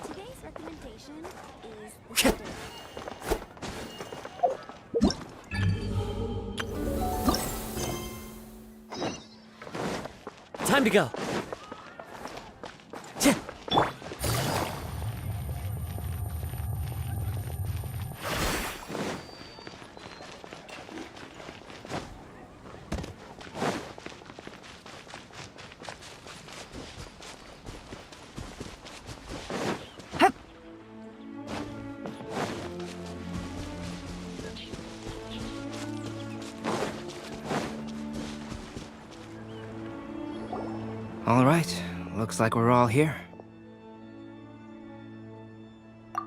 Today's recommendation is the Time to go. All right, looks like we're all here.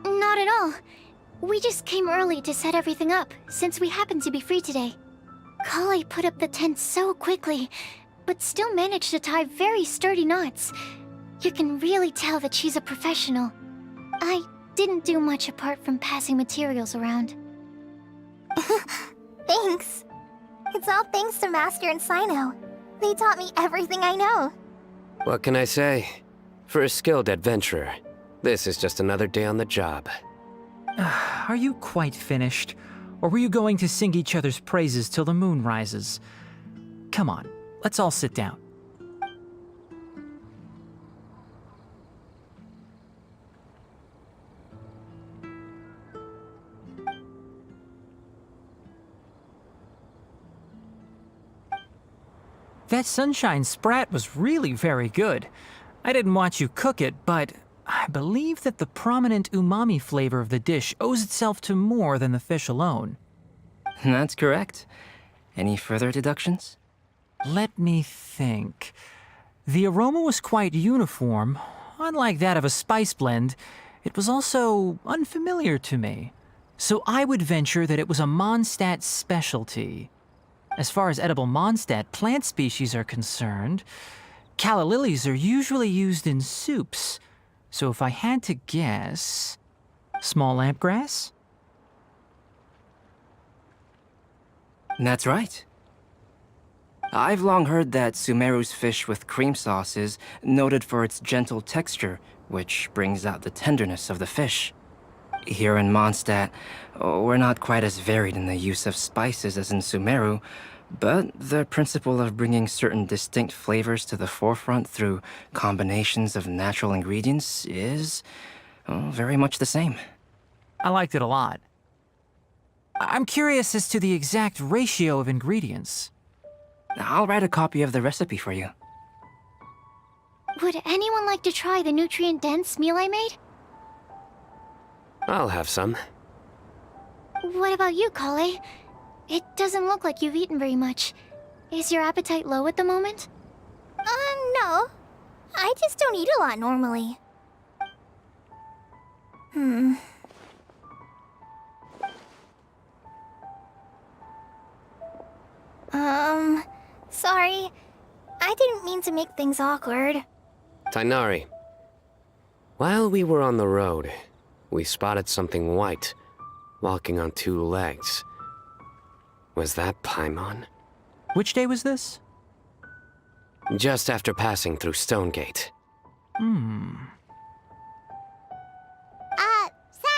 Not at all. We just came early to set everything up, since we happen to be free today. Kale put up the tent so quickly, but still managed to tie very sturdy knots. You can really tell that she's a professional. I didn't do much apart from passing materials around. Thanks. It's all thanks to Master and Sino. They taught me everything I know. What can I say? For a skilled adventurer, this is just another day on the job. Are you quite finished? Or were you going to sing each other's praises till the moon rises? Come on, let's all sit down. That sunshine sprat was really very good. I didn't watch you cook it, but I believe that the prominent umami flavor of the dish owes itself to more than the fish alone. That's correct. Any further deductions? Let me think. The aroma was quite uniform. Unlike that of a spice blend, it was also unfamiliar to me. So I would venture that it was a Mondstadt specialty. As far as edible Mondstadt plant species are concerned, calla lilies are usually used in soups. So if I had to guess... small lampgrass? That's right. I've long heard that Sumeru's fish with cream sauce is noted for its gentle texture, which brings out the tenderness of the fish. Here in Mondstadt, we're not quite as varied in the use of spices as in Sumeru, but the principle of bringing certain distinct flavors to the forefront through combinations of natural ingredients is very much the same. I liked it a lot. I'm curious as to the exact ratio of ingredients. I'll write a copy of the recipe for you. Would anyone like to try the nutrient-dense meal I made? I'll have some. What about you, Kale? It doesn't look like you've eaten very much. Is your appetite low at the moment? No. I just don't eat a lot normally. Sorry. I didn't mean to make things awkward. Tainari. While we were on the road, we spotted something white, walking on two legs. Was that Paimon? Which day was this? Just after passing through Stonegate.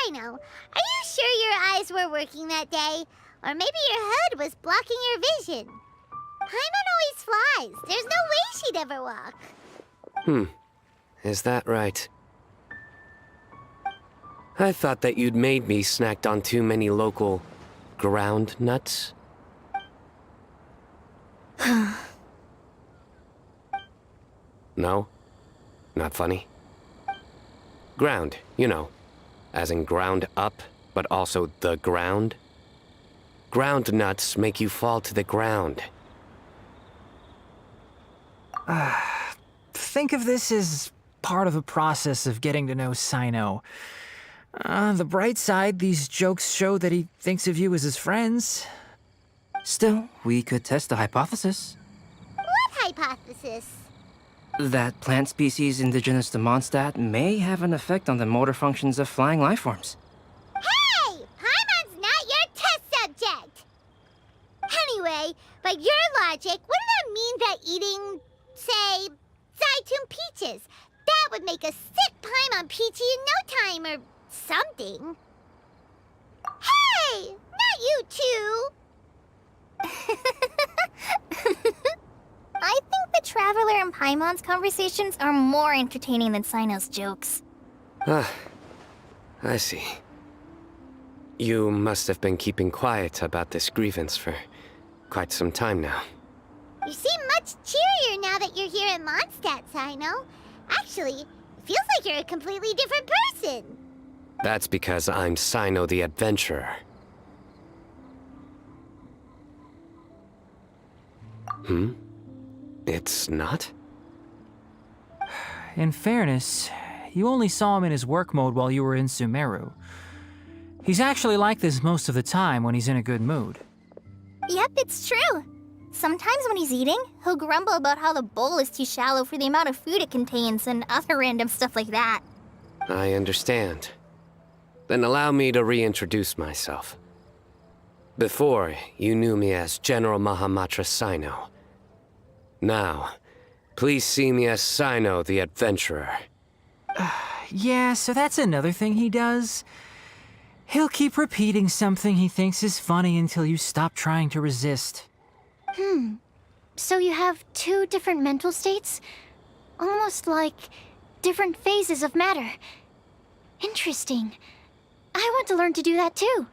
Sino, are you sure your eyes were working that day? Or maybe your hood was blocking your vision? Paimon always flies. There's no way she'd ever walk. Is that right? I thought that you'd made me snacked on too many local ground nuts. No? Not funny? Ground, you know. As in ground up, but also the ground. Ground nuts make you fall to the ground. Think of this as part of the process of getting to know Sino. The bright side, these jokes show that he thinks of you as his friends. Still, we could test the hypothesis. What hypothesis? That plant species indigenous to Mondstadt may have an effect on the motor functions of flying lifeforms. Hey! Paimon's not your test subject! Anyway, by your logic, wouldn't that mean that eating, say, Zaitum Peaches. That would make a sick Paimon Peachy in no time or something. Hey! Not you two! I think the Traveler and Paimon's conversations are more entertaining than Sino's jokes. Ah, I see. You must have been keeping quiet about this grievance for quite some time now. You seem much cheerier now that you're here in Mondstadt, Sino. Actually, it feels like you're a completely different person. That's because I'm Sino the Adventurer. It's not? In fairness, you only saw him in his work mode while you were in Sumeru. He's actually like this most of the time when he's in a good mood. Yep, it's true. Sometimes when he's eating, he'll grumble about how the bowl is too shallow for the amount of food it contains and other random stuff like that. I understand. Then allow me to reintroduce myself. Before, you knew me as General Mahamatra Sino. Now, please see me as Sino the Adventurer. Yeah, so that's another thing he does. He'll keep repeating something he thinks is funny until you stop trying to resist. So you have two different mental states? Almost like different phases of matter. Interesting. I want to learn to do that too.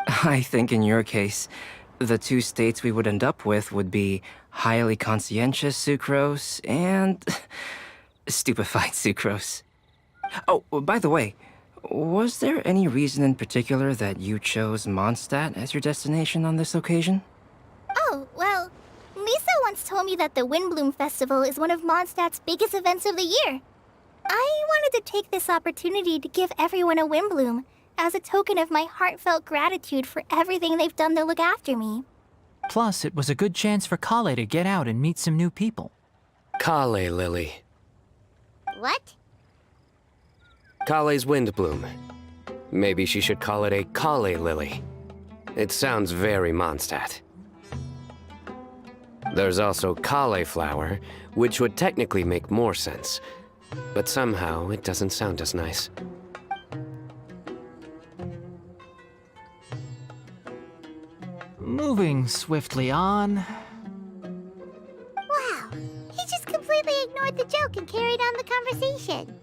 I think in your case, the two states we would end up with would be highly conscientious sucrose and stupefied sucrose. Oh, by the way, was there any reason in particular that you chose Mondstadt as your destination on this occasion? Oh, well, Lisa once told me that the Windblume Festival is one of Mondstadt's biggest events of the year. I wanted to take this opportunity to give everyone a Windblume as a token of my heartfelt gratitude for everything they've done to look after me. Plus, it was a good chance for Kale to get out and meet some new people. Kale Lily. What? Kale's Windblume. Maybe she should call it a Kale Lily. It sounds very Mondstadt. There's also cauliflower, which would technically make more sense. But somehow, it doesn't sound as nice. Moving swiftly on. Wow, he just completely ignored the joke and carried on the conversation.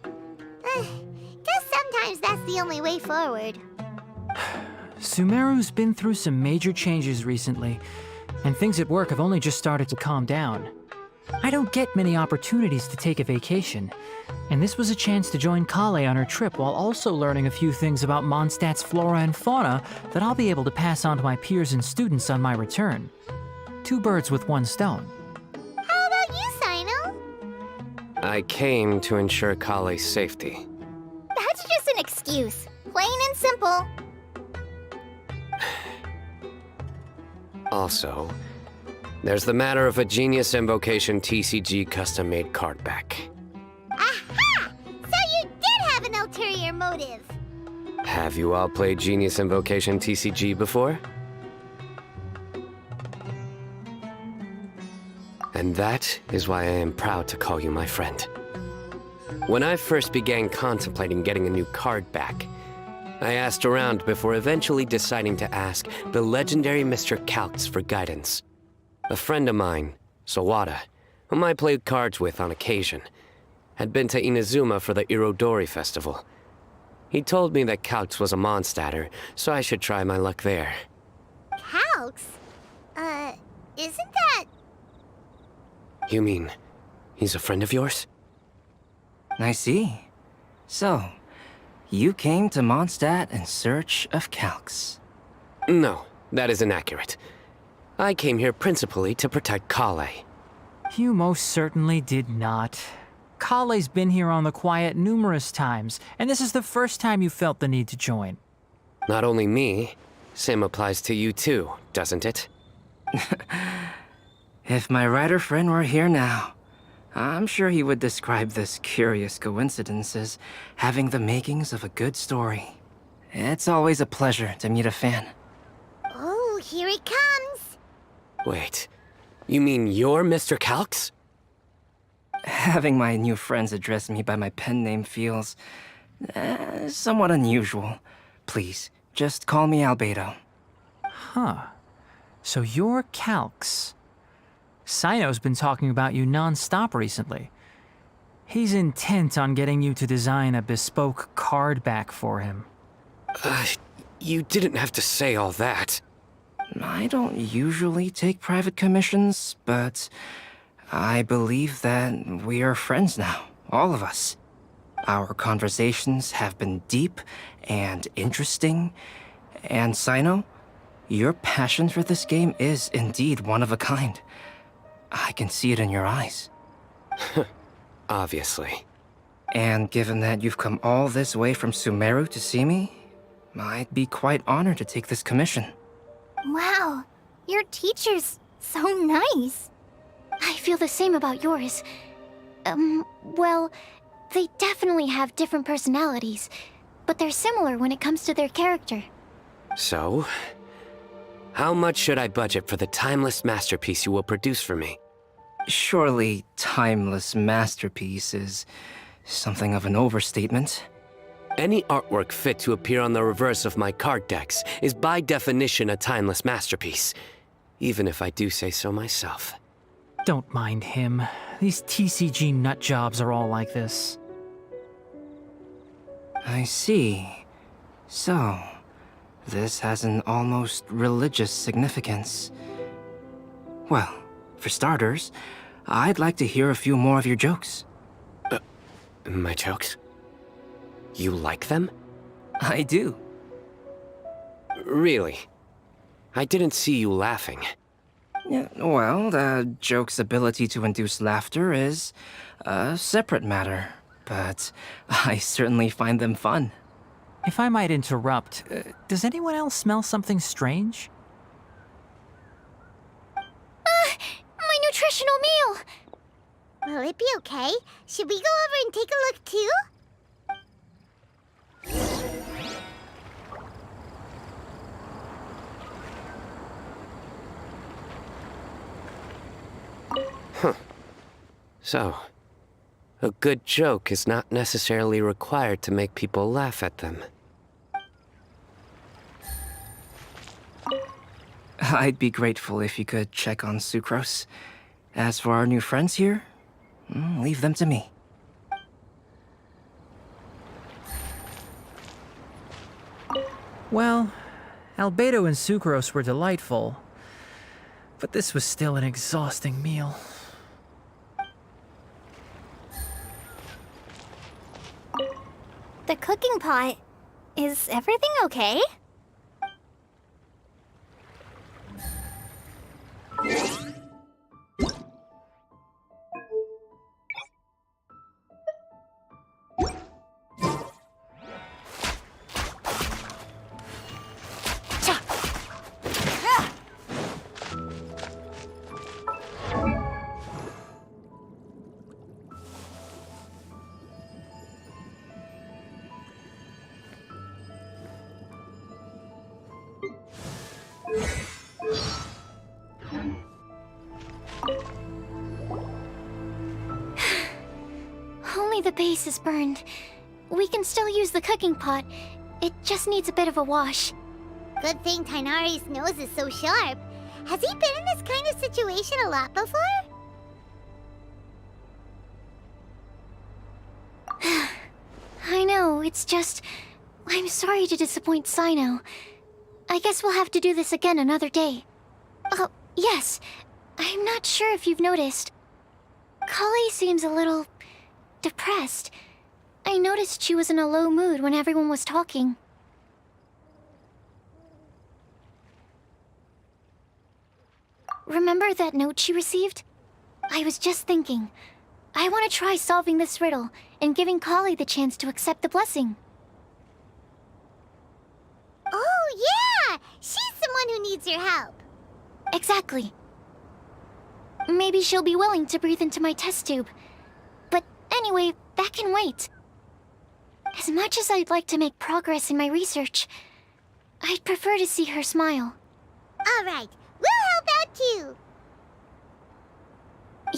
Guess sometimes that's the only way forward. Sumeru's been through some major changes recently, and things at work have only just started to calm down. I don't get many opportunities to take a vacation, and this was a chance to join Kale on her trip while also learning a few things about Mondstadt's flora and fauna that I'll be able to pass on to my peers and students on my return. Two birds with one stone. How about you, Sino? I came to ensure Kale's safety. That's just an excuse. Plain and simple. Also, there's the matter of a Genius Invocation TCG custom-made card back. Aha! So you did have an ulterior motive. Have you all played Genius Invocation TCG before? And that is why I am proud to call you my friend. When I first began contemplating getting a new card back, I asked around before eventually deciding to ask the legendary Mr. Calx for guidance. A friend of mine, Sawada, whom I played cards with on occasion, had been to Inazuma for the Irodori festival. He told me that Calx was a Mondstadter, so I should try my luck there. Calx? Isn't that... You mean, he's a friend of yours? I see. So, you came to Mondstadt in search of Calx. No, that is inaccurate. I came here principally to protect Kale. You most certainly did not. Kale's been here on the quiet numerous times, and this is the first time you felt the need to join. Not only me, same applies to you too, doesn't it? If my writer friend were here now, I'm sure he would describe this curious coincidence as having the makings of a good story. It's always a pleasure to meet a fan. Oh, here it comes. Wait, you mean you're Mr. Calx? Having my new friends address me by my pen name feels somewhat unusual. Please, just call me Albedo. Huh. So you're Calx. Sino's been talking about you non-stop recently. He's intent on getting you to design a bespoke card back for him. You didn't have to say all that. I don't usually take private commissions, but I believe that we are friends now, all of us. Our conversations have been deep and interesting, and Sino, your passion for this game is indeed one of a kind. I can see it in your eyes. Obviously. And given that you've come all this way from Sumeru to see me, I'd be quite honored to take this commission. Wow, your teacher's so nice. I feel the same about yours. Well, they definitely have different personalities, but they're similar when it comes to their character. So, how much should I budget for the timeless masterpiece you will produce for me? Surely timeless masterpiece is something of an overstatement. Any artwork fit to appear on the reverse of my card decks is by definition a timeless masterpiece, even if I do say so myself. Don't mind him. These TCG nut jobs are all like this. I see. So, this has an almost religious significance. Well, for starters, I'd like to hear a few more of your jokes. My jokes? You like them? I do. Really? I didn't see you laughing. Yeah, well, the joke's ability to induce laughter is a separate matter, but I certainly find them fun. If I might interrupt, does anyone else smell something strange? My nutritional meal! Will it be okay? Should we go over and take a look too? So, a good joke is not necessarily required to make people laugh at them. I'd be grateful if you could check on Sucrose. As for our new friends here, leave them to me. Well, Albedo and Sucrose were delightful, but this was still an exhausting meal. The cooking pot. Is everything okay? Only the base is burned. We can still use the cooking pot. It just needs a bit of a wash. Good thing Tainari's nose is so sharp. Has he been in this kind of situation a lot before? I know, it's just... I'm sorry to disappoint Sino. I guess we'll have to do this again another day. Oh, yes. I'm not sure if you've noticed. Kali seems a little... depressed. I noticed she was in a low mood when everyone was talking. Remember that note she received? I was just thinking. I want to try solving this riddle and giving Kali the chance to accept the blessing. Oh, yeah! She's someone who needs your help. Exactly. Maybe she'll be willing to breathe into my test tube. But anyway, that can wait. As much as I'd like to make progress in my research, I'd prefer to see her smile. All right, we'll help out too.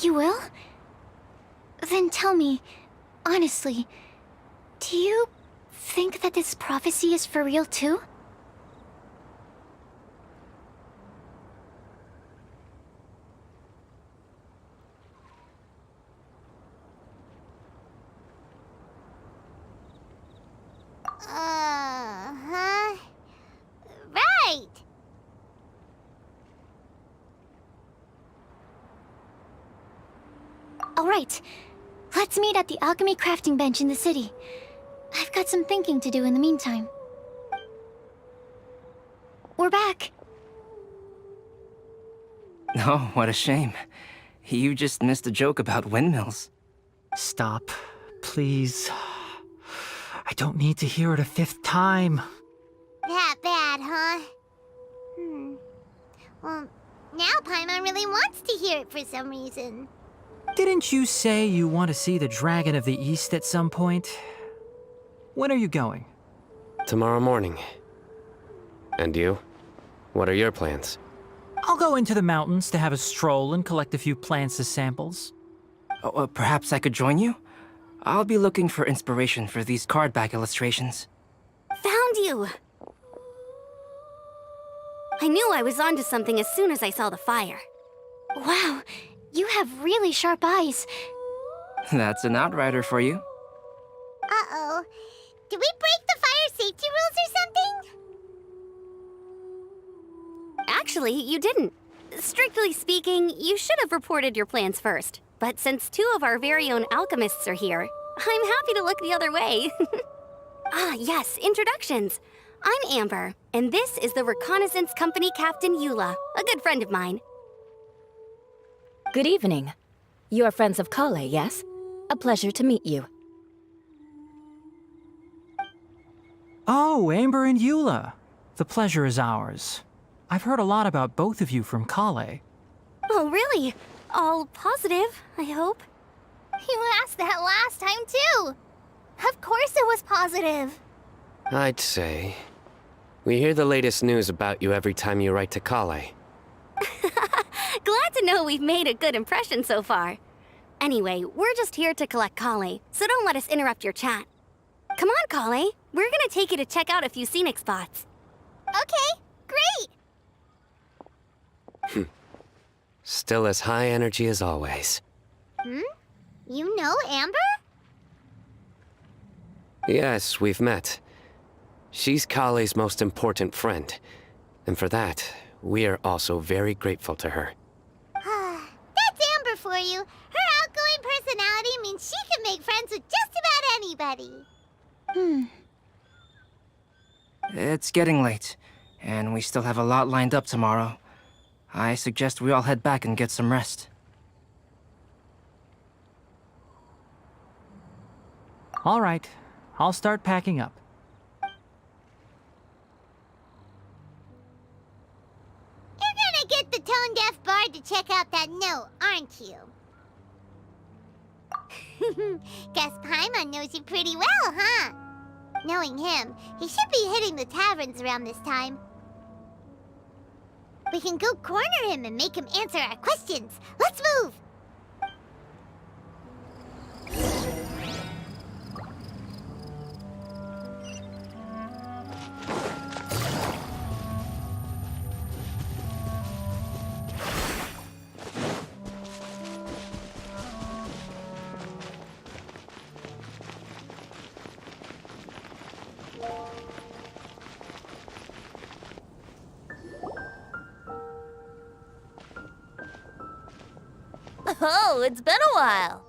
You will? Then tell me, honestly, do you think that this prophecy is for real too? Huh? Right! Alright, let's meet at the alchemy crafting bench in the city. I've got some thinking to do in the meantime. We're back. Oh, what a shame. You just missed a joke about windmills. Stop, please. I don't need to hear it a fifth time. That bad, huh? Well, now Paimon really wants to hear it for some reason. Didn't you say you want to see the Dragon of the East at some point? When are you going? Tomorrow morning. And you? What are your plans? I'll go into the mountains to have a stroll and collect a few plants as samples. Oh, perhaps I could join you? I'll be looking for inspiration for these card back illustrations. Found you! I knew I was onto something as soon as I saw the fire. Wow, you have really sharp eyes. That's an outrider for you. Uh-oh. Did we break the fire safety rules or something? Actually, you didn't. Strictly speaking, you should have reported your plans first. But since two of our very own alchemists are here, I'm happy to look the other way. Ah, yes, introductions. I'm Amber, and this is the Reconnaissance Company Captain Eula, a good friend of mine. Good evening. You are friends of Kale, yes? A pleasure to meet you. Oh, Amber and Eula. The pleasure is ours. I've heard a lot about both of you from Kale. Oh, really? All positive, I hope. You asked that last time, too. Of course it was positive. I'd say. We hear the latest news about you every time you write to Kale. Glad to know we've made a good impression so far. Anyway, we're just here to collect Kale, so don't let us interrupt your chat. Come on, Kale. We're gonna take you to check out a few scenic spots. Okay, great. Still as high energy as always. You know Amber? Yes, we've met. She's Kale's most important friend. And for that, we are also very grateful to her. That's Amber for you. Her outgoing personality means she can make friends with just about anybody. It's getting late, and we still have a lot lined up tomorrow. I suggest we all head back and get some rest. All right, I'll start packing up. You're gonna get the tone-deaf bard to check out that note, aren't you? Guess Paimon knows you pretty well, huh? Knowing him, he should be hitting the taverns around this time. We can go corner him and make him answer our questions. Let's move! Oh, it's been a while.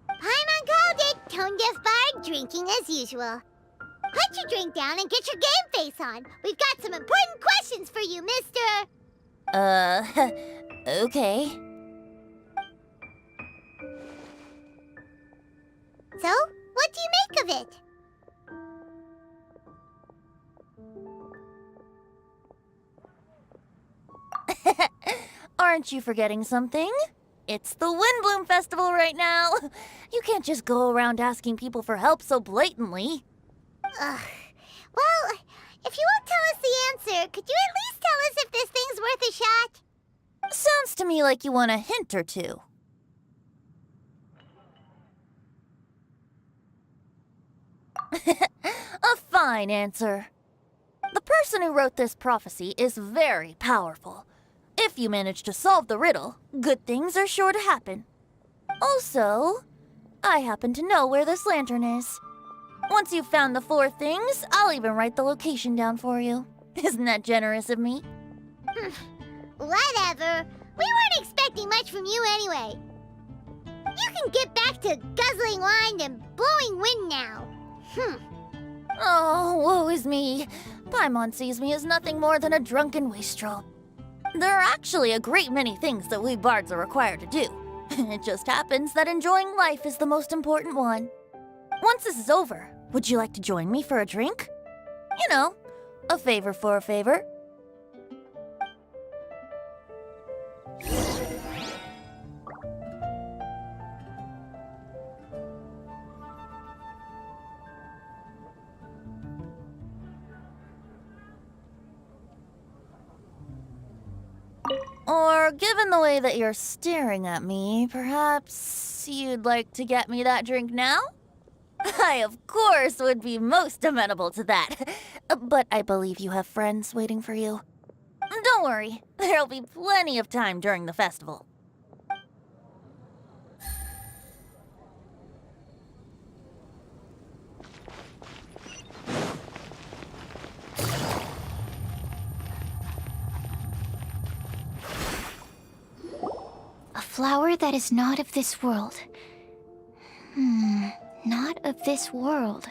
Paimon called it, tone-deaf bard, drinking as usual. Put your drink down and get your game face on. We've got some important questions for you, mister. Okay. So, what do you make of it? Aren't you forgetting something? It's the Windblume Festival right now. You can't just go around asking people for help so blatantly. Ugh. Well, if you won't tell us the answer, could you at least tell us if this thing's worth a shot? Sounds to me like you want a hint or two. A fine answer. The person who wrote this prophecy is very powerful. If you manage to solve the riddle, good things are sure to happen. Also, I happen to know where this lantern is. Once you've found the 4 things, I'll even write the location down for you. Isn't that generous of me? Whatever. We weren't expecting much from you anyway. You can get back to guzzling wine and blowing wind now. Oh, woe is me. Paimon sees me as nothing more than a drunken wastrel. There are actually a great many things that we bards are required to do. It just happens that enjoying life is the most important one. Once this is over, would you like to join me for a drink? You know, a favor for a favor. Or, given the way that you're staring at me, perhaps you'd like to get me that drink now? I, of course, would be most amenable to that. But I believe you have friends waiting for you. Don't worry, there'll be plenty of time during the festival. A flower that is not of this world. Not of this world.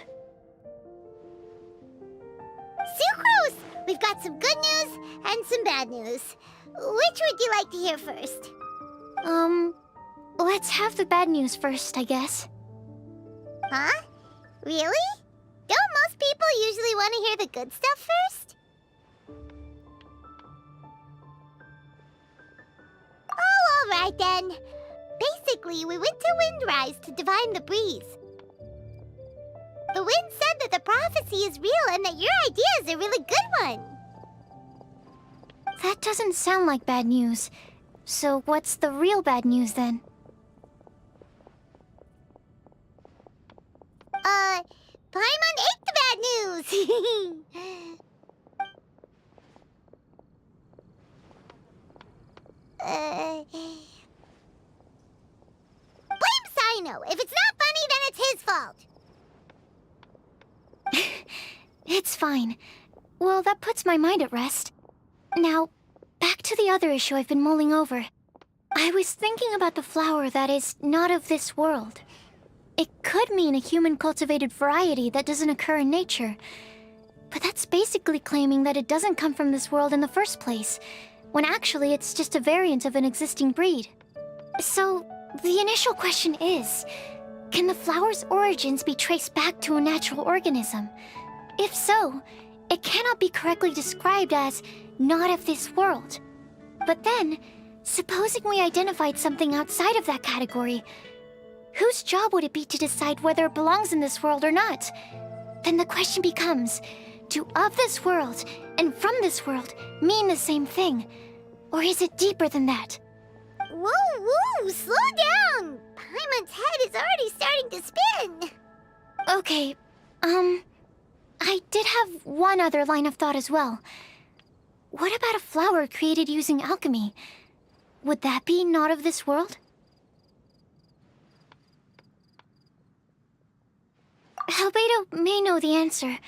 Sucrose! We've got some good news and some bad news. Which would you like to hear first? Let's have the bad news first, I guess. Huh? Really? Don't most people usually want to hear the good stuff first? Oh, alright then. Basically, we went to Windrise to divine the breeze. The wind said that the prophecy is real and that your idea is a really good one. That doesn't sound like bad news. So what's the real bad news then? Paimon ate the bad news! Blame Sino! If it's not funny, then it's his fault! It's fine. Well, that puts my mind at rest. Now, back to the other issue I've been mulling over. I was thinking about the flower that is not of this world. It could mean a human-cultivated variety that doesn't occur in nature. But that's basically claiming that it doesn't come from this world in the first place, when actually it's just a variant of an existing breed. So, the initial question is, can the flower's origins be traced back to a natural organism? If so, it cannot be correctly described as not of this world. But then, supposing we identified something outside of that category, whose job would it be to decide whether it belongs in this world or not? Then the question becomes, do of this world and from this world mean the same thing? Or is it deeper than that? Whoa, slow down! Paimon's head is already starting to spin! Okay, I did have one other line of thought as well. What about a flower created using alchemy? Would that be not of this world? Albedo may know the answer,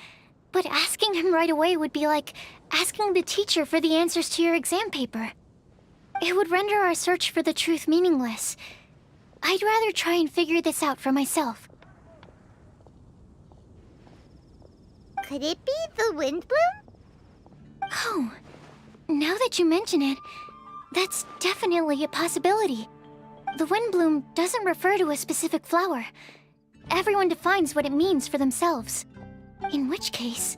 but asking him right away would be like asking the teacher for the answers to your exam paper. It would render our search for the truth meaningless. I'd rather try and figure this out for myself. Could it be the Windblume? Oh, now that you mention it, that's definitely a possibility. The Windblume doesn't refer to a specific flower. Everyone defines what it means for themselves. In which case,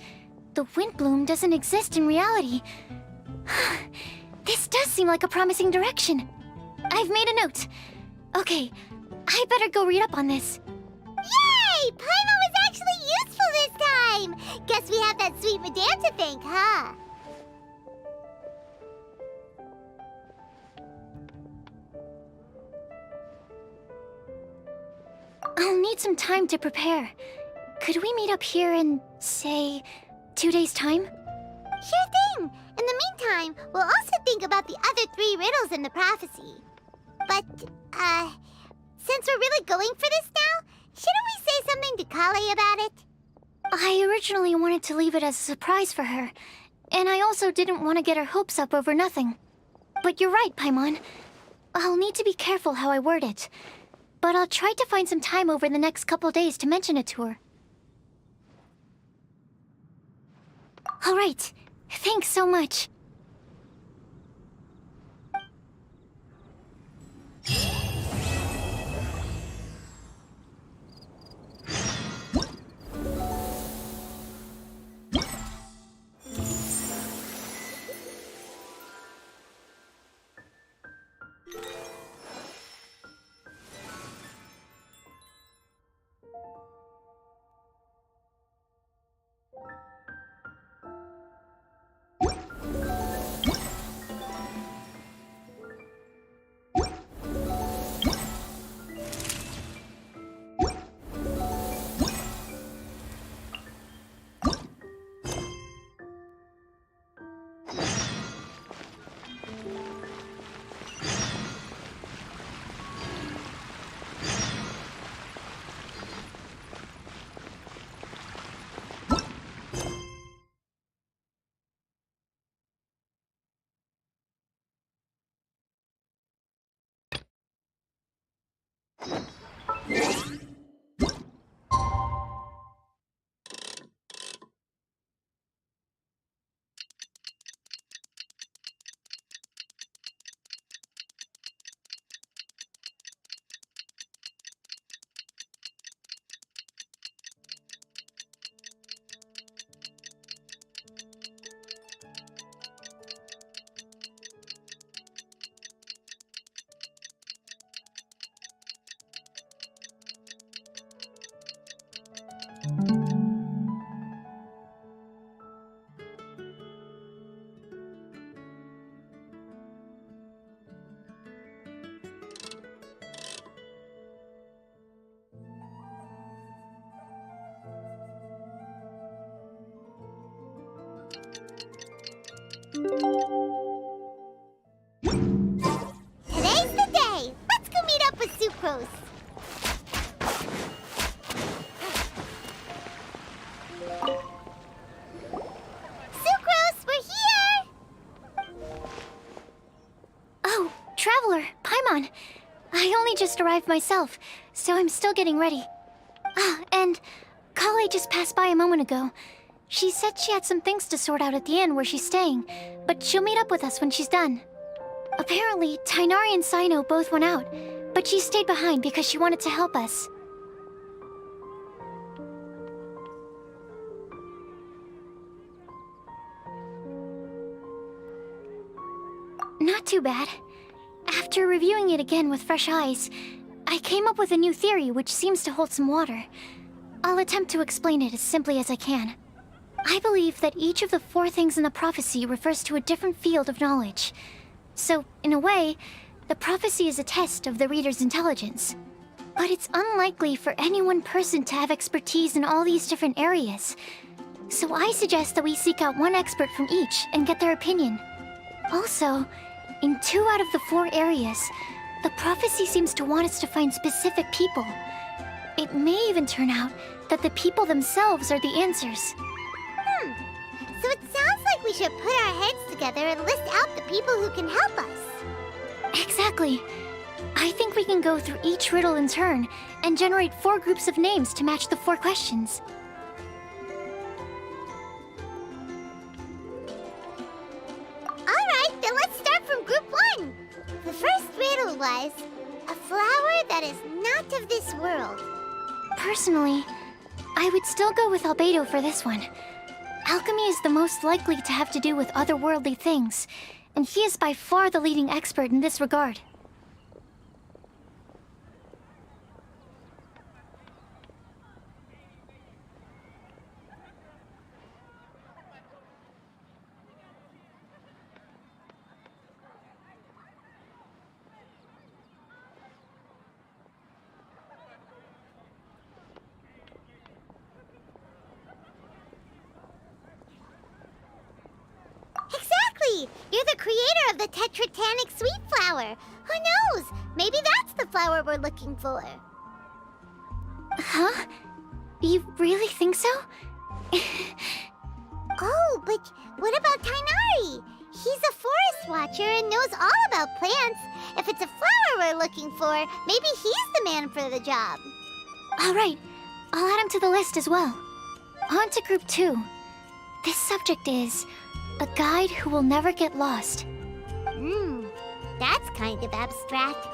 the Windblume doesn't exist in reality. This does seem like a promising direction. I've made a note. Okay, I better go read up on this. Yay! Paimon was actually useful this time! Guess we have that sweet madame to thank, huh? I'll need some time to prepare. Could we meet up here in, say, 2 days' time? Sure thing. In the meantime, we'll also think about the other 3 riddles in the prophecy. But, since we're really going for this now, shouldn't we say something to Kale about it? I originally wanted to leave it as a surprise for her, and I also didn't want to get her hopes up over nothing. But you're right, Paimon. I'll need to be careful how I word it. But I'll try to find some time over the next couple days to mention it to her. All right. Thanks so much. Today's the day! Let's go meet up with Sucrose! Sucrose, we're here! Oh, Traveler, Paimon. I only just arrived myself, so I'm still getting ready. Ah, and Kale just passed by a moment ago. She said she had some things to sort out at the inn where she's staying, but she'll meet up with us when she's done. Apparently, Tainari and Sino both went out, but she stayed behind because she wanted to help us. Not too bad. After reviewing it again with fresh eyes, I came up with a new theory which seems to hold some water. I'll attempt to explain it as simply as I can. I believe that each of the 4 things in the prophecy refers to a different field of knowledge. So, in a way, the prophecy is a test of the reader's intelligence. But it's unlikely for any one person to have expertise in all these different areas. So I suggest that we seek out one expert from each and get their opinion. Also, in 2 out of the 4 areas, the prophecy seems to want us to find specific people. It may even turn out that the people themselves are the answers. So it sounds like we should put our heads together and list out the people who can help us. Exactly. I think we can go through each riddle in turn and generate 4 groups of names to match the 4 questions. Alright, then let's start from group 1. The first riddle was, a flower that is not of this world. Personally, I would still go with Albedo for this one. Alchemy is the most likely to have to do with otherworldly things, and he is by far the leading expert in this regard. You're the creator of the tetratanic sweet flower. Who knows? Maybe that's the flower we're looking for. Huh? You really think so? Oh, but what about Tainari? He's a forest watcher and knows all about plants. If it's a flower we're looking for, maybe he's the man for the job. All right, I'll add him to the list as well. On to Group 2. This subject is a guide who will never get lost. That's kind of abstract.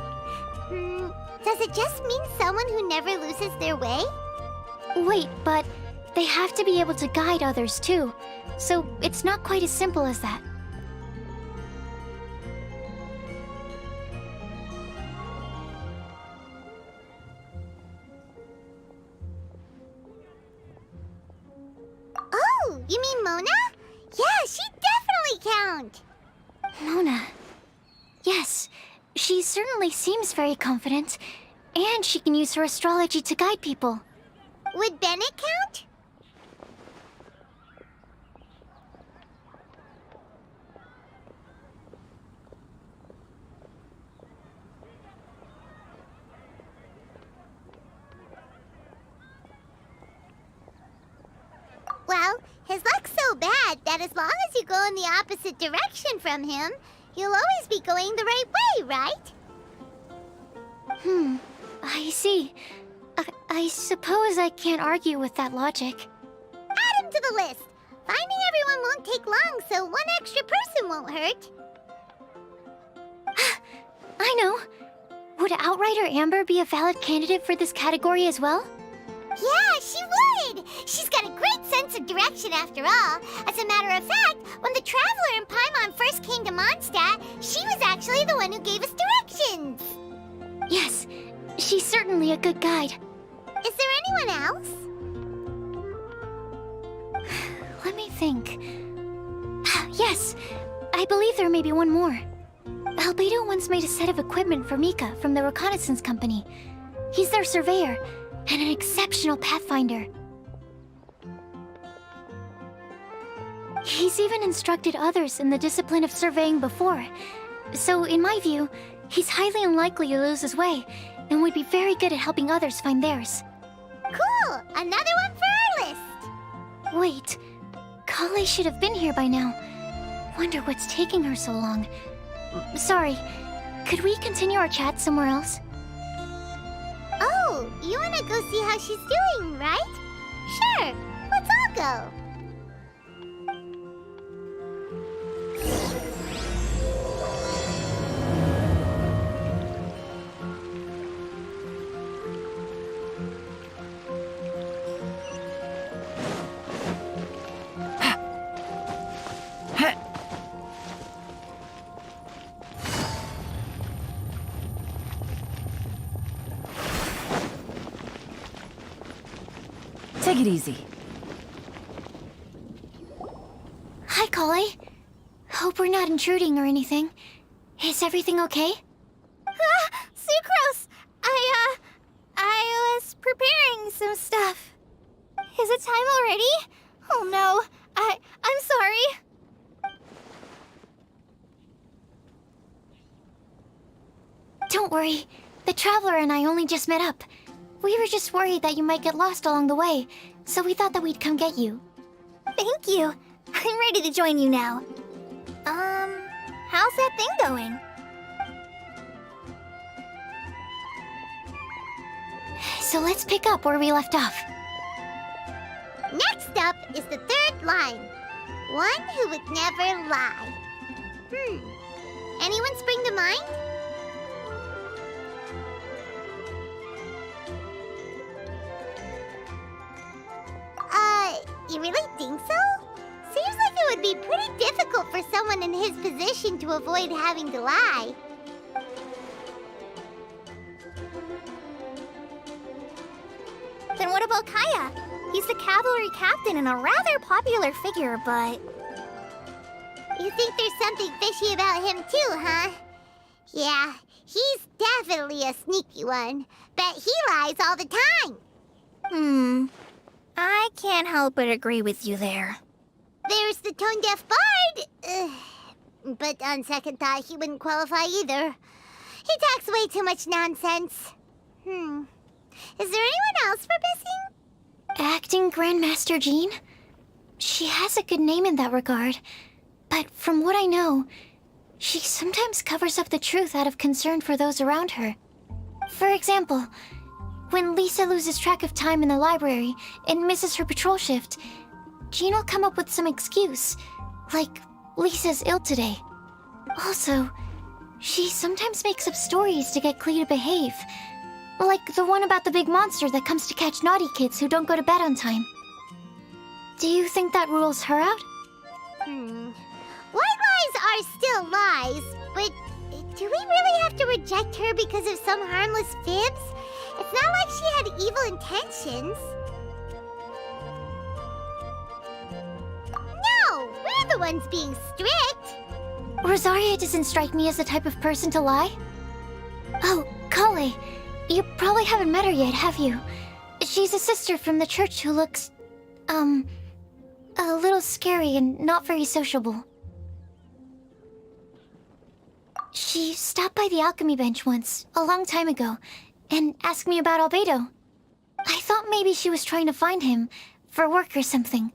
Does it just mean someone who never loses their way? Wait, but they have to be able to guide others too, so it's not quite as simple as that. Oh, you mean Mona? Yeah, she definitely count. Mona. Yes, she certainly seems very confident, and she can use her astrology to guide people. Would Bennett count? Well, his luck's so bad that as long as you go in the opposite direction from him, you'll always be going the right way, right? I see. I suppose I can't argue with that logic. Add him to the list. Finding everyone won't take long, so one extra person won't hurt. I know. Would Outrider Amber be a valid candidate for this category as well? Yeah, she would! She's got a great sense of direction after all. As a matter of fact, when the Traveler and Paimon first came to Mondstadt, she was actually the one who gave us directions. Yes, she's certainly a good guide. Is there anyone else? Let me think. Yes, I believe there may be one more. Albedo once made a set of equipment for Mika from the reconnaissance company. He's their surveyor and an exceptional pathfinder. He's even instructed others in the discipline of surveying before. So, in my view, he's highly unlikely to lose his way and would be very good at helping others find theirs. Cool! Another one for our list! Wait, Kale should have been here by now. Wonder what's taking her so long. Sorry, could we continue our chat somewhere else? Oh, you wanna go see how she's doing, right? Sure, let's all go. Take it easy. Hi, Kale. Hope we're not intruding or anything. Is everything okay? Sucrose! I was preparing some stuff. Is it time already? Oh no, I'm sorry. Don't worry. The Traveler and I only just met up. We were just worried that you might get lost along the way, so we thought that we'd come get you. Thank you. I'm ready to join you now. How's that thing going? So let's pick up where we left off. Next up is the third line. One who would never lie. Anyone spring to mind? You really think so? Seems like it would be pretty difficult for someone in his position to avoid having to lie. Then what about Kaya? He's the cavalry captain and a rather popular figure, but... You think there's something fishy about him too, huh? Yeah, he's definitely a sneaky one. Bet he lies all the time. I can't help but agree with you there. There's the tone-deaf bard. But on second thought, he wouldn't qualify either. He talks way too much nonsense. Is there anyone else for missing? Acting Grandmaster Jean? She has a good name in that regard. But from what I know, she sometimes covers up the truth out of concern for those around her. For example, when Lisa loses track of time in the library and misses her patrol shift, Jean will come up with some excuse, like Lisa's ill today. Also, she sometimes makes up stories to get Klee to behave, like the one about the big monster that comes to catch naughty kids who don't go to bed on time. Do you think that rules her out? White lies are still lies, but do we really have to reject her because of some harmless fibs? It's not like she had evil intentions. No, we're the ones being strict. Rosaria doesn't strike me as the type of person to lie. Oh, Kale, you probably haven't met her yet, have you? She's a sister from the church who looks, a little scary and not very sociable. She stopped by the alchemy bench once, a long time ago, and asked me about Albedo. I thought maybe she was trying to find him, for work or something.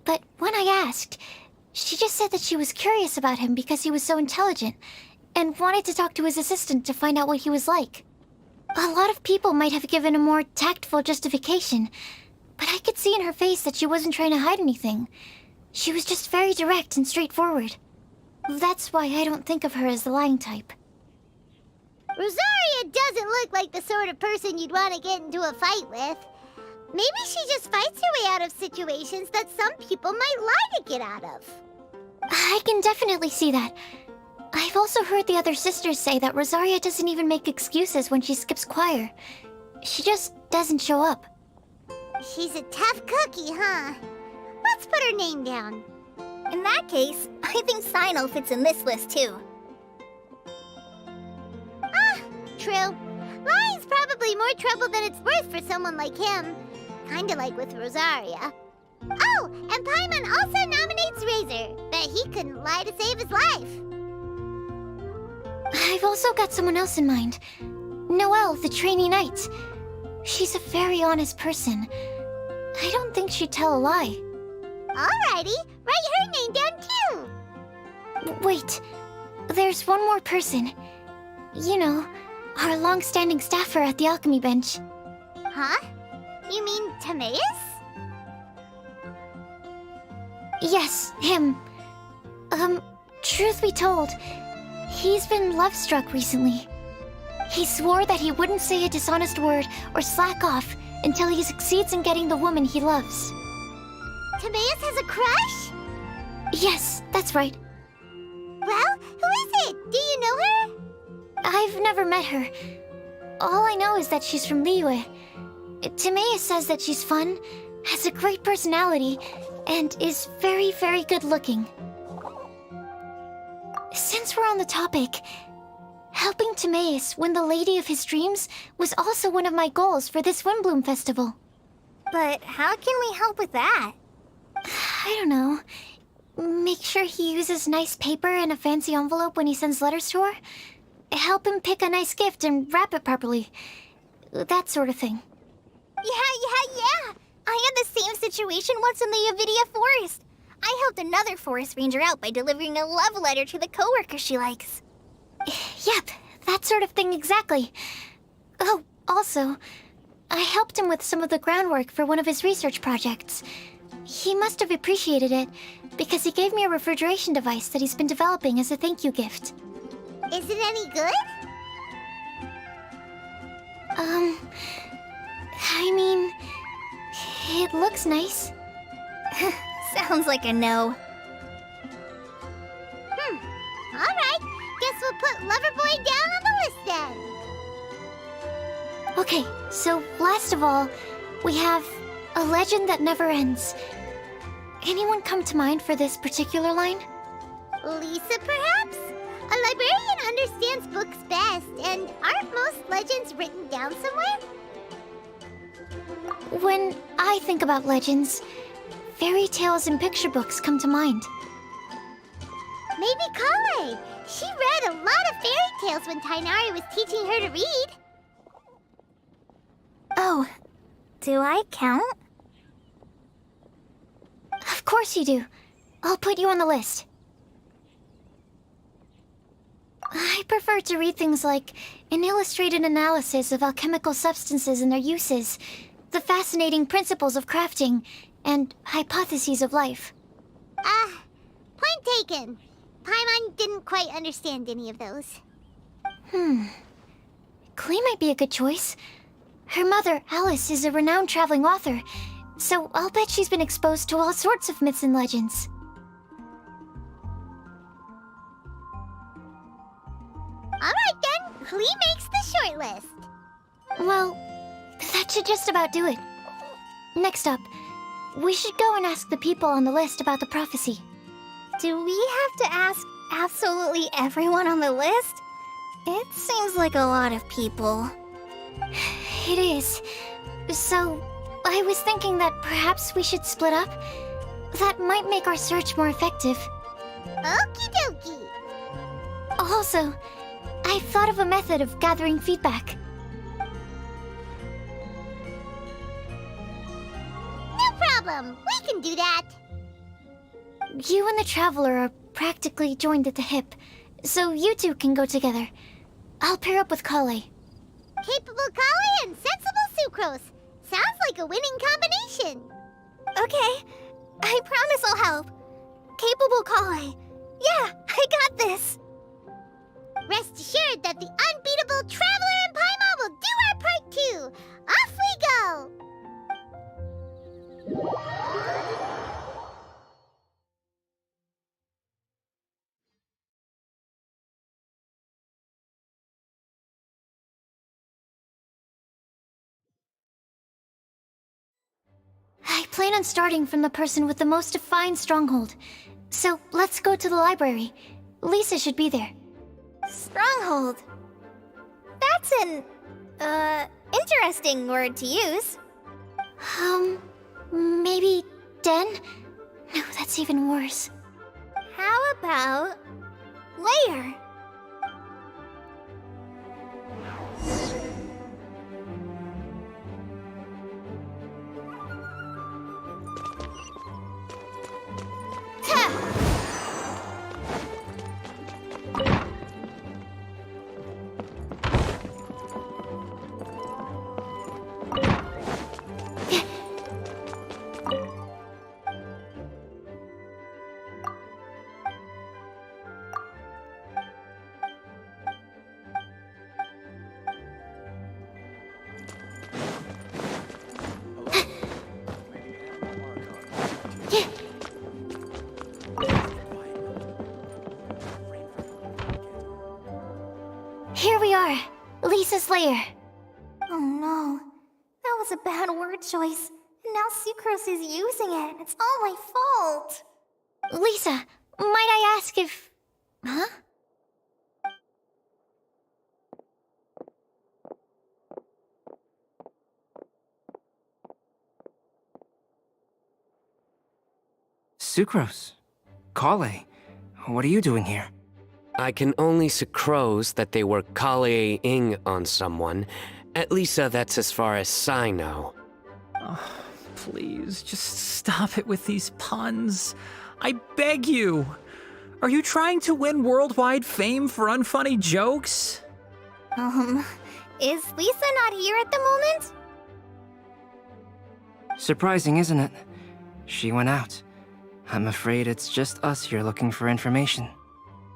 But when I asked, she just said that she was curious about him because he was so intelligent, and wanted to talk to his assistant to find out what he was like. A lot of people might have given a more tactful justification, but I could see in her face that she wasn't trying to hide anything. She was just very direct and straightforward. That's why I don't think of her as the lying type. Rosaria doesn't look like the sort of person you'd want to get into a fight with. Maybe she just fights her way out of situations that some people might lie to get out of. I can definitely see that. I've also heard the other sisters say that Rosaria doesn't even make excuses when she skips choir. She just doesn't show up. She's a tough cookie, huh? Let's put her name down. In that case, I think Sinal fits in this list too. True. Lying's probably more trouble than it's worth for someone like him. Kinda like with Rosaria. Oh, and Paimon also nominates Razor. Bet he couldn't lie to save his life. I've also got someone else in mind. Noelle, the trainee knight. She's a very honest person. I don't think she'd tell a lie. Alrighty, write her name down too. Wait, there's one more person. You know, our long-standing staffer at the alchemy bench. Huh? You mean Timaeus? Yes, him. Truth be told, he's been love-struck recently. He swore that he wouldn't say a dishonest word or slack off until he succeeds in getting the woman he loves. Timaeus has a crush? Yes, that's right. Well, who is it? Do you know her? I've never met her. All I know is that she's from Liyue. Timaeus says that she's fun, has a great personality, and is very, very good looking. Since we're on the topic, helping Timaeus win the lady of his dreams was also one of my goals for this Windblume festival. But how can we help with that? I don't know. Make sure he uses nice paper and a fancy envelope when he sends letters to her. Help him pick a nice gift and wrap it properly. That sort of thing. Yeah. I had the same situation once in the Avidia Forest. I helped another forest ranger out by delivering a love letter to the coworker she likes. Yep, that sort of thing exactly. Oh, also, I helped him with some of the groundwork for one of his research projects. He must have appreciated it, because he gave me a refrigeration device that he's been developing as a thank you gift. Is it any good? I mean, it looks nice. Sounds like a no. Alright, guess we'll put Loverboy down on the list then. Okay, so last of all, we have a legend that never ends. Anyone come to mind for this particular line? Lisa, perhaps? A librarian understands books best, and aren't most legends written down somewhere? When I think about legends, fairy tales and picture books come to mind. Maybe Kale. She read a lot of fairy tales when Tainari was teaching her to read. Oh, do I count? Of course you do. I'll put you on the list. I prefer to read things like an illustrated analysis of alchemical substances and their uses, the fascinating principles of crafting, and hypotheses of life. Point taken. Paimon didn't quite understand any of those. Clay might be a good choice. Her mother, Alice, is a renowned traveling author, so I'll bet she's been exposed to all sorts of myths and legends. Alright then, Klee makes the short list. Well, that should just about do it. Next up, we should go and ask the people on the list about the prophecy. Do we have to ask absolutely everyone on the list? It seems like a lot of people. It is. So, I was thinking that perhaps we should split up. That might make our search more effective. Okie dokie. Also, I've thought of a method of gathering feedback. No problem. We can do that. You and the Traveler are practically joined at the hip, so you two can go together. I'll pair up with Kale. Capable Kale and sensible Sucrose. Sounds like a winning combination. Okay, I promise I'll help. Capable Kale. Yeah, I got this. Rest assured that the unbeatable Traveler and Paimon will do our part too. Off we go! I plan on starting from the person with the most defined stronghold. So let's go to the library. Lisa should be there. Stronghold. That's an, interesting word to use. Maybe den? No, that's even worse. How about layer? Here we are, Lisa's lair. Oh no, that was a bad word choice. And now Sucrose is using it. It's all my fault. Lisa, might I ask if... Huh? Sucrose. Kale. What are you doing here? I can only sucrose that they were Kale-ing on someone. At least that's as far as I know. Oh, please, just stop it with these puns. I beg you. Are you trying to win worldwide fame for unfunny jokes? Is Lisa not here at the moment? Surprising, isn't it? She went out. I'm afraid it's just us here looking for information.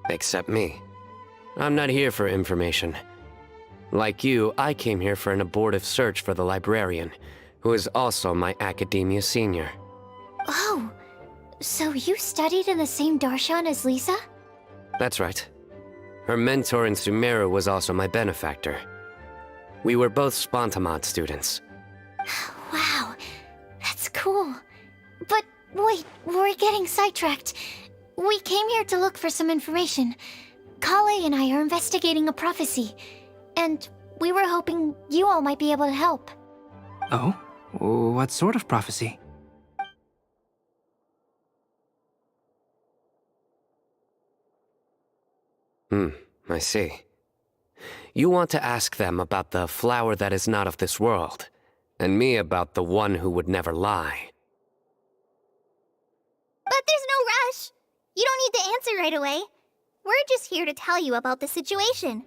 Except me. I'm not here for information. Like you, I came here for an abortive search for the librarian, who is also my academia senior. Oh, so you studied in the same darshan as Lisa? That's right. Her mentor in Sumeru was also my benefactor. We were both Spontamod students. Wow, that's cool. But wait, we're getting sidetracked. We came here to look for some information. Kale and I are investigating a prophecy, and we were hoping you all might be able to help. Oh? What sort of prophecy? I see. You want to ask them about the flower that is not of this world, and me about the one who would never lie. But there's no rush. You don't need to answer right away. We're just here to tell you about the situation.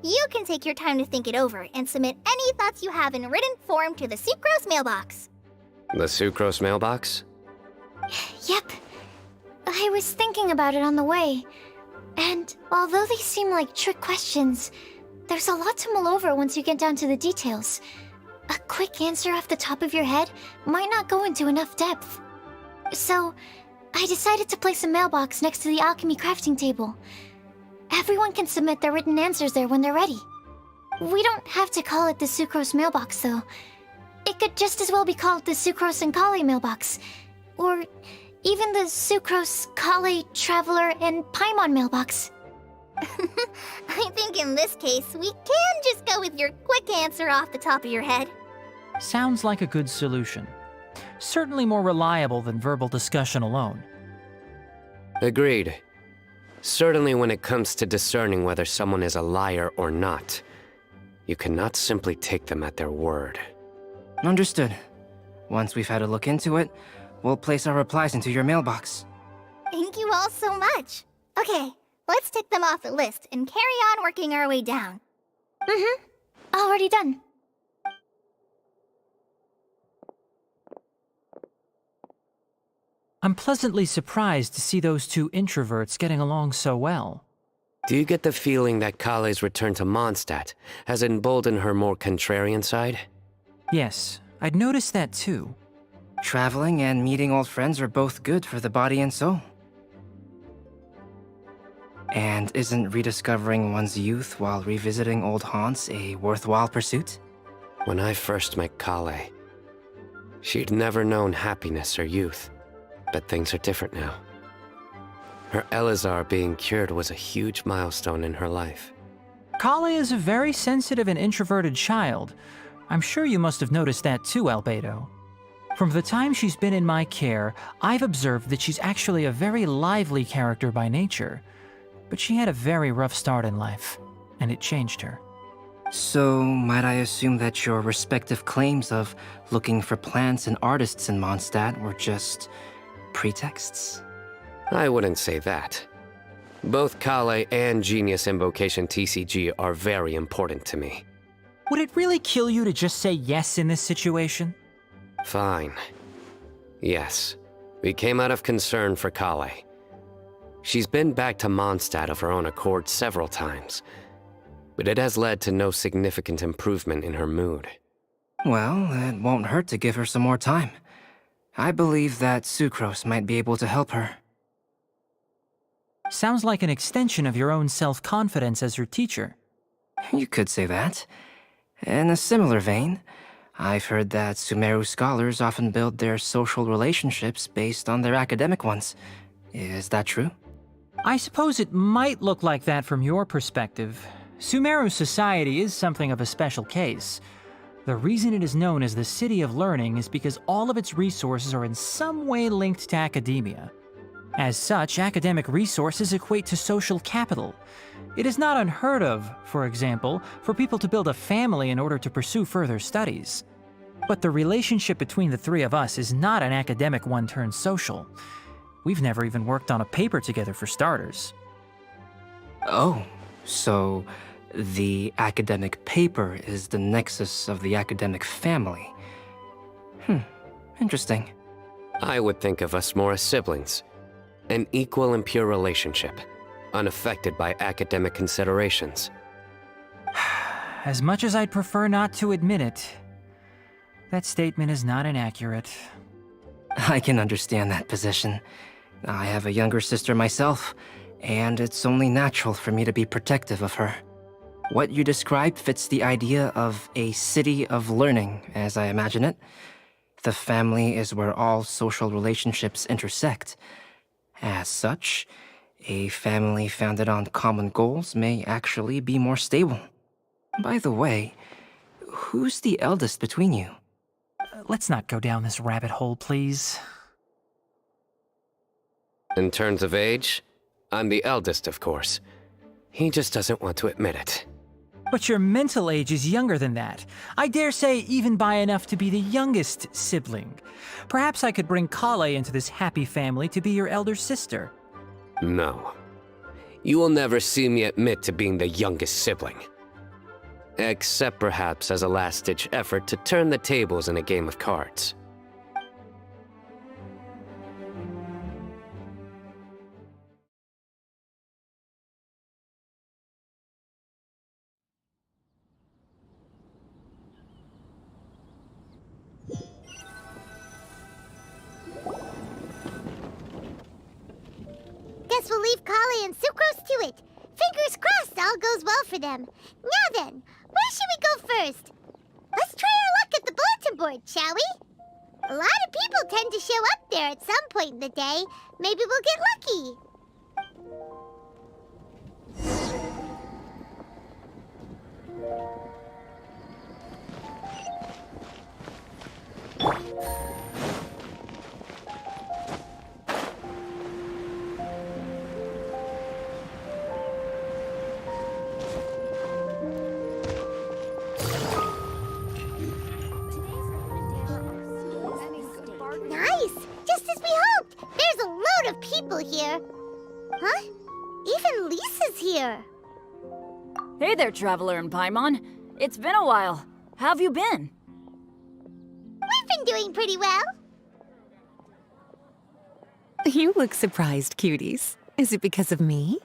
You can take your time to think it over and submit any thoughts you have in written form to the Sucrose mailbox. The Sucrose mailbox? Yep. I was thinking about it on the way. And although they seem like trick questions, there's a lot to mull over once you get down to the details. A quick answer off the top of your head might not go into enough depth. So, I decided to place a mailbox next to the alchemy crafting table. Everyone can submit their written answers there when they're ready. We don't have to call it the Sucrose mailbox, though. It could just as well be called the Sucrose and Kale mailbox. Or even the Sucrose, Kale, Traveler, and Paimon mailbox. I think in this case, we can just go with your quick answer off the top of your head. Sounds like a good solution. Certainly more reliable than verbal discussion alone. Agreed. Certainly when it comes to discerning whether someone is a liar or not, you cannot simply take them at their word. Understood. Once we've had a look into it, we'll place our replies into your mailbox. Thank you all so much. Okay, let's tick them off the list and carry on working our way down. Already done. I'm pleasantly surprised to see those two introverts getting along so well. Do you get the feeling that Kale's return to Mondstadt has emboldened her more contrarian side? Yes, I'd noticed that too. Traveling and meeting old friends are both good for the body and soul. And isn't rediscovering one's youth while revisiting old haunts a worthwhile pursuit? When I first met Kale, she'd never known happiness or youth. But things are different now. Her Elazar being cured was a huge milestone in her life. Kale is a very sensitive and introverted child. I'm sure you must have noticed that too, Albedo. From the time she's been in my care, I've observed that she's actually a very lively character by nature. But she had a very rough start in life, and it changed her. So, might I assume that your respective claims of looking for plants and artists in Mondstadt were just pretexts? I wouldn't say that. Both Kale and Genius Invocation TCG are very important to me. Would it really kill you to just say yes in this situation? Fine. Yes, we came out of concern for Kale. She's been back to Mondstadt of her own accord several times, but it has led to no significant improvement in her mood. Well, it won't hurt to give her some more time. I believe that Sucrose might be able to help her. Sounds like an extension of your own self-confidence as her teacher. You could say that. In a similar vein, I've heard that Sumeru scholars often build their social relationships based on their academic ones. Is that true? I suppose it might look like that from your perspective. Sumeru society is something of a special case. The reason it is known as the City of Learning is because all of its resources are in some way linked to academia. As such, academic resources equate to social capital. It is not unheard of, for example, for people to build a family in order to pursue further studies. But the relationship between the three of us is not an academic one turned social. We've never even worked on a paper together for starters. Oh, so the academic paper is the nexus of the academic family. Interesting. I would think of us more as siblings. An equal and pure relationship, unaffected by academic considerations. As much as I'd prefer not to admit it, that statement is not inaccurate. I can understand that position. I have a younger sister myself, and it's only natural for me to be protective of her. What you described fits the idea of a city of learning, as I imagine it. The family is where all social relationships intersect. As such, a family founded on common goals may actually be more stable. By the way, who's the eldest between you? Let's not go down this rabbit hole, please. In terms of age, I'm the eldest, of course. He just doesn't want to admit it. But your mental age is younger than that. I dare say even by enough to be the youngest sibling. Perhaps I could bring Kale into this happy family to be your elder sister. No. You will never see me admit to being the youngest sibling. Except perhaps as a last-ditch effort to turn the tables in a game of cards. Guess we'll leave Kale and Sucrose to it. Fingers crossed all goes well for them. Now then, where should we go first? Let's try our luck at the bulletin board, shall we? A lot of people tend to show up there at some point in the day. Maybe we'll get lucky. Nice! Just as we hoped! There's a load of people here. Huh? Even Lisa's here. Hey there, Traveler and Paimon. It's been a while. How have you been? We've been doing pretty well. You look surprised, cuties. Is it because of me?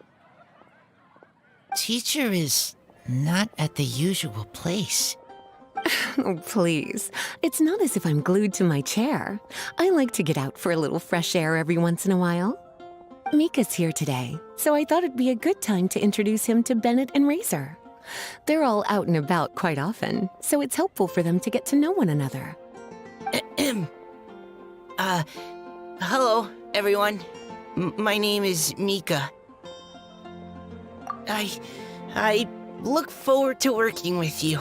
Teacher is not at the usual place. Oh, please. It's not as if I'm glued to my chair. I like to get out for a little fresh air every once in a while. Mika's here today, so I thought it'd be a good time to introduce him to Bennett and Razor. They're all out and about quite often, so it's helpful for them to get to know one another. Hello, everyone. My name is Mika. I look forward to working with you.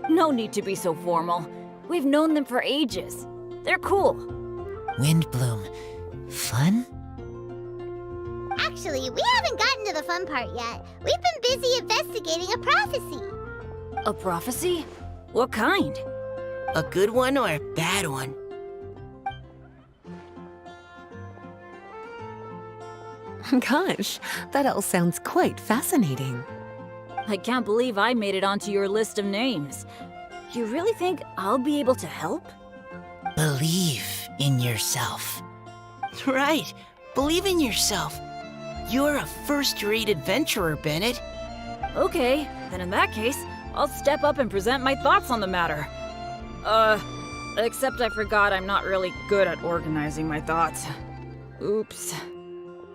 No need to be so formal. We've known them for ages. They're cool. Windblume. Fun? Actually, we haven't gotten to the fun part yet. We've been busy investigating a prophecy. A prophecy? What kind? A good one or a bad one? Gosh, that all sounds quite fascinating. I can't believe I made it onto your list of names. You really think I'll be able to help? Believe in yourself. Right. Believe in yourself. You're a first-rate adventurer, Bennett. Okay, then in that case, I'll step up and present my thoughts on the matter. Except I forgot I'm not really good at organizing my thoughts. Oops.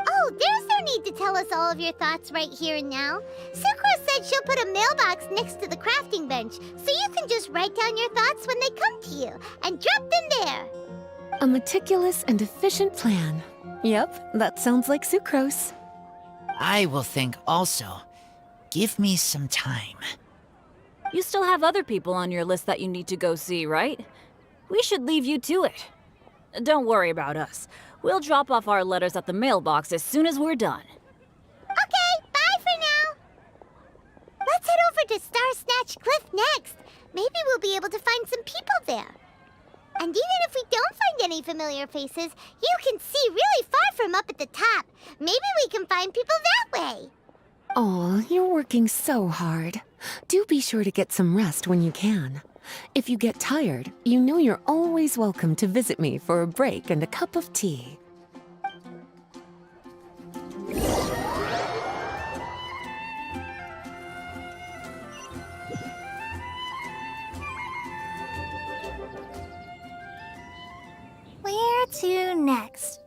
Oh, there's no need to tell us all of your thoughts right here and now. Sucrose said she'll put a mailbox next to the crafting bench, so you can just write down your thoughts when they come to you, and drop them there. A meticulous and efficient plan. Yep, that sounds like Sucrose. I will think also. Give me some time. You still have other people on your list that you need to go see, right? We should leave you to it. Don't worry about us. We'll drop off our letters at the mailbox as soon as we're done. Okay, bye for now. Let's head over to Star Snatch Cliff next. Maybe we'll be able to find some people there. And even if we don't find any familiar faces, you can see really far from up at the top. Maybe we can find people that way. Oh, you're working so hard. Do be sure to get some rest when you can. If you get tired, you know you're always welcome to visit me for a break and a cup of tea. Where to next?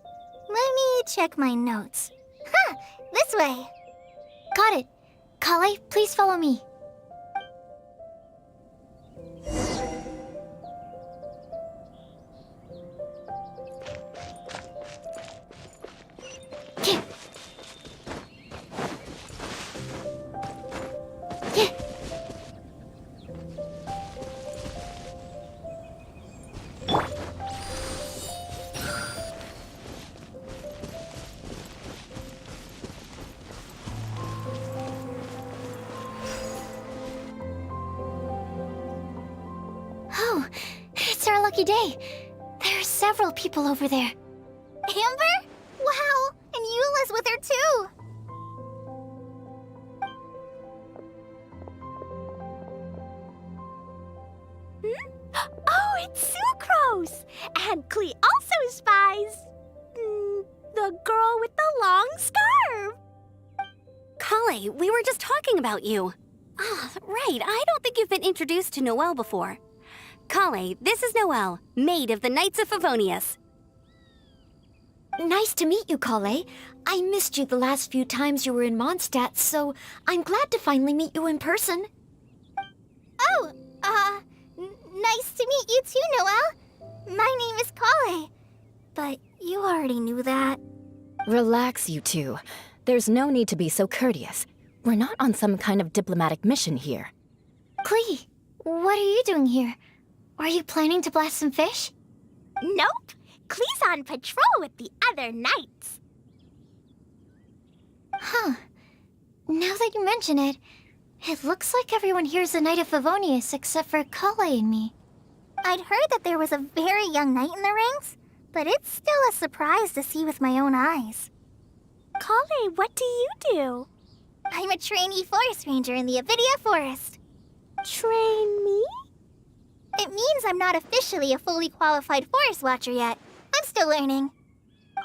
Let me check my notes. Huh, this way. Got it. Kale, please follow me. Oh, it's our lucky day. There are several people over there. Amber? Wow, and Eula's with her too. Oh, it's Sucrose! And Klee also spies the girl with the long scarf. Kale, we were just talking about you. Ah, right. I don't think you've been introduced to Noelle before. Kale, this is Noelle, maid of the Knights of Favonius. Nice to meet you, Kale. I missed you the last few times you were in Mondstadt, so I'm glad to finally meet you in person. Oh, nice to meet you too, Noelle. My name is Kale. But you already knew that. Relax, you two. There's no need to be so courteous. We're not on some kind of diplomatic mission here. Klee, what are you doing here? Are you planning to blast some fish? Nope. Klee's on patrol with the other knights. Huh. Now that you mention it, it looks like everyone here is a Knight of Favonius except for Kale and me. I'd heard that there was a very young knight in the ranks, but it's still a surprise to see with my own eyes. Kale, what do you do? I'm a trainee forest ranger in the Avidia Forest. Trainee? It means I'm not officially a fully qualified forest watcher yet. I'm still learning.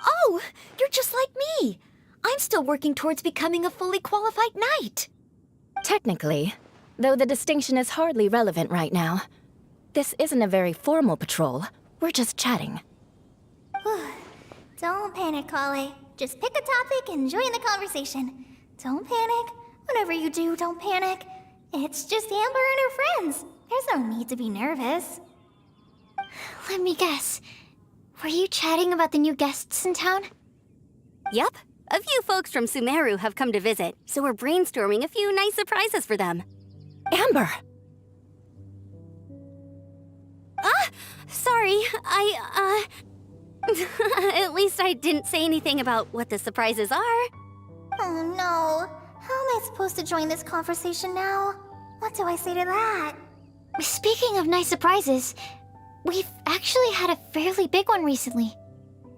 Oh, you're just like me. I'm still working towards becoming a fully qualified knight. Technically, though the distinction is hardly relevant right now. This isn't a very formal patrol. We're just chatting. Don't panic, Kale. Just pick a topic and join the conversation. Don't panic. Whatever you do, don't panic. It's just Amber and her friends. There's no need to be nervous. Let me guess. Were you chatting about the new guests in town? Yup. A few folks from Sumeru have come to visit, so we're brainstorming a few nice surprises for them. Amber! Sorry, At least I didn't say anything about what the surprises are. Oh no. How am I supposed to join this conversation now? What do I say to that? Speaking of nice surprises, we've actually had a fairly big one recently.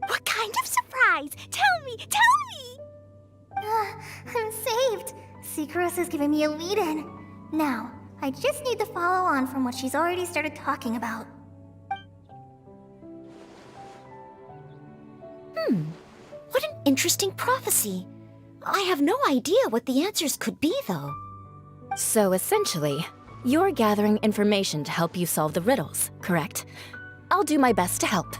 What kind of surprise? Tell me! I'm saved. Sucrose is giving me a lead-in. Now, I just need to follow on from what she's already started talking about. What an interesting prophecy. I have no idea what the answers could be, though. So essentially, you're gathering information to help you solve the riddles, correct? I'll do my best to help.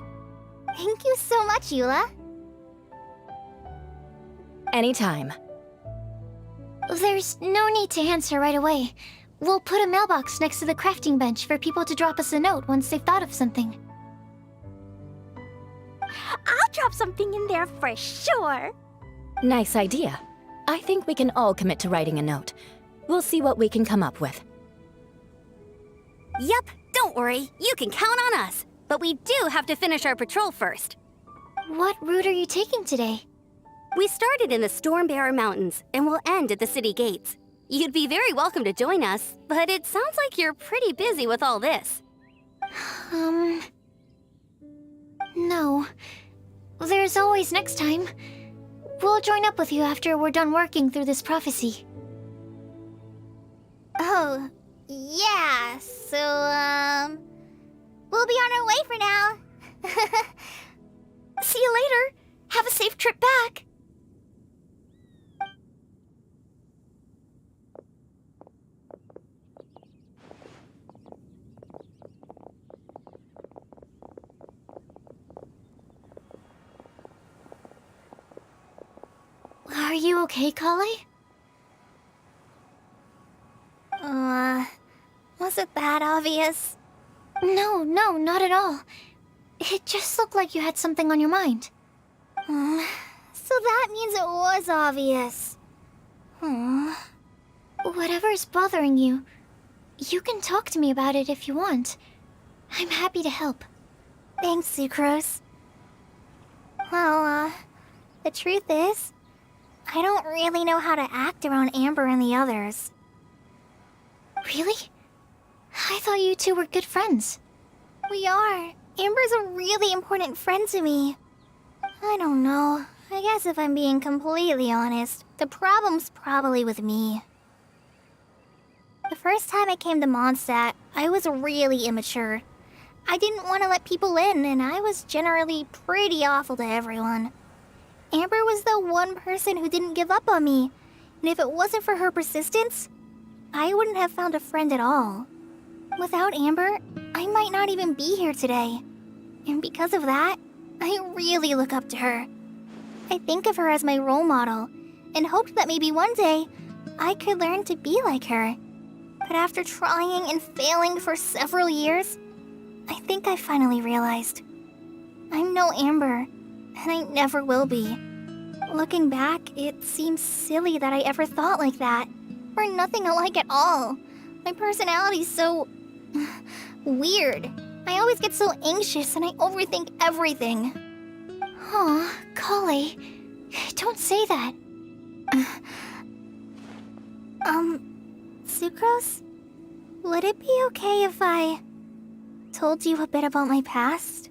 Thank you so much, Eula. Anytime. There's no need to answer right away. We'll put a mailbox next to the crafting bench for people to drop us a note once they've thought of something. I'll drop something in there for sure. Nice idea. I think we can all commit to writing a note. We'll see what we can come up with. Yup, don't worry. You can count on us. But we do have to finish our patrol first. What route are you taking today? We started in the Stormbearer Mountains and will end at the city gates. You'd be very welcome to join us, but it sounds like you're pretty busy with all this. No. There's always next time. We'll join up with you after we're done working through this prophecy. Oh, yeah, so, we'll be on our way for now. See you later. Have a safe trip back. Are you okay, Kale? Was it that obvious? No, not at all. It just looked like you had something on your mind. So that means it was obvious. Whatever's bothering you, you can talk to me about it if you want. I'm happy to help. Thanks, Sucrose. Well, the truth is, I don't really know how to act around Amber and the others. Really? I thought you two were good friends. We are. Amber's a really important friend to me. I don't know. I guess if I'm being completely honest, the problem's probably with me. The first time I came to Mondstadt, I was really immature. I didn't want to let people in, and I was generally pretty awful to everyone. Amber was the one person who didn't give up on me, and if it wasn't for her persistence, I wouldn't have found a friend at all. Without Amber, I might not even be here today. And because of that, I really look up to her. I think of her as my role model, and hoped that maybe one day I could learn to be like her. But after trying and failing for several years, I think I finally realized I'm no Amber, and I never will be. Looking back, it seems silly that I ever thought like that. We're nothing alike at all. My personality's so weird. I always get so anxious and I overthink everything. Aw, Kale, don't say that. Sucrose? Would it be okay if I told you a bit about my past?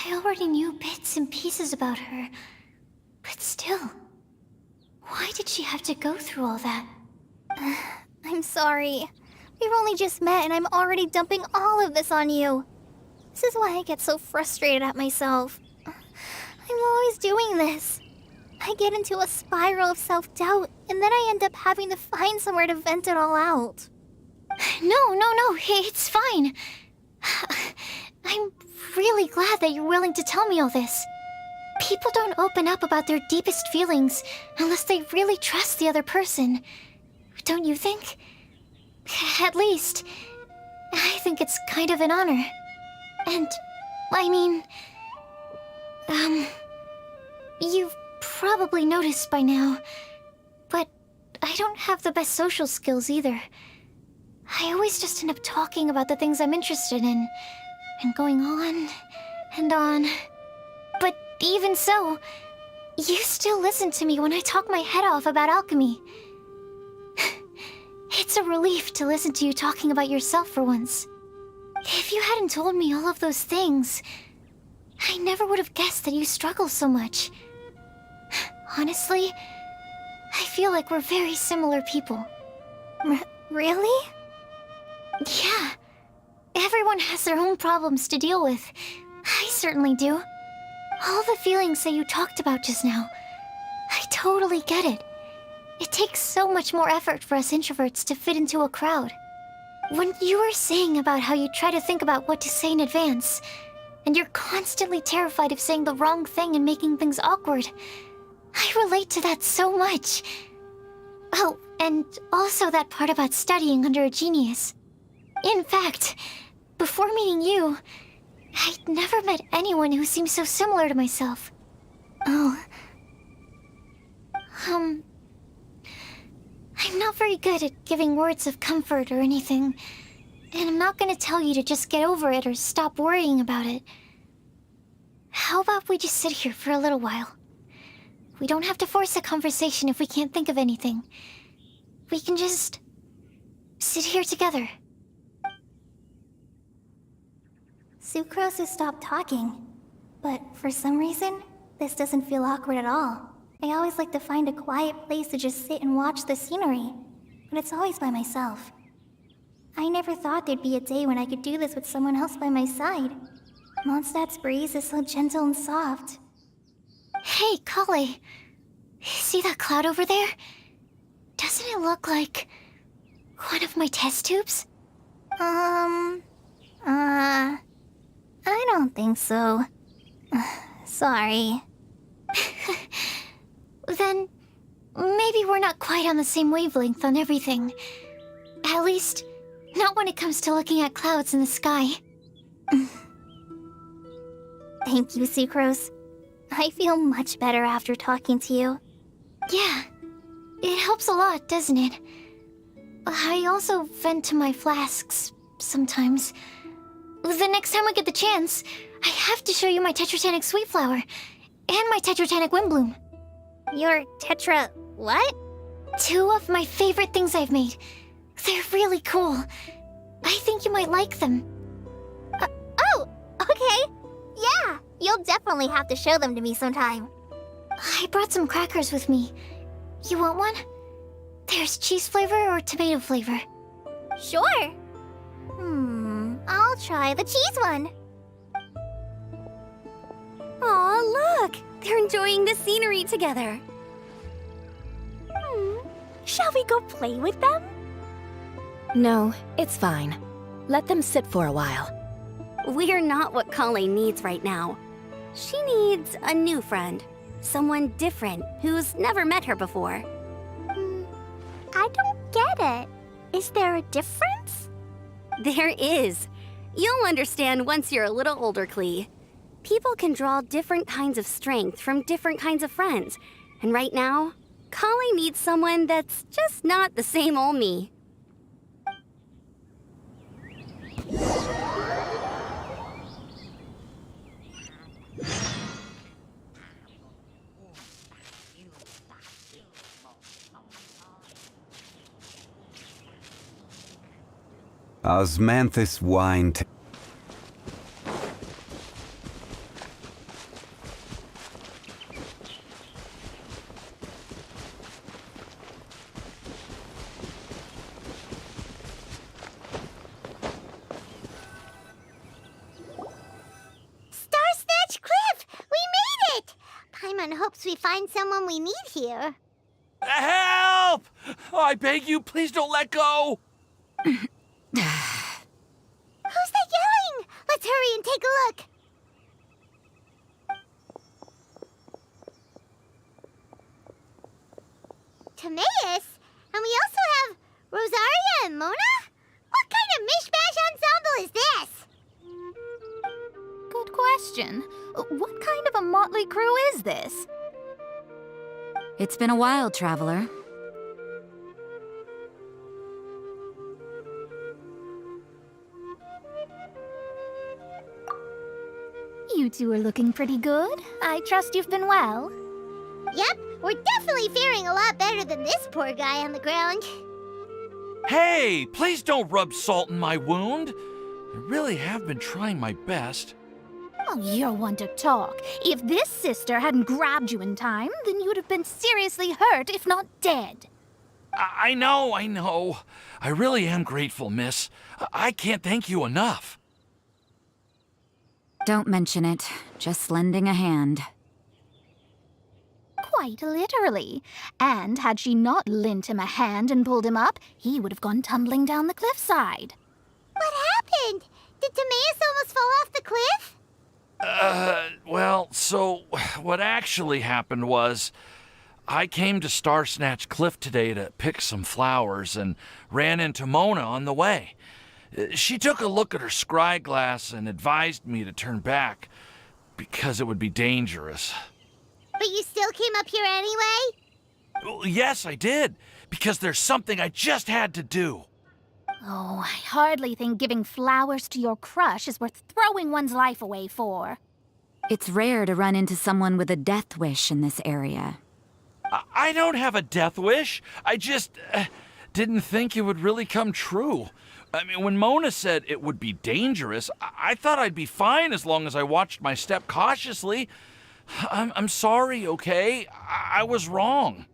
I already knew bits and pieces about her, but still, why did she have to go through all that? I'm sorry. We've only just met and I'm already dumping all of this on you. This is why I get so frustrated at myself. I'm always doing this. I get into a spiral of self-doubt, and then I end up having to find somewhere to vent it all out. No, it's fine. I'm really glad that you're willing to tell me all this. People don't open up about their deepest feelings unless they really trust the other person. Don't you think? At least, I think it's kind of an honor. And, I mean, you've probably noticed by now, but I don't have the best social skills either. I always just end up talking about the things I'm interested in, and going on and on. But even so, you still listen to me when I talk my head off about alchemy. It's a relief to listen to you talking about yourself for once. If you hadn't told me all of those things, I never would have guessed that you struggle so much. Honestly, I feel like we're very similar people. Really? Yeah. Everyone has their own problems to deal with. I certainly do. All the feelings that you talked about just now, I totally get it. It takes so much more effort for us introverts to fit into a crowd. When you were saying about how you try to think about what to say in advance, and you're constantly terrified of saying the wrong thing and making things awkward, I relate to that so much. Oh, and also that part about studying under a genius. In fact, before meeting you, I'd never met anyone who seemed so similar to myself. Oh. I'm not very good at giving words of comfort or anything, and I'm not gonna tell you to just get over it or stop worrying about it. How about we just sit here for a little while? We don't have to force a conversation if we can't think of anything. We can just sit here together. Sucrose has stopped talking, but for some reason, this doesn't feel awkward at all. I always like to find a quiet place to just sit and watch the scenery, but it's always by myself. I never thought there'd be a day when I could do this with someone else by my side. Mondstadt's breeze is so gentle and soft. Hey, Kale. See that cloud over there? Doesn't it look like One of my test tubes? I don't think so. Sorry. Then maybe we're not quite on the same wavelength on everything. At least, not when it comes to looking at clouds in the sky. Thank you, Sucrose. I feel much better after talking to you. Yeah, it helps a lot, doesn't it? I also vent to my flasks sometimes. The next time I get the chance, I have to show you my Tetratanic Sweet Flower and my Tetratanic Windblume. Your Tetra... what? 2 of my favorite things I've made. They're really cool. I think you might like them. Oh, okay. Yeah, you'll definitely have to show them to me sometime. I brought some crackers with me. You want one? There's cheese flavor or tomato flavor. Sure. I'll try the cheese one. Aw, look! They're enjoying the scenery together. Shall we go play with them? No, it's fine. Let them sit for a while. We're not what Colleen needs right now. She needs a new friend. Someone different who's never met her before. I don't get it. Is there a difference? There is. You'll understand once you're a little older, Klee. People can draw different kinds of strength from different kinds of friends. And right now, Colleen needs someone that's just not the same old me. Osmanthus wine. Starsnatch Cliff! We made it! Paimon hopes we find someone we need here. Help! I beg you, please don't let go! Who's that yelling? Let's hurry and take a look. Timaeus? And we also have Rosaria and Mona? What kind of mishmash ensemble is this? Good question. What kind of a motley crew is this? It's been a while, traveler. You two are looking pretty good. I trust you've been well. Yep, we're definitely faring a lot better than this poor guy on the ground. Hey, please don't rub salt in my wound. I really have been trying my best. Oh, you're one to talk. If this sister hadn't grabbed you in time, then you'd have been seriously hurt, if not dead. I know. I really am grateful, miss. I can't thank you enough. Don't mention it. Just lending a hand. Quite literally. And had she not lent him a hand and pulled him up, he would have gone tumbling down the cliffside. What happened? Did Timaeus almost fall off the cliff? Well, so what actually happened was I came to Starsnatch Cliff today to pick some flowers and ran into Mona on the way. She took a look at her scry glass and advised me to turn back because it would be dangerous. But you still came up here anyway? Well, yes, I did, because there's something I just had to do. Oh, I hardly think giving flowers to your crush is worth throwing one's life away for. It's rare to run into someone with a death wish in this area. I don't have a death wish. I just didn't think it would really come true. I mean, when Mona said it would be dangerous, I thought I'd be fine as long as I watched my step cautiously. I'm sorry, okay? I was wrong.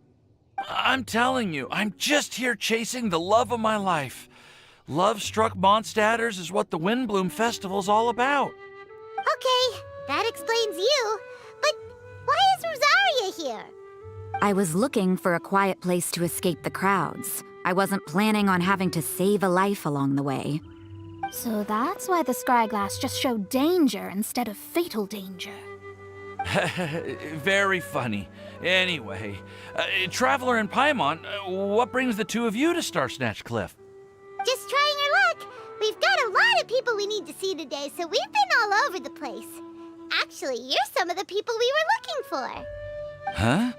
I'm telling you, I'm just here chasing the love of my life. Love-struck Mondstadters is what the Windblume Festival's all about. Okay, that explains you. But why is Rosaria here? I was looking for a quiet place to escape the crowds. I wasn't planning on having to save a life along the way. So that's why the scryglass just showed danger instead of fatal danger. Very funny. Anyway, Traveler and Paimon, what brings the two of you to Star Snatch Cliff? Just trying our luck. We've got a lot of people we need to see today, so we've been all over the place. Actually, you're some of the people we were looking for. Huh?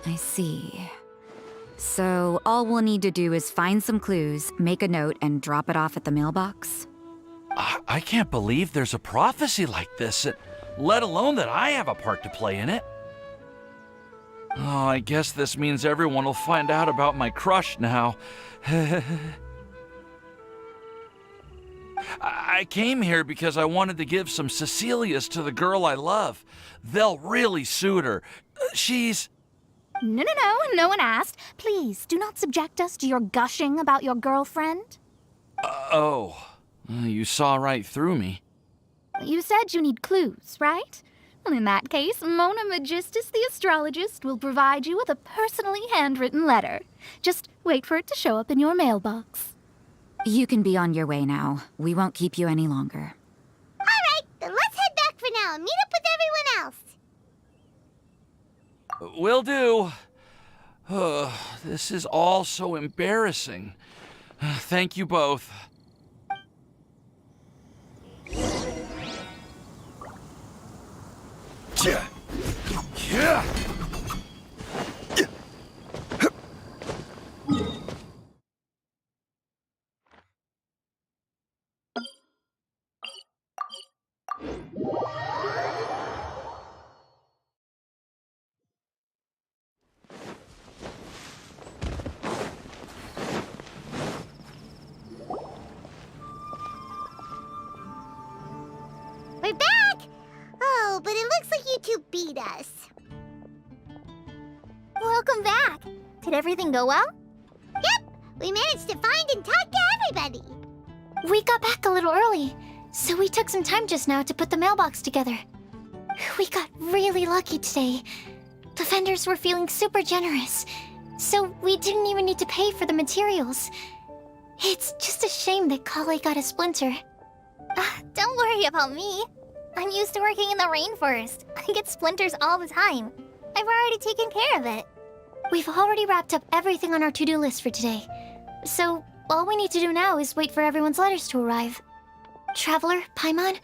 I see. So all we'll need to do is find some clues, make a note, and drop it off at the mailbox? I can't believe there's a prophecy like this, let alone that I have a part to play in it. Oh, I guess this means everyone will find out about my crush now. I came here because I wanted to give some Cecilias to the girl I love. They'll really suit her. She's... No, no one asked. Please, do not subject us to your gushing about your girlfriend. You saw right through me. You said you need clues, right? Well, in that case, Mona Magistus the astrologist will provide you with a personally handwritten letter. Just wait for it to show up in your mailbox. You can be on your way now. We won't keep you any longer. All right, then let's head back for now and meet up with everyone else. Will do. This is all so embarrassing. Thank you both. Yeah. We're back! Oh, but it looks like you two beat us. Welcome back. Did everything go well? Yep, we managed to find and talk to everybody. We got back a little early, so we took some time just now to put the mailbox together. We got really lucky today. The vendors were feeling super generous, so we didn't even need to pay for the materials. It's just a shame that Kale got a splinter. Don't worry about me. I'm used to working in the rainforest. I get splinters all the time. I've already taken care of it. We've already wrapped up everything on our to-do list for today. So, all we need to do now is wait for everyone's letters to arrive. Traveler, Paimon,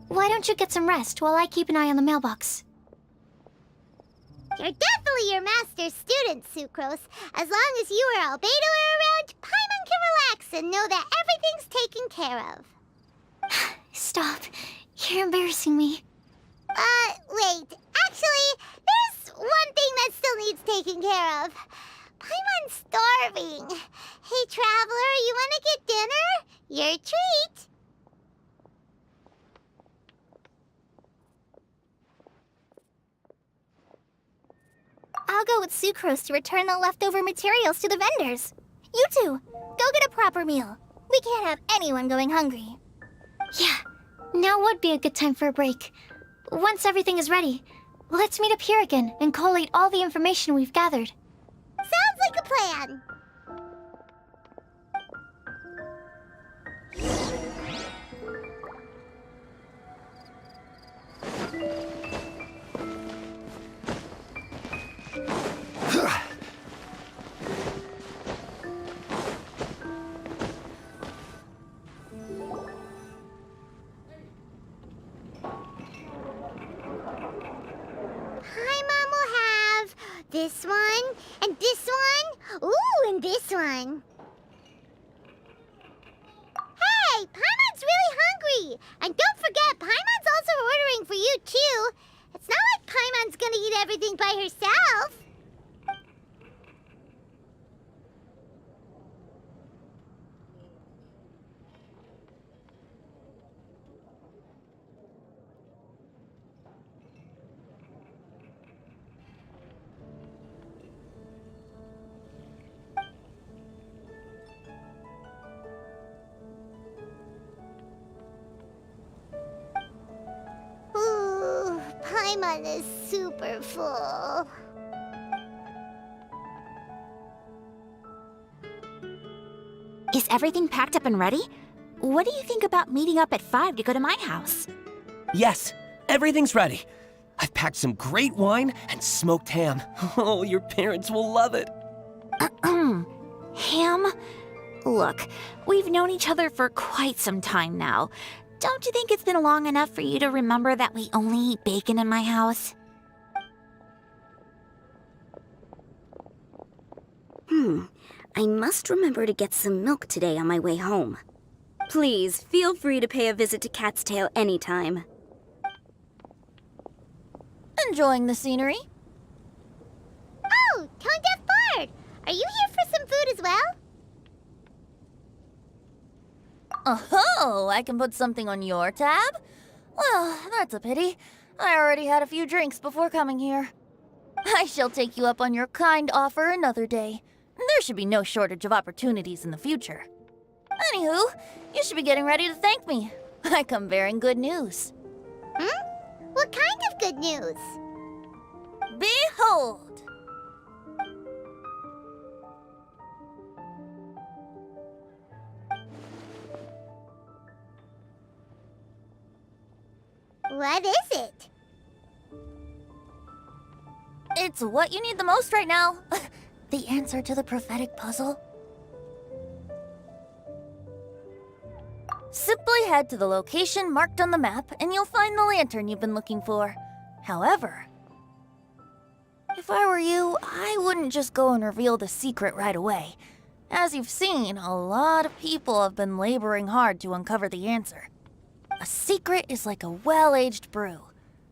why don't you get some rest while I keep an eye on the mailbox? You're definitely your master's student, Sucrose. As long as you or Albedo are around, Paimon can relax and know that everything's taken care of. Stop. You're embarrassing me. Wait. Actually, there's one thing that still needs taking care of. Paimon's starving. Hey, Traveler, you want to get dinner? Your treat. I'll go with Sucrose to return the leftover materials to the vendors. You two, go get a proper meal. We can't have anyone going hungry. Yeah, now would be a good time for a break. Once everything is ready, let's meet up here again and collate all the information we've gathered. Sounds like a plan. Paimon will have this one, and this one, ooh, and this one. Hey, Paimon's really hungry! And don't forget, Paimon's also ordering for you, too. It's not like Paimon's gonna eat everything by herself. Paimon is super full. Is everything packed up and ready? What do you think about meeting up at 5 to go to my house? Yes, everything's ready. I've packed some great wine and smoked ham. Oh, your parents will love it. Ham? Look, we've known each other for quite some time now. Don't you think it's been long enough for you to remember that we only eat bacon in my house? I must remember to get some milk today on my way home. Please, feel free to pay a visit to Cat's Tail anytime. Enjoying the scenery? Oh, Tone Deaf Bard! Are you here for some food as well? Oh, I can put something on your tab? Well, that's a pity. I already had a few drinks before coming here. I shall take you up on your kind offer another day. There should be no shortage of opportunities in the future. Anywho, you should be getting ready to thank me. I come bearing good news. What kind of good news? Behold! What is it? It's what you need the most right now. The answer to the prophetic puzzle. Simply head to the location marked on the map and you'll find the lantern you've been looking for. However, if I were you, I wouldn't just go and reveal the secret right away. As you've seen, a lot of people have been laboring hard to uncover the answer. A secret is like a well-aged brew.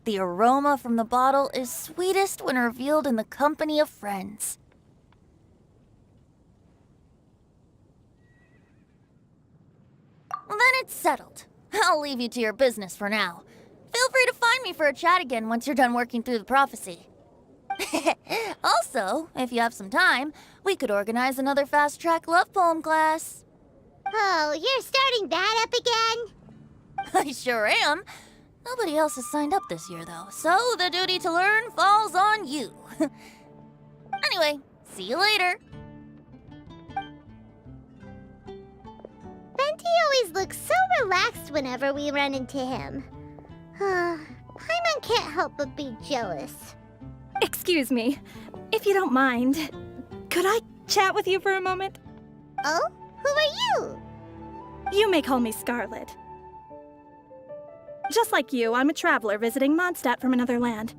The aroma from the bottle is sweetest when revealed in the company of friends. Then it's settled. I'll leave you to your business for now. Feel free to find me for a chat again once you're done working through the prophecy. Also, if you have some time, we could organize another fast-track love poem class. Oh, you're starting that up again? I sure am. Nobody else has signed up this year, though, so the duty to learn falls on you. Anyway, see you later. Venti always looks so relaxed whenever we run into him. Paimon can't help but be jealous. Excuse me, if you don't mind, could I chat with you for a moment? Oh? Who are you? You may call me Scarlet. Just like you, I'm a traveler visiting Mondstadt from another land.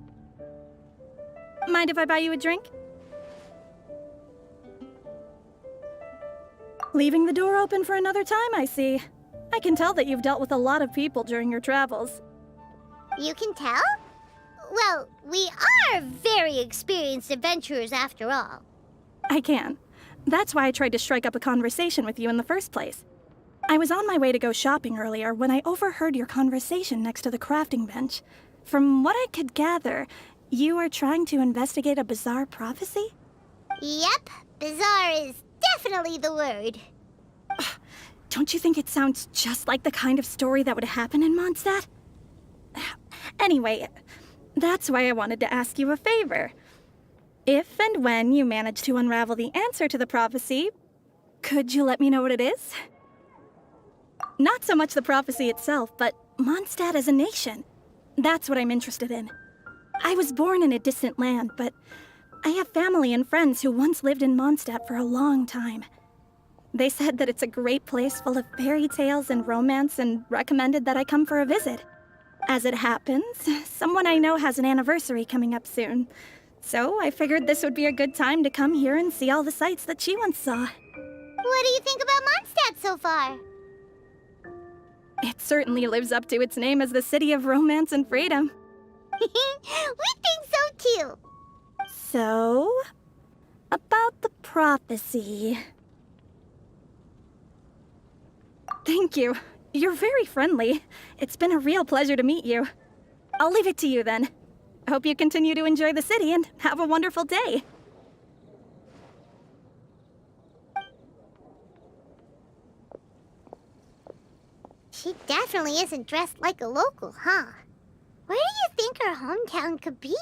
Mind if I buy you a drink? Leaving the door open for another time, I see. I can tell that you've dealt with a lot of people during your travels. You can tell? Well, we are very experienced adventurers after all. I can. That's why I tried to strike up a conversation with you in the first place. I was on my way to go shopping earlier when I overheard your conversation next to the crafting bench. From what I could gather, you are trying to investigate a bizarre prophecy? Yep, bizarre is definitely the word. Don't you think it sounds just like the kind of story that would happen in Mondstadt? Anyway, that's why I wanted to ask you a favor. If and when you manage to unravel the answer to the prophecy, could you let me know what it is? Not so much the prophecy itself, but Mondstadt as a nation. That's what I'm interested in. I was born in a distant land, but I have family and friends who once lived in Mondstadt for a long time. They said that it's a great place full of fairy tales and romance and recommended that I come for a visit. As it happens, someone I know has an anniversary coming up soon. So I figured this would be a good time to come here and see all the sights that she once saw. What do you think about Mondstadt so far? It certainly lives up to its name as the city of romance and freedom. We think so too. So, about the prophecy. Thank you. You're very friendly. It's been a real pleasure to meet you. I'll leave it to you then. Hope you continue to enjoy the city and have a wonderful day. She definitely isn't dressed like a local, huh? Where do you think her hometown could be?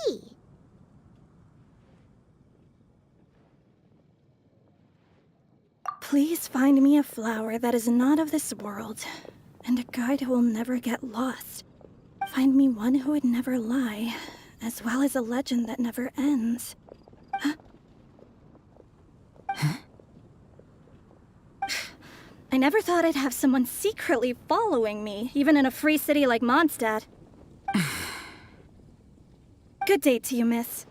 Please find me a flower that is not of this world, and a guide who will never get lost. Find me one who would never lie, as well as a legend that never ends. I never thought I'd have someone secretly following me, even in a free city like Mondstadt. Good day to you, miss.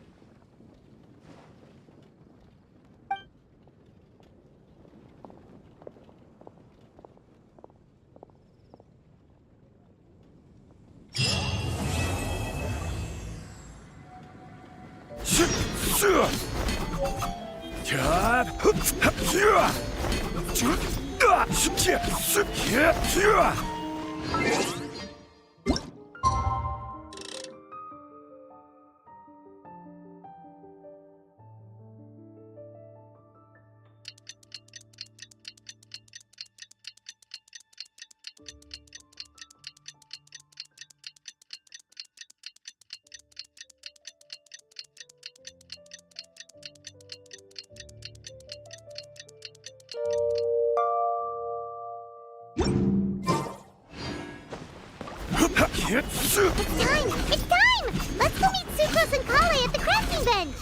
It's time! It's time! Let's go meet Sucrose and Kale at the crafting bench!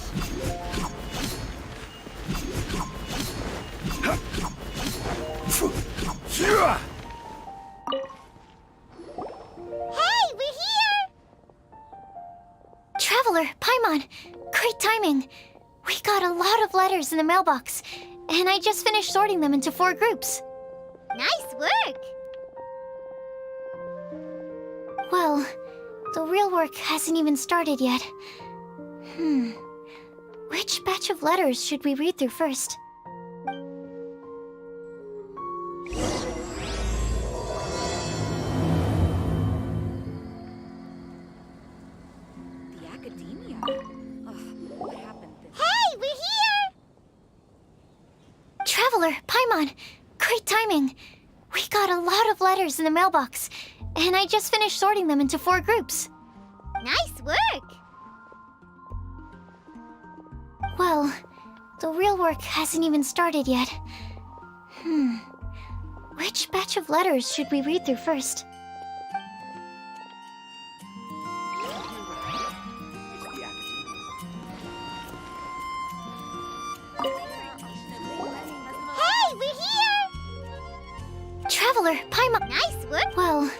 Hey, we're here! Traveler, Paimon, great timing. We got a lot of letters in the mailbox, and I just finished sorting them into 4 groups. Nice work! Well, the real work hasn't even started yet. Which batch of letters should we read through first? The academia. What happened? Hey, we're here! Traveler, Paimon, great timing. We got a lot of letters in the mailbox, and I just finished sorting them into 4 groups. Nice work! Well, the real work hasn't even started yet. Which batch of letters should we read through first? Hey, we're here! Traveler, Paimon. Nice work! Well,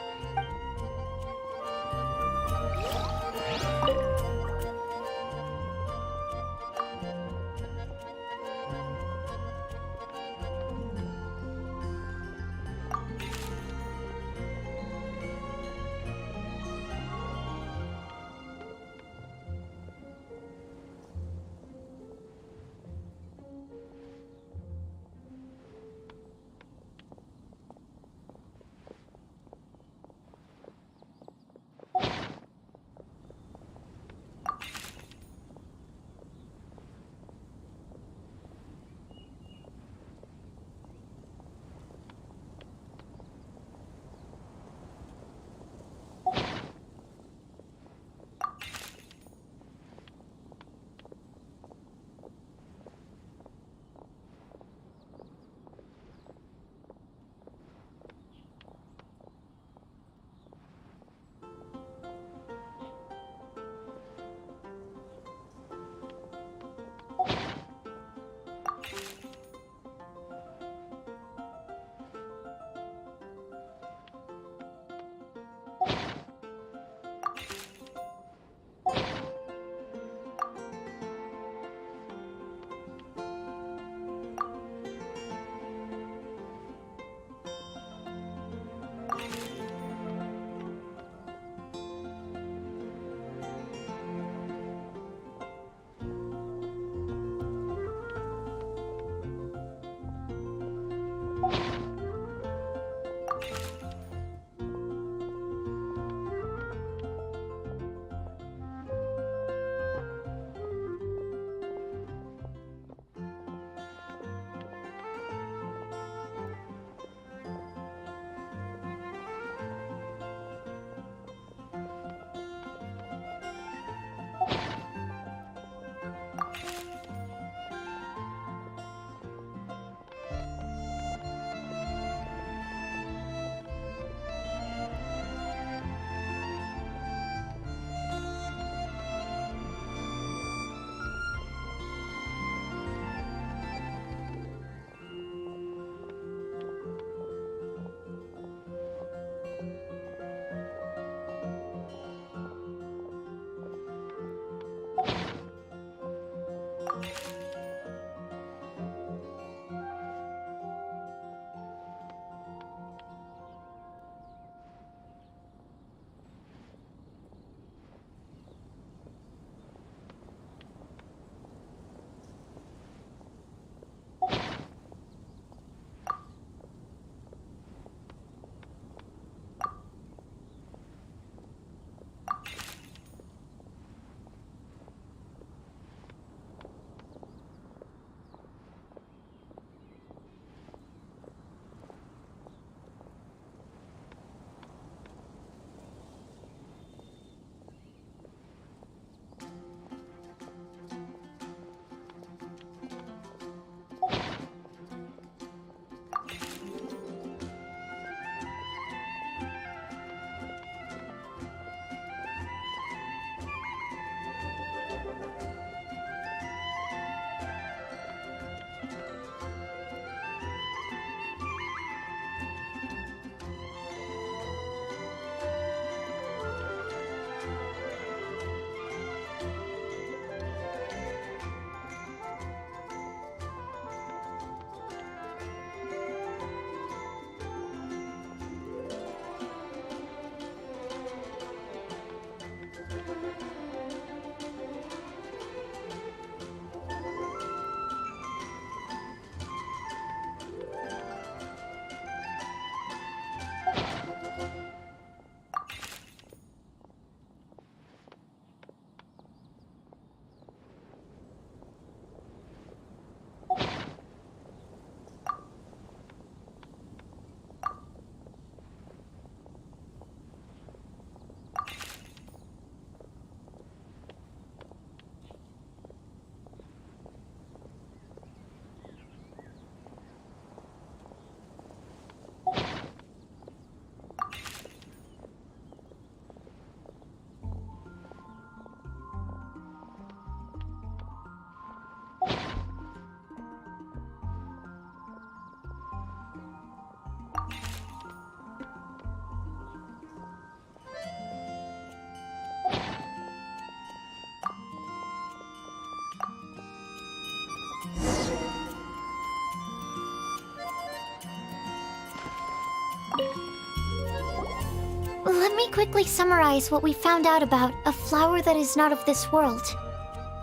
quickly summarize what we found out about a flower that is not of this world.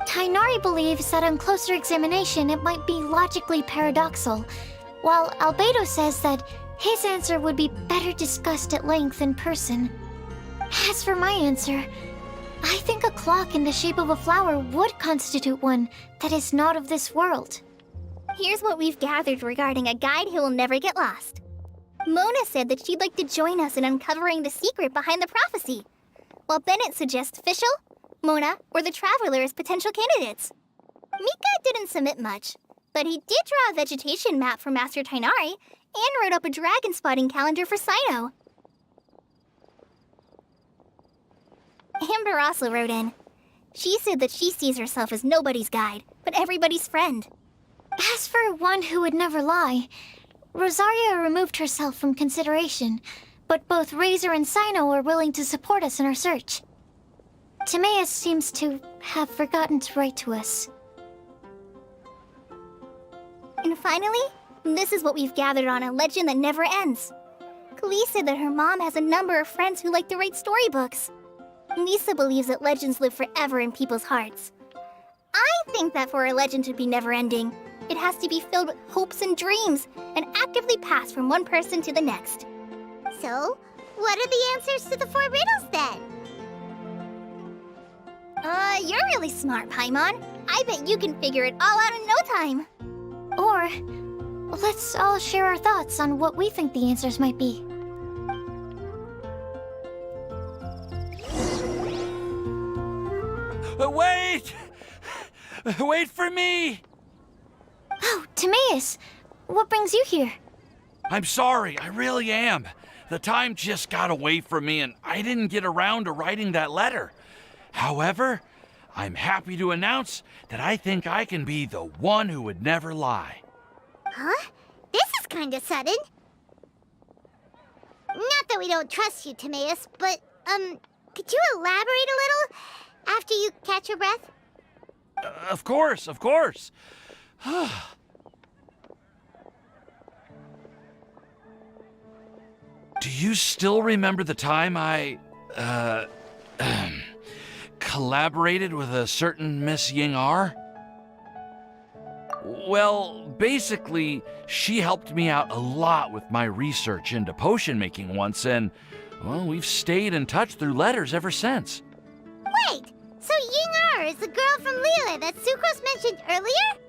Tainari believes that on closer examination it might be logically paradoxal, while Albedo says that his answer would be better discussed at length in person. As for my answer, I think a clock in the shape of a flower would constitute one that is not of this world. Here's what we've gathered regarding a guide who will never get lost. Mona said that she'd like to join us in uncovering the secret behind the prophecy, while Bennett suggests Fischl, Mona, or the Traveler as potential candidates. Mika didn't submit much, but he did draw a vegetation map for Master Tainari and wrote up a dragon spotting calendar for Saito. Amber also wrote in. She said that she sees herself as nobody's guide, but everybody's friend. As for one who would never lie, Rosaria removed herself from consideration, but both Razor and Sino are willing to support us in our search. Timaeus seems to have forgotten to write to us. And finally, this is what we've gathered on a legend that never ends. Klee said that her mom has a number of friends who like to write storybooks. Lisa believes that legends live forever in people's hearts. I think that for a legend to be never-ending, it has to be filled with hopes and dreams, and actively passed from one person to the next. So, what are the answers to the 4 riddles then? You're really smart, Paimon. I bet you can figure it all out in no time. Or, let's all share our thoughts on what we think the answers might be. Wait! Wait for me! Oh, Timaeus! What brings you here? I'm sorry, I really am. The time just got away from me and I didn't get around to writing that letter. However, I'm happy to announce that I think I can be the one who would never lie. Huh? This is kinda sudden. Not that we don't trust you, Timaeus, but, could you elaborate a little after you catch your breath? Of course, of course. Do you still remember the time I, collaborated with a certain Miss Ying-ar? Well, basically, she helped me out a lot with my research into potion making once, and, well, we've stayed in touch through letters ever since. Wait, so Ying-ar is the girl from Liyue that Sucrose mentioned earlier?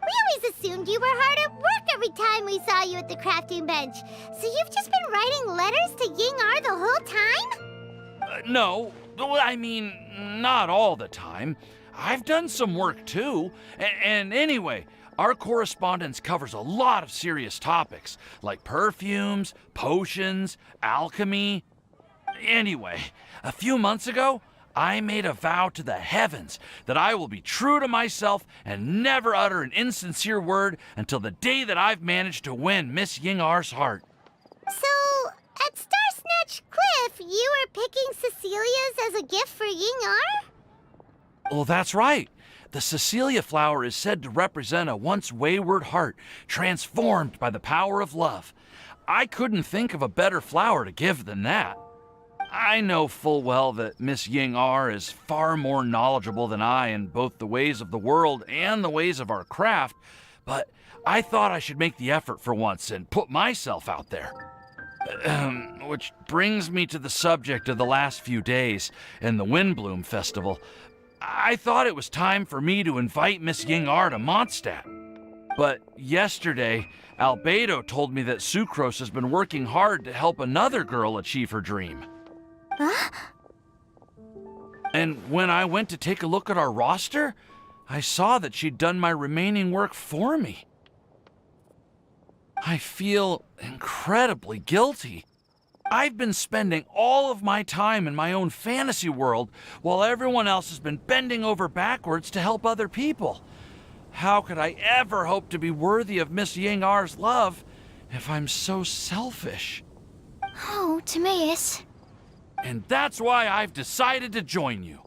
We always assumed you were hard at work every time we saw you at the crafting bench. So you've just been writing letters to Ying-ar the whole time? No, I mean, not all the time. I've done some work too. And anyway, our correspondence covers a lot of serious topics, like perfumes, potions, alchemy. Anyway, a few months ago, I made a vow to the heavens that I will be true to myself and never utter an insincere word until the day that I've managed to win Miss Ying-ar's heart. So, at Star Snatch Cliff, you were picking Cecilia's as a gift for Ying-ar? Well, that's right. The Cecilia flower is said to represent a once wayward heart transformed by the power of love. I couldn't think of a better flower to give than that. I know full well that Miss Ying-ar is far more knowledgeable than I in both the ways of the world and the ways of our craft, but I thought I should make the effort for once and put myself out there. Which brings me to the subject of the last few days and the Windblume Festival. I thought it was time for me to invite Miss Ying-ar to Mondstadt. But yesterday, Albedo told me that Sucrose has been working hard to help another girl achieve her dream. Huh? And when I went to take a look at our roster, I saw that she'd done my remaining work for me. I feel incredibly guilty. I've been spending all of my time in my own fantasy world while everyone else has been bending over backwards to help other people. How could I ever hope to be worthy of Miss Ying-ar's love if I'm so selfish? Oh, Timaeus. And that's why I've decided to join you.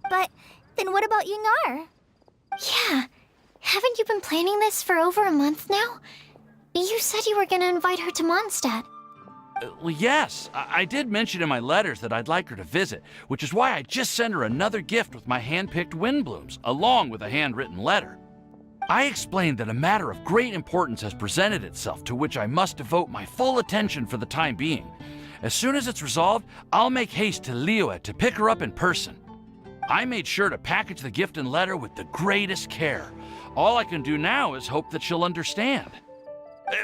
But then what about Ying-ar? Yeah, haven't you been planning this for over a month now? You said you were gonna invite her to Mondstadt. Well, yes, I did mention in my letters that I'd like her to visit, which is why I just sent her another gift with my hand-picked Windblooms, along with a handwritten letter. I explained that a matter of great importance has presented itself to which I must devote my full attention for the time being. As soon as it's resolved, I'll make haste to Liyue to pick her up in person. I made sure to package the gift and letter with the greatest care. All I can do now is hope that she'll understand.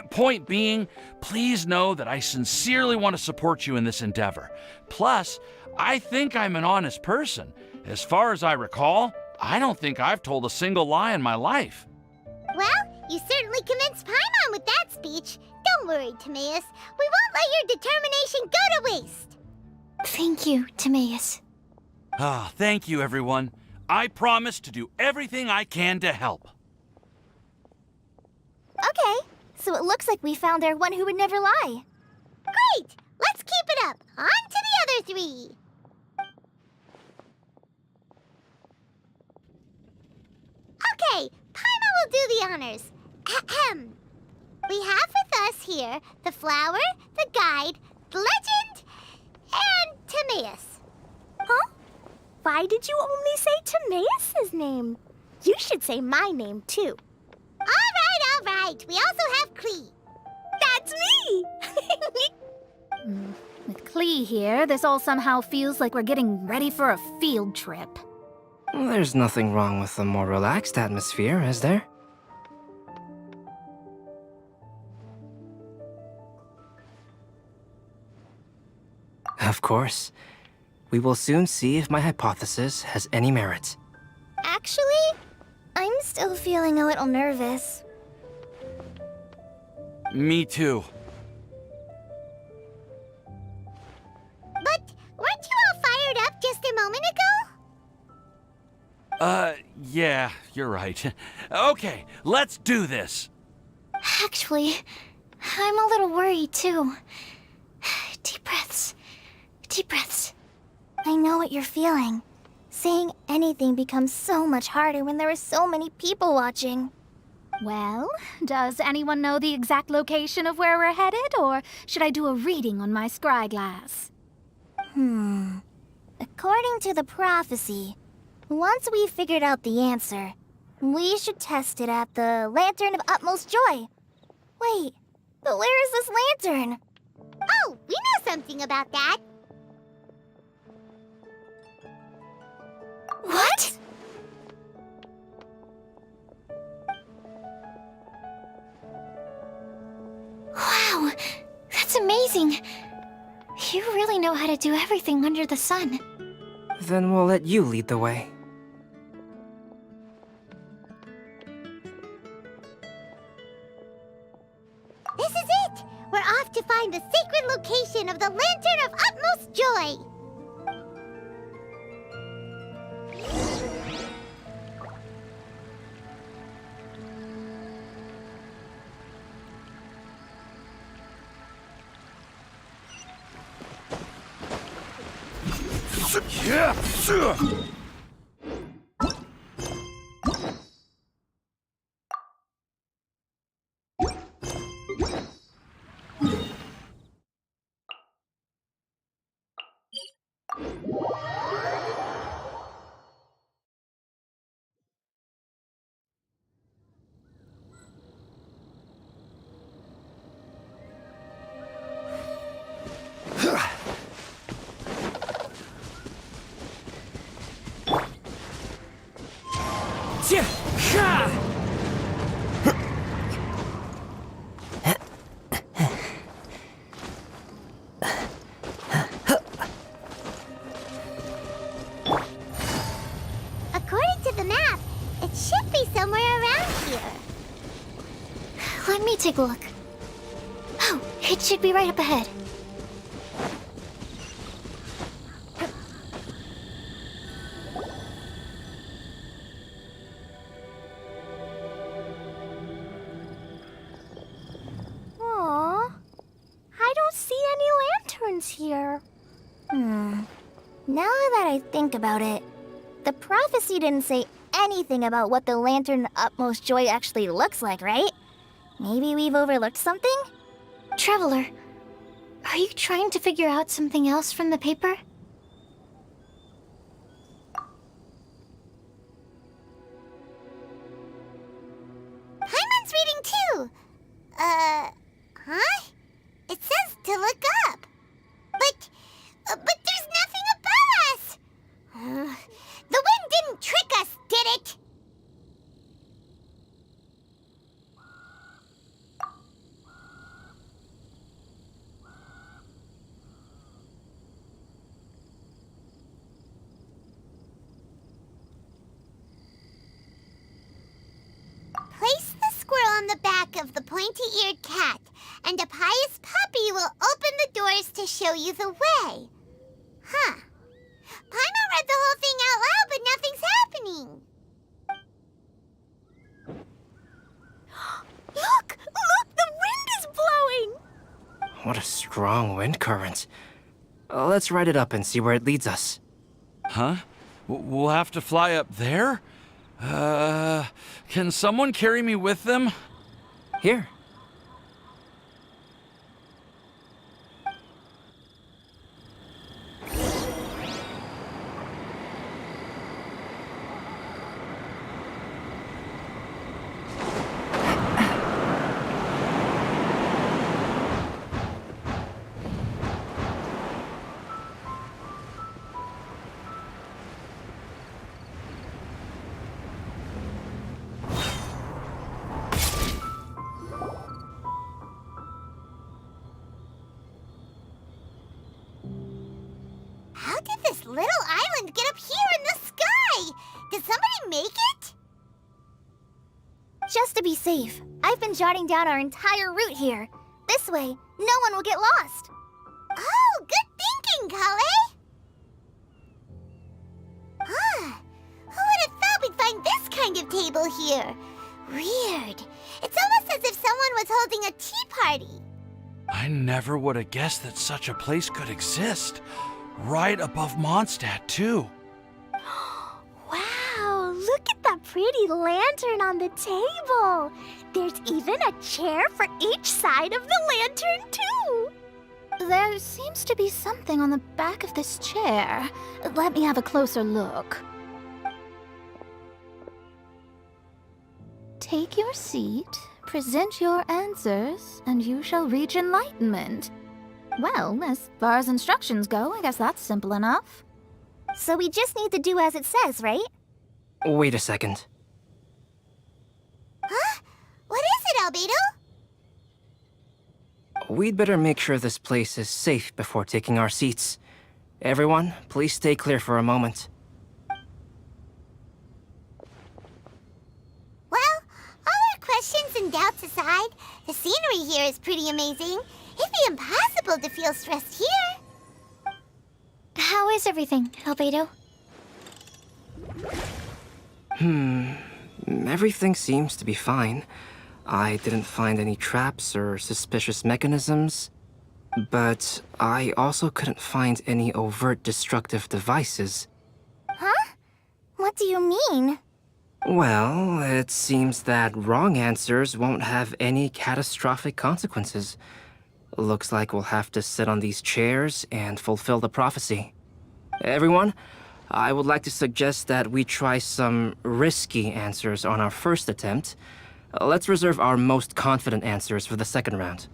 Point being, please know that I sincerely want to support you in this endeavor. Plus, I think I'm an honest person. As far as I recall, I don't think I've told a single lie in my life. Well, you certainly convinced Paimon with that speech. Don't worry, Timaeus. We won't let your determination go to waste. Thank you, Timaeus. Ah, thank you, everyone. I promise to do everything I can to help. Okay, so it looks like we found our one who would never lie. Great! Let's keep it up. On to the other three. Okay, Paimon will do the honors. Ahem. We have with us here the flower, the guide, the legend, and Timaeus. Huh? Why did you only say Timaeus' name? You should say my name, too. All right. We also have Klee. That's me! With Klee here, this all somehow feels like we're getting ready for a field trip. There's nothing wrong with a more relaxed atmosphere, is there? Of course. We will soon see if my hypothesis has any merit. Actually, I'm still feeling a little nervous. Me too. But weren't you all fired up just a moment ago? Yeah, you're right. Okay, let's do this. Actually, I'm a little worried too. Deep breaths. Deep breaths. I know what you're feeling. Saying anything becomes so much harder when there are so many people watching. Well, does anyone know the exact location of where we're headed, or should I do a reading on my scry glass? According to the prophecy, once we've figured out the answer, we should test it at the Lantern of Utmost Joy. Wait, but where is this lantern? Oh, we know something about that. What? Wow, that's amazing. You really know how to do everything under the sun. Then we'll let you lead the way. This is it! We're off to find the sacred location of the Lantern of Utmost Joy! According to the map, it should be somewhere around here. Let me take a look. Oh, it should be right up ahead. Aww, I don't see any lanterns here. Now that I think about it, the prophecy didn't say anything about what the Lantern of Utmost Joy actually looks like, right? Maybe we've overlooked something? Traveler, Are you trying to figure out something else from the paper? Paimon's reading too. Huh? It says to look up. But there's nothing above us. The wind didn't trick us, did it? Place the squirrel on the back of the pointy-eared cat, and a pious puppy will open the doors to show you the way. Huh. Paimon read the whole thing out loud, but nothing's happening. Look! Look! The wind is blowing! What a strong wind current. Let's ride it up and see where it leads us. Huh? We'll have to fly up there? Can someone carry me with them? Here. How did this little island get up here in the sky? Did somebody make it? Just to be safe, I've been jotting down our entire route here. This way, no one will get lost. Oh, good thinking, Kale. Huh. Who would have thought we'd find this kind of table here? Weird. It's almost as if someone was holding a tea party. I never would have guessed that such a place could exist. Right above Mondstadt, too. Wow, look at that pretty lantern on the table. There's even a chair for each side of the lantern, too. There seems to be something on the back of this chair. Let me have a closer look. Take your seat, present your answers, and you shall reach enlightenment. Well, as far as instructions go, I guess that's simple enough. So we just need to do as it says, right? Wait a second. Huh? What is it, Albedo? We'd better make sure this place is safe before taking our seats. Everyone, please stay clear for a moment. Well, all our questions and doubts aside, the scenery here is pretty amazing. It'd be impossible to feel stressed here. How is everything, Albedo? Everything seems to be fine. I didn't find any traps or suspicious mechanisms, but I also couldn't find any overt destructive devices. Huh? What do you mean? Well, it seems that wrong answers won't have any catastrophic consequences. Looks like we'll have to sit on these chairs and fulfill the prophecy. Everyone, I would like to suggest that we try some risky answers on our first attempt. Let's reserve our most confident answers for the second round.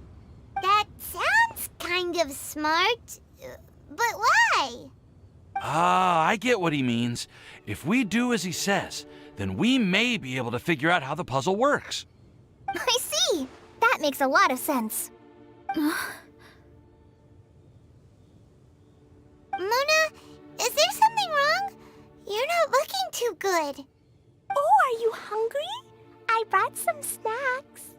That sounds kind of smart, but why? Ah, I get what he means. If we do as he says, then we may be able to figure out how the puzzle works. I see. That makes a lot of sense. Mona, is there something wrong? You're not looking too good. Oh, are you hungry? I brought some snacks.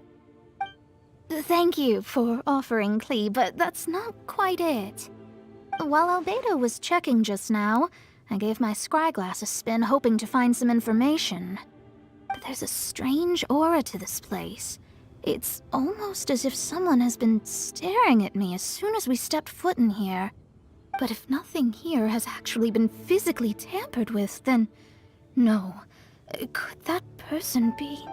Thank you for offering, Klee, but that's not quite it. While Albedo was checking just now, I gave my scryglass a spin hoping to find some information. But there's a strange aura to this place. It's almost as if someone has been staring at me as soon as we stepped foot in here. But if nothing here has actually been physically tampered with, then no. Could that person be?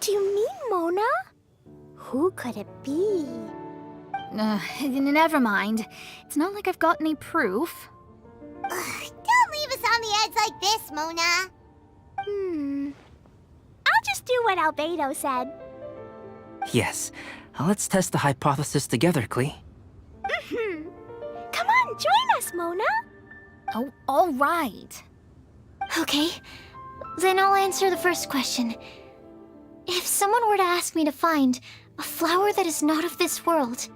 do you mean, Mona? Who could it be? Never mind. It's not like I've got any proof. Don't leave us on the edge like this, Mona. I'll just do what Albedo said. Yes. Let's test the hypothesis together, Klee. Come on, join us, Mona. Oh, all right. Okay, then I'll answer the first question. If someone were to ask me to find a flower that is not of this world...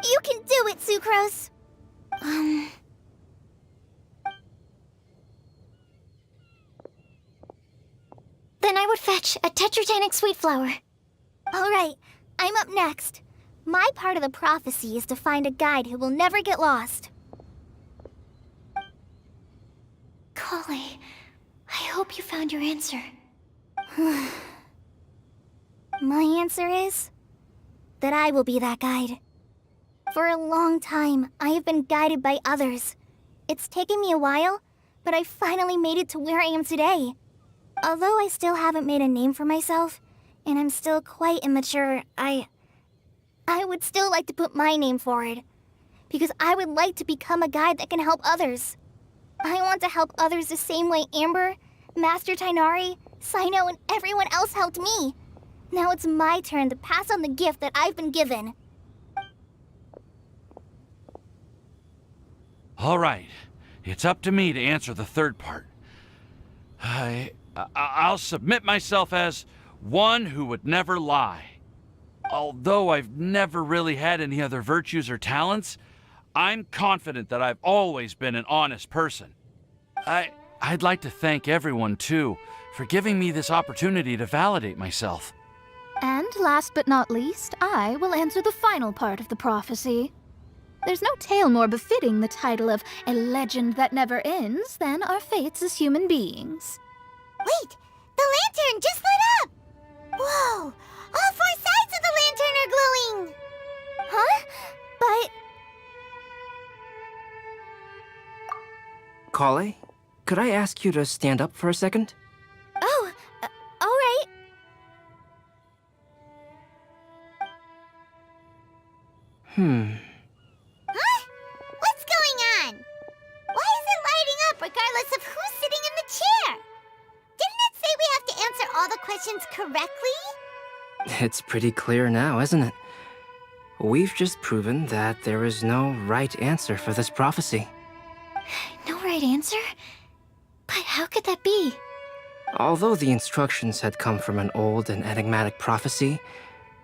You can do it, Sucrose. Then I would fetch a tetratanic sweet flower. All right, I'm up next. My part of the prophecy is to find a guide who will never get lost. Kale, I hope you found your answer. My answer is that I will be that guide. For a long time, I have been guided by others. It's taken me a while, but I finally made it to where I am today. Although I still haven't made a name for myself, and I'm still quite immature, I would still like to put my name forward. Because I would like to become a guide that can help others. I want to help others the same way Amber, Master Tainari, Sino, and everyone else helped me. Now it's my turn to pass on the gift that I've been given. All right. It's up to me to answer the third part. I'll submit myself as one who would never lie. Although I've never really had any other virtues or talents, I'm confident that I've always been an honest person. I'd like to thank everyone, too, for giving me this opportunity to validate myself. And last but not least, I will answer the final part of the prophecy. There's no tale more befitting the title of a legend that never ends than our fates as human beings. Wait! The lantern just lit up! Whoa! All four sides of the lantern are glowing! Huh? But... Kale, could I ask you to stand up for a second? Oh, all right. Huh? What's going on? Why is it lighting up regardless of who's sitting in the chair? Didn't it say we have to answer all the questions correctly? It's pretty clear now, isn't it? We've just proven that there is no right answer for this prophecy. No right answer? But how could that be? Although the instructions had come from an old and enigmatic prophecy,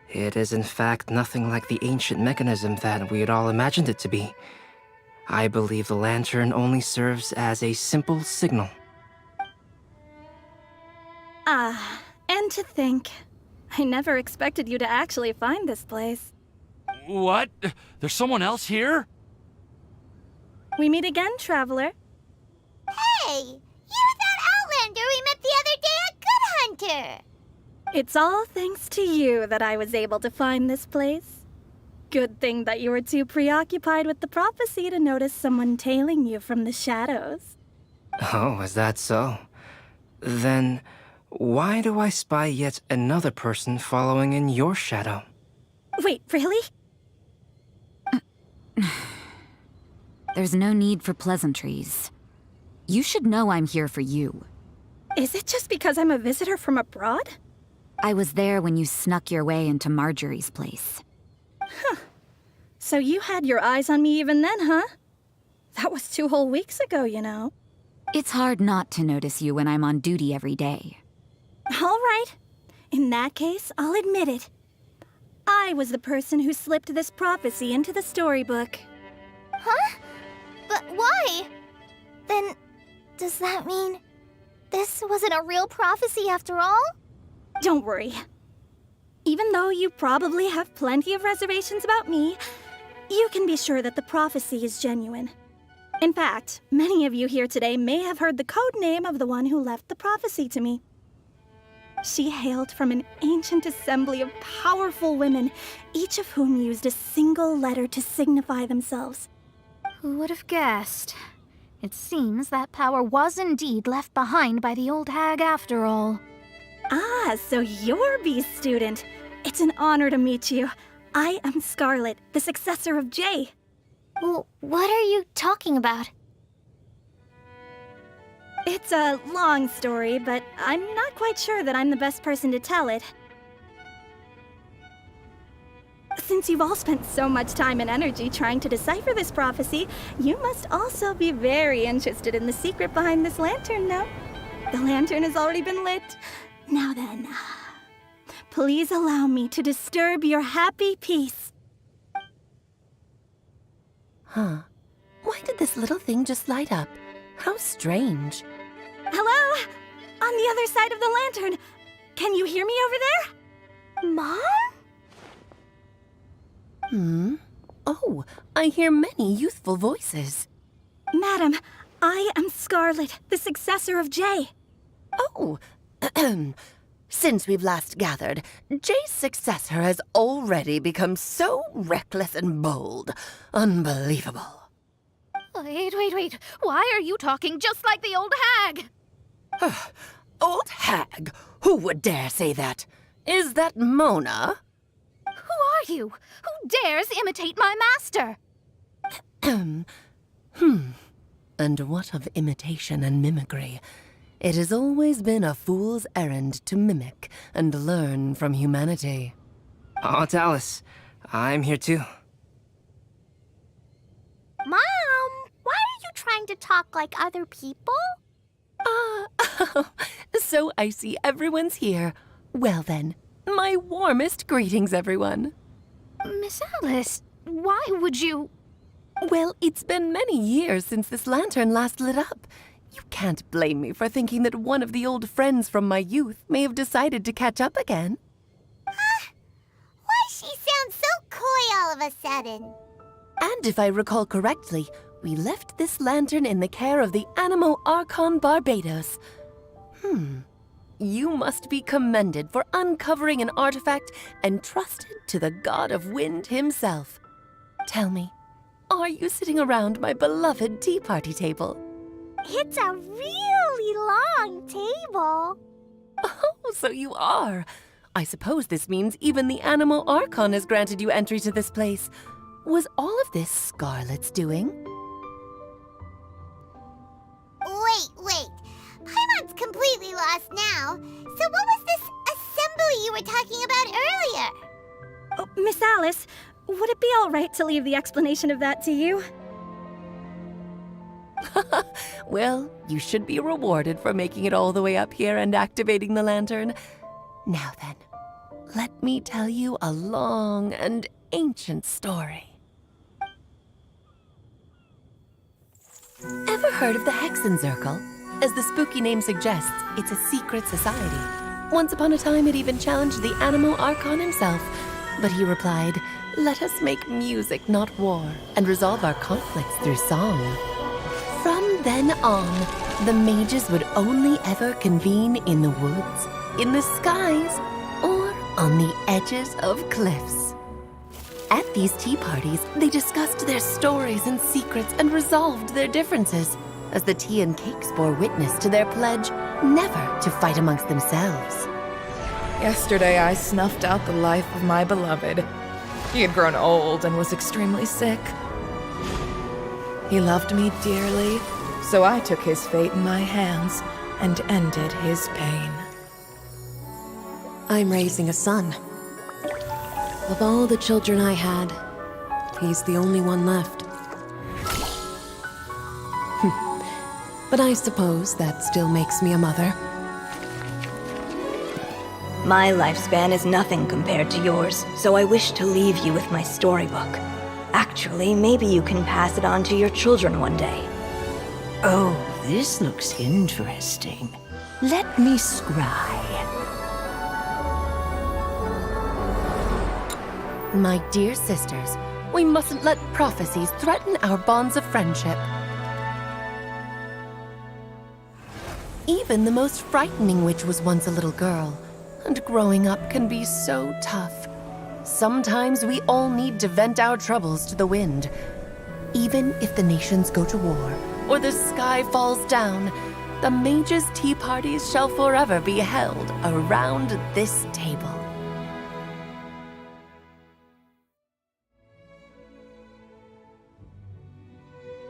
it is in fact nothing like the ancient mechanism that we had all imagined it to be. I believe the lantern only serves as a simple signal. And to think, I never expected you to actually find this place. What? There's someone else here? We meet again, traveler. Hey! You're that Outlander we met the other day at Good Hunter! It's all thanks to you that I was able to find this place. Good thing that you were too preoccupied with the prophecy to notice someone tailing you from the shadows. Oh, is that so? Then, why do I spy yet another person following in your shadow? Wait, really? There's no need for pleasantries. You should know I'm here for you. Is it just because I'm a visitor from abroad? I was there when you snuck your way into Marjorie's place. Huh. So you had your eyes on me even then, huh? That was 2 whole weeks ago, you know. It's hard not to notice you when I'm on duty every day. All right. In that case, I'll admit it. I was the person who slipped this prophecy into the storybook. Huh? But why? Then, does that mean this wasn't a real prophecy after all? Don't worry. Even though you probably have plenty of reservations about me, you can be sure that the prophecy is genuine. In fact, many of you here today may have heard the code name of the one who left the prophecy to me. She hailed from an ancient assembly of powerful women, each of whom used a single letter to signify themselves. Who would have guessed? It seems that power was indeed left behind by the old hag after all. Ah, so you're B's student. It's an honor to meet you. I am Scarlet, the successor of Jay. Well, what are you talking about? It's a long story, but I'm not quite sure that I'm the best person to tell it. Since you've all spent so much time and energy trying to decipher this prophecy, you must also be very interested in the secret behind this lantern, no? The lantern has already been lit. Now then, please allow me to disturb your happy peace. Huh. Why did this little thing just light up? How strange. Hello? On the other side of the lantern. Can you hear me over there? Mom? Oh, I hear many youthful voices. Madam, I am Scarlet, the successor of Jay. Oh, since we've last gathered, Jay's successor has already become so reckless and bold. Unbelievable. Wait. Why are you talking just like the old hag? Old hag? Who would dare say that? Is that Mona? Who are you? Who dares imitate my master? And what of imitation and mimicry? It has always been a fool's errand to mimic and learn from humanity. Aunt Alice, I'm here too. Mom, why are you trying to talk like other people? So I see everyone's here. Well then, my warmest greetings, everyone. Miss Alice, why would you... Well, it's been many years since this lantern last lit up. You can't blame me for thinking that one of the old friends from my youth may have decided to catch up again. Why she sounds so coy all of a sudden? And if I recall correctly, we left this lantern in the care of the Animo Archon Barbados. You must be commended for uncovering an artifact entrusted to the god of wind himself. Tell me, are you sitting around my beloved tea party table? It's a really long table. Oh, so you are. I suppose this means even the Animo Archon has granted you entry to this place. Was all of this Scarlet's doing? Wait. Paimon's completely lost now. So what was this assembly you were talking about earlier? Oh, Miss Alice, would it be all right to leave the explanation of that to you? Well, you should be rewarded for making it all the way up here and activating the lantern. Now then, let me tell you a long and ancient story. Ever heard of the Hexenzirkel? As the spooky name suggests, it's a secret society. Once upon a time, it even challenged the Animo Archon himself. But he replied, "Let us make music, not war, and resolve our conflicts through song." From then on, the mages would only ever convene in the woods, in the skies, or on the edges of cliffs. At these tea parties, they discussed their stories and secrets and resolved their differences, as the tea and cakes bore witness to their pledge never to fight amongst themselves. Yesterday, I snuffed out the life of my beloved. He had grown old and was extremely sick. He loved me dearly, so I took his fate in my hands and ended his pain. I'm raising a son. Of all the children I had, he's the only one left. But I suppose that still makes me a mother. My lifespan is nothing compared to yours, so I wish to leave you with my storybook. Actually, maybe you can pass it on to your children one day. Oh, this looks interesting. Let me scry. My dear sisters, we mustn't let prophecies threaten our bonds of friendship. Even the most frightening witch was once a little girl, and growing up can be so tough. Sometimes we all need to vent our troubles to the wind. Even if the nations go to war, or the sky falls down, the mages' tea parties shall forever be held around this table.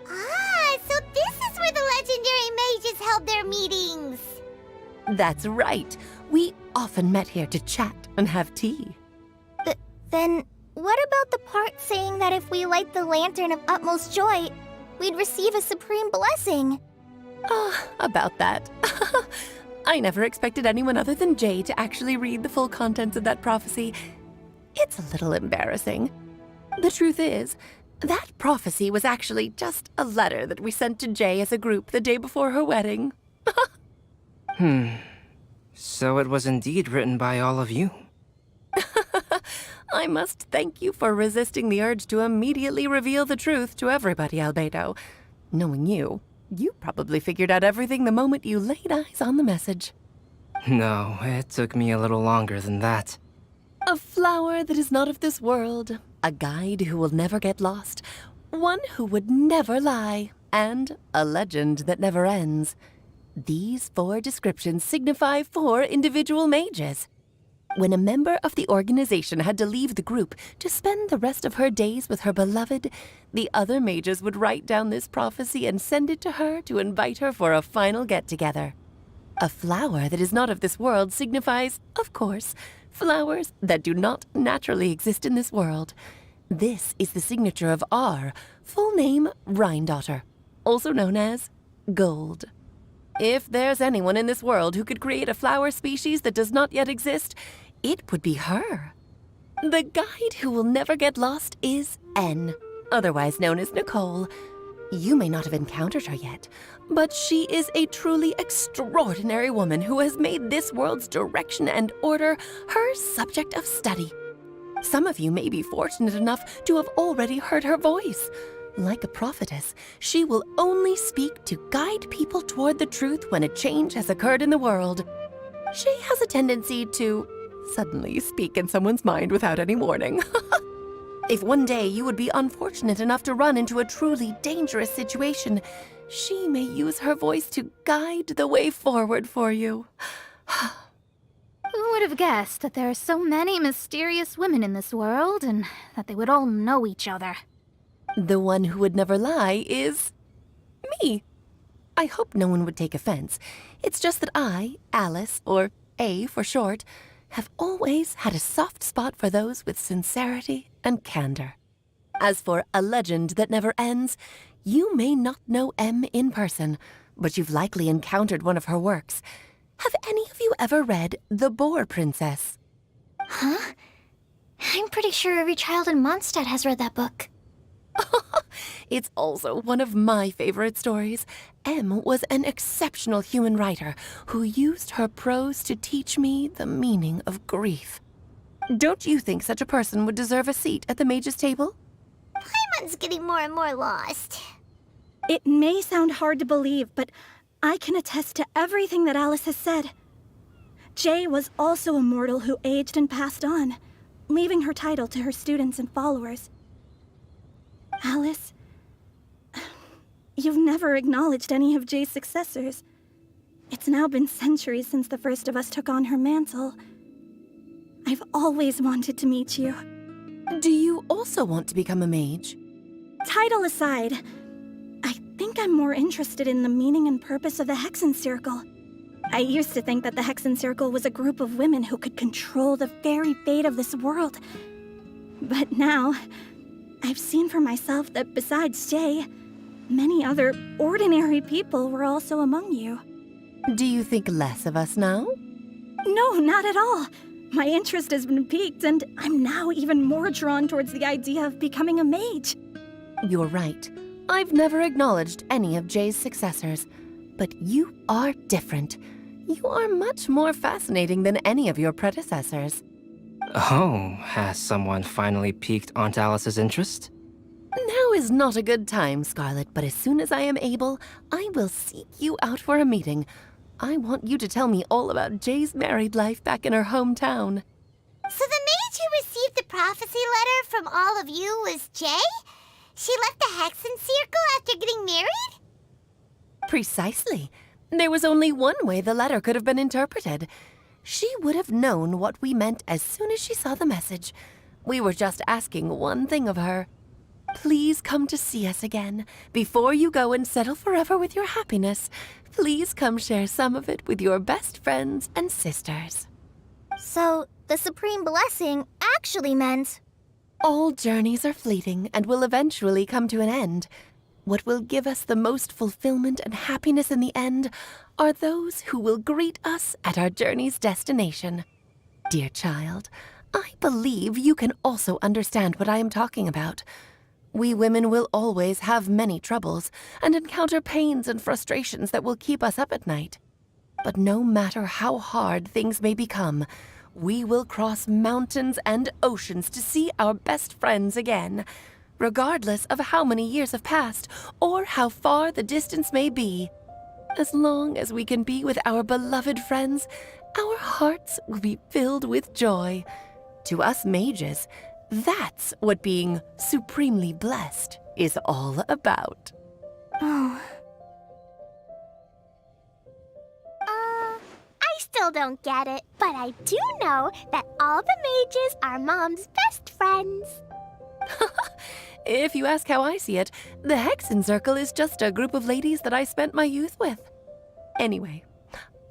Ah, so this is where the legendary mages held their meetings. That's right. We often met here to chat and have tea. Then, what about the part saying that if we light the lantern of utmost joy, we'd receive a supreme blessing? About that. I never expected anyone other than Jay to actually read the full contents of that prophecy. It's a little embarrassing. The truth is, that prophecy was actually just a letter that we sent to Jay as a group the day before her wedding. So it was indeed written by all of you. I must thank you for resisting the urge to immediately reveal the truth to everybody, Albedo. Knowing you, you probably figured out everything the moment you laid eyes on the message. No, it took me a little longer than that. A flower that is not of this world, a guide who will never get lost, one who would never lie, and a legend that never ends. These 4 descriptions signify 4 individual mages. When a member of the organization had to leave the group to spend the rest of her days with her beloved, the other mages would write down this prophecy and send it to her to invite her for a final get-together. A flower that is not of this world signifies, of course, flowers that do not naturally exist in this world. This is the signature of our full name, Rhindaughter, also known as Gold. If there's anyone in this world who could create a flower species that does not yet exist, it would be her. The guide who will never get lost is N, otherwise known as Nicole. You may not have encountered her yet, but she is a truly extraordinary woman who has made this world's direction and order her subject of study. Some of you may be fortunate enough to have already heard her voice. Like a prophetess, she will only speak to guide people toward the truth when a change has occurred in the world. She has a tendency to suddenly speak in someone's mind without any warning. If one day you would be unfortunate enough to run into a truly dangerous situation, she may use her voice to guide the way forward for you. Who would have guessed that there are so many mysterious women in this world and that they would all know each other? The one who would never lie is me. I hope no one would take offense. It's just that I, Alice, or A for short, have always had a soft spot for those with sincerity and candor. As for a legend that never ends, you may not know M in person, but you've likely encountered one of her works. Have any of you ever read The Boar Princess? Huh? I'm pretty sure every child in Mondstadt has read that book. It's also one of my favorite stories. M was an exceptional human writer who used her prose to teach me the meaning of grief. Don't you think such a person would deserve a seat at the mage's table? Paimon's getting more and more lost. It may sound hard to believe, but I can attest to everything that Alice has said. Jay was also a mortal who aged and passed on, leaving her title to her students and followers. Alice, you've never acknowledged any of Jay's successors. It's now been centuries since the first of us took on her mantle. I've always wanted to meet you. Do you also want to become a mage? Title aside, I think I'm more interested in the meaning and purpose of the Hexen Circle. I used to think that the Hexen Circle was a group of women who could control the very fate of this world. But now, I've seen for myself that besides Jay, many other ordinary people were also among you. Do you think less of us now? No, not at all. My interest has been piqued, and I'm now even more drawn towards the idea of becoming a mage. You're right. I've never acknowledged any of Jay's successors, but you are different. You are much more fascinating than any of your predecessors. Oh, has someone finally piqued Aunt Alice's interest? Now is not a good time, Scarlet, but as soon as I am able, I will seek you out for a meeting. I want you to tell me all about Jay's married life back in her hometown. So the mage who received the prophecy letter from all of you was Jay? She left the Hexen Circle after getting married? Precisely. There was only one way the letter could have been interpreted. She would have known what we meant as soon as she saw the message. We were just asking one thing of her. Please come to see us again. Before you go and settle forever with your happiness, please come share some of it with your best friends and sisters. So, the Supreme Blessing actually meant... All journeys are fleeting and will eventually come to an end. What will give us the most fulfillment and happiness in the end are those who will greet us at our journey's destination. Dear child, I believe you can also understand what I am talking about. We women will always have many troubles and encounter pains and frustrations that will keep us up at night. But no matter how hard things may become, we will cross mountains and oceans to see our best friends again, regardless of how many years have passed or how far the distance may be. As long as we can be with our beloved friends, our hearts will be filled with joy. To us mages, that's what being supremely blessed is all about. Oh. I still don't get it, but I do know that all the mages are Mom's best friends. If you ask how I see it, the Hexen Circle is just a group of ladies that I spent my youth with. Anyway,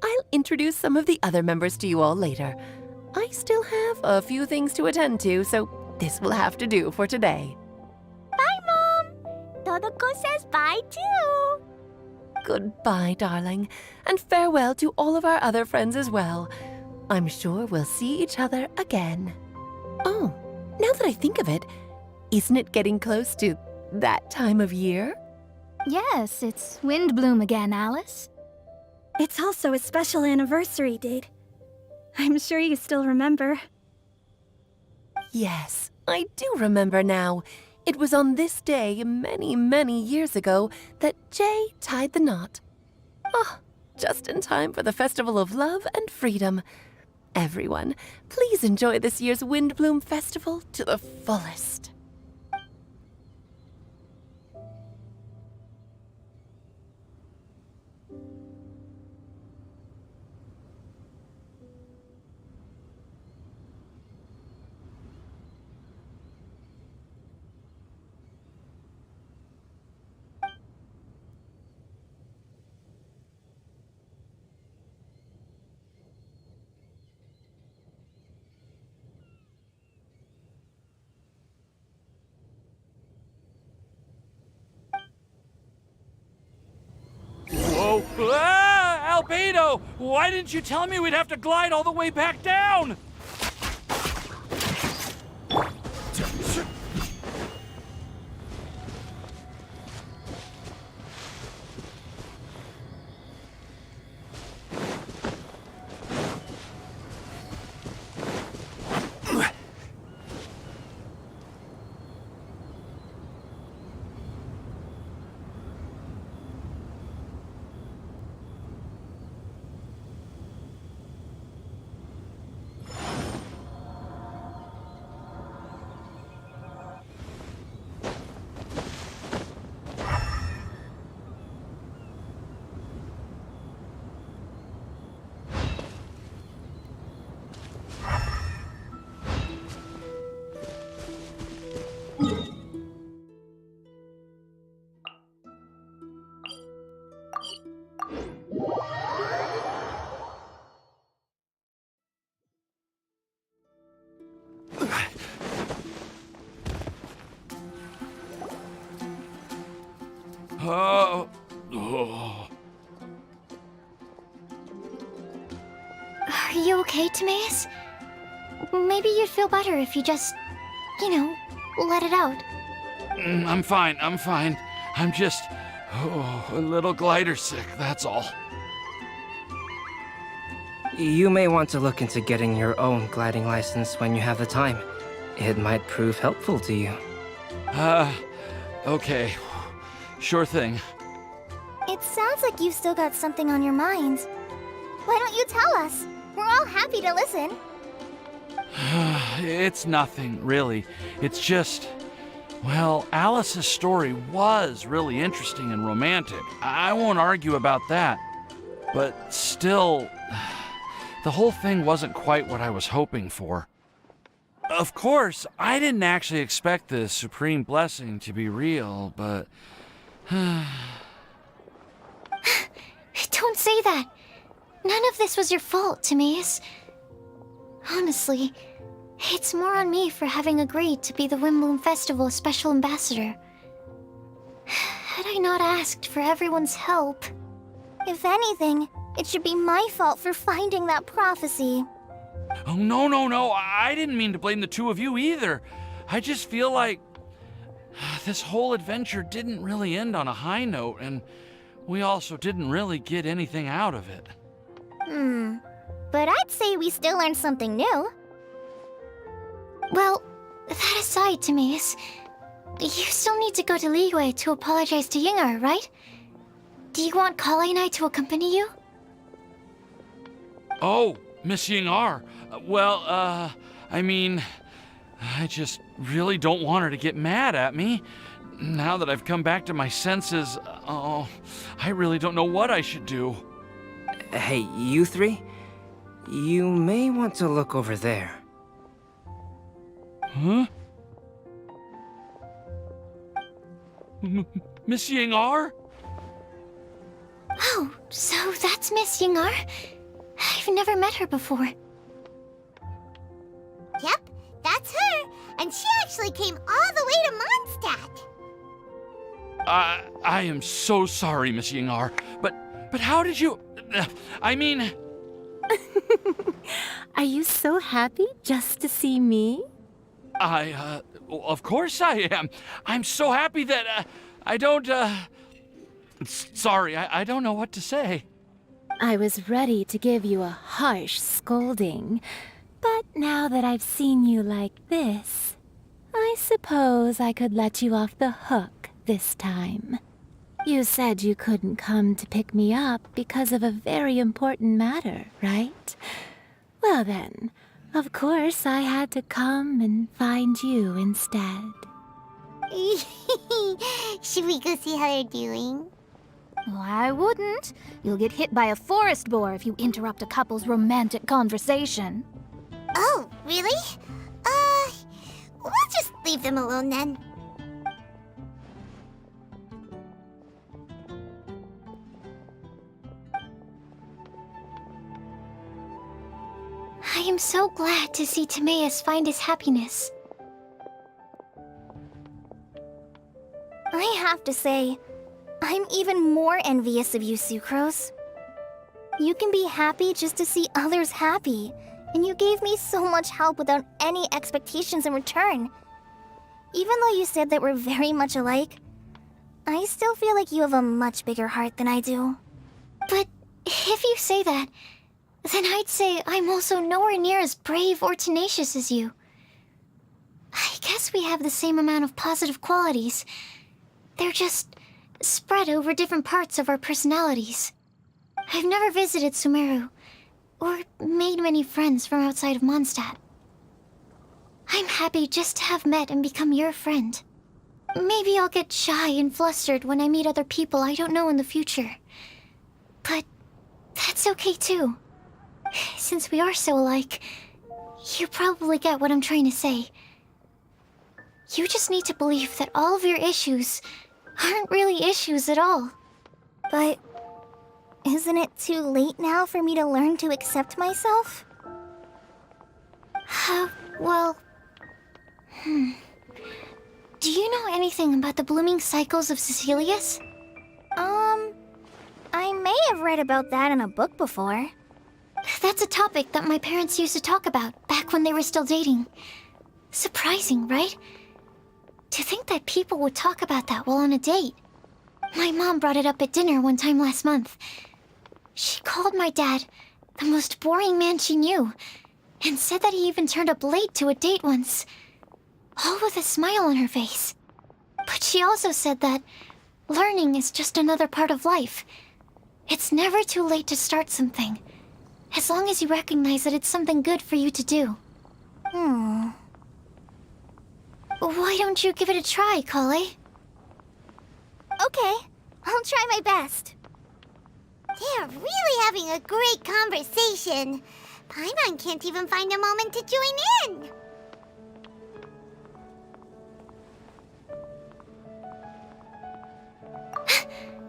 I'll introduce some of the other members to you all later. I still have a few things to attend to, so this will have to do for today. Bye, Mom! Todoko says bye, too! Goodbye, darling, and farewell to all of our other friends as well. I'm sure we'll see each other again. Oh, now that I think of it, isn't it getting close to that time of year? Yes, it's Windblume again, Alice. It's also a special anniversary date. I'm sure you still remember. Yes, I do remember now. It was on this day many, many years ago that Jay tied the knot. Ah, just in time for the Festival of Love and Freedom. Everyone, please enjoy this year's Windblume Festival to the fullest. Whoa! Ah! Albedo! Why didn't you tell me we'd have to glide all the way back down? Oh. Are you okay, Timaeus? Maybe you'd feel better if you just, let it out. I'm fine, I'm fine. I'm just, a little glider sick, that's all. You may want to look into getting your own gliding license when you have the time. It might prove helpful to you. Okay. Sure thing. It sounds like you've still got something on your mind. Why don't you tell us? We're all happy to listen. It's nothing, really. It's just... Well, Alice's story was really interesting and romantic. I won't argue about that. But still, the whole thing wasn't quite what I was hoping for. Of course, I didn't actually expect the supreme blessing to be real, but... Don't say that. None of this was your fault, Timaeus. Honestly, it's more on me for having agreed to be the Windblume Festival Special Ambassador. Had I not asked for everyone's help... If anything, it should be my fault for finding that prophecy. Oh, no. I didn't mean to blame the two of you either. I just feel like this whole adventure didn't really end on a high note, and we also didn't really get anything out of it. But I'd say we still learned something new. Well, that aside, Timaeus, you still need to go to Liyue to apologize to Yingar, right? Do you want Kale and I to accompany you? Oh, Miss Yingar. I mean, I just really don't want her to get mad at me. Now that I've come back to my senses, I really don't know what I should do. Hey, you three? You may want to look over there. Huh? Miss Yingar? Oh, so that's Miss Yingar? I've never met her before. Yep, that's her. And she actually came all the way to Mondstadt. I am so sorry, Miss Yingar, but how did you... I mean... Are you so happy just to see me? Of course I am. I'm so happy that, I don't, Sorry, I don't know what to say. I was ready to give you a harsh scolding, but now that I've seen you like this, I suppose I could let you off the hook this time. You said you couldn't come to pick me up because of a very important matter, right? Well then, of course I had to come and find you instead. Should we go see how they're doing? Oh, I wouldn't. You'll get hit by a forest boar if you interrupt a couple's romantic conversation. Oh, really? We'll just leave them alone then. I am so glad to see Timaeus find his happiness. I have to say, I'm even more envious of you, Sucrose. You can be happy just to see others happy, and you gave me so much help without any expectations in return. Even though you said that we're very much alike, I still feel like you have a much bigger heart than I do. But if you say that, then I'd say I'm also nowhere near as brave or tenacious as you. I guess we have the same amount of positive qualities. They're just spread over different parts of our personalities. I've never visited Sumeru, or made many friends from outside of Mondstadt. I'm happy just to have met and become your friend. Maybe I'll get shy and flustered when I meet other people I don't know in the future. But that's okay too. Since we are so alike, you probably get what I'm trying to say. You just need to believe that all of your issues aren't really issues at all. But isn't it too late now for me to learn to accept myself? Well... Do you know anything about the blooming cycles of Cecilius? I may have read about that in a book before. That's a topic that my parents used to talk about back when they were still dating. Surprising, right? To think that people would talk about that while on a date. My mom brought it up at dinner one time last month. She called my dad the most boring man she knew, and said that he even turned up late to a date once, all with a smile on her face. But she also said that learning is just another part of life. It's never too late to start something, as long as you recognize that it's something good for you to do. Why don't you give it a try, Kale? Okay, I'll try my best. They're really having a great conversation. Paimon can't even find a moment to join in.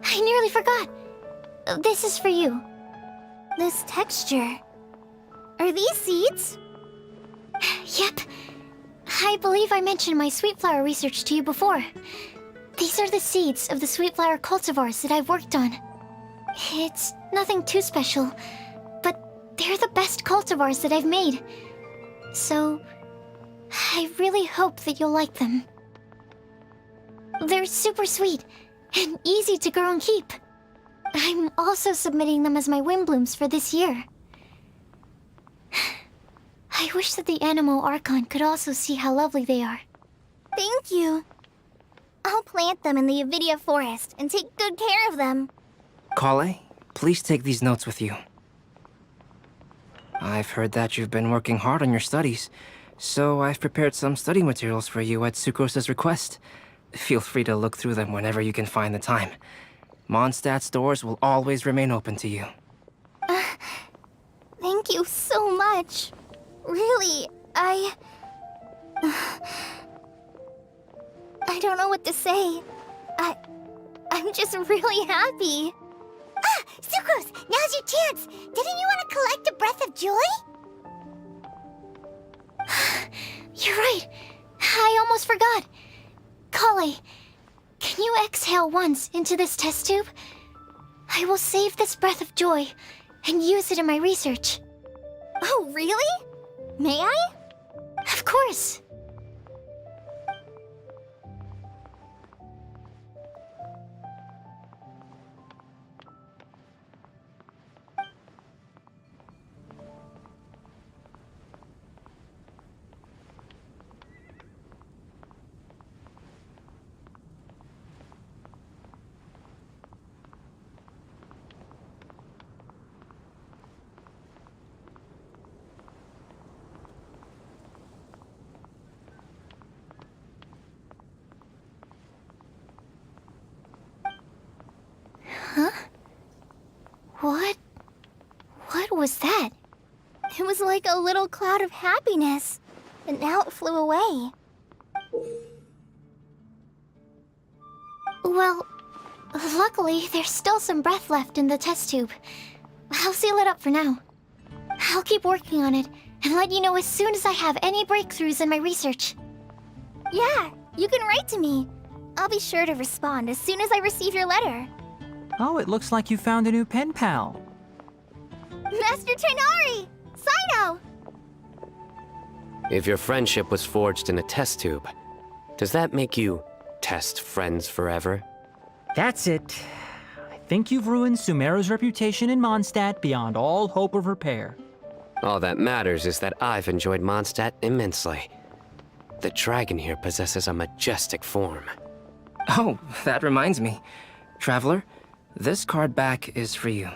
I nearly forgot. This is for you. This texture. Are these seeds? Yep. I believe I mentioned my sweet flower research to you before. These are the seeds of the sweet flower cultivars that I've worked on. It's nothing too special, but they're the best cultivars that I've made. So, I really hope that you'll like them. They're super sweet and easy to grow and keep. I'm also submitting them as my Windblooms for this year. I wish that the Anemo Archon could also see how lovely they are. Thank you. I'll plant them in the Avidia forest and take good care of them. Kale, please take these notes with you. I've heard that you've been working hard on your studies, so I've prepared some study materials for you at Sucrose's request. Feel free to look through them whenever you can find the time. Mondstadt's doors will always remain open to you. Thank you so much. Really, I don't know what to say. I'm just really happy. Ah, Sucrose, now's your chance. Didn't you want to collect a breath of joy? You're right. I almost forgot. Kale, can you exhale once into this test tube? I will save this breath of joy and use it in my research. Oh, really? May I? Of course. Huh? What was that? It was like a little cloud of happiness, and now it flew away. Well, luckily, there's still some breath left in the test tube. I'll seal it up for now. I'll keep working on it and let you know as soon as I have any breakthroughs in my research. Yeah, you can write to me. I'll be sure to respond as soon as I receive your letter. Oh, it looks like you found a new pen pal. Master Tainari! Sino! If your friendship was forged in a test tube, does that make you test friends forever? That's it. I think you've ruined Sumeru's reputation in Mondstadt beyond all hope of repair. All that matters is that I've enjoyed Mondstadt immensely. The dragon here possesses a majestic form. Oh, that reminds me. Traveler, this card back is for you.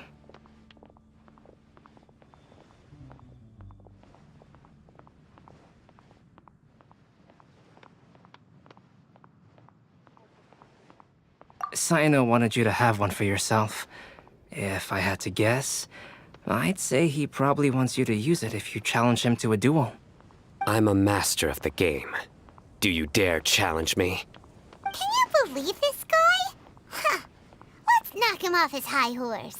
Sino wanted you to have one for yourself. If I had to guess, I'd say he probably wants you to use it if you challenge him to a duel. I'm a master of the game. Do you dare challenge me? Can you believe this guy? Huh. Let's knock him off his high horse.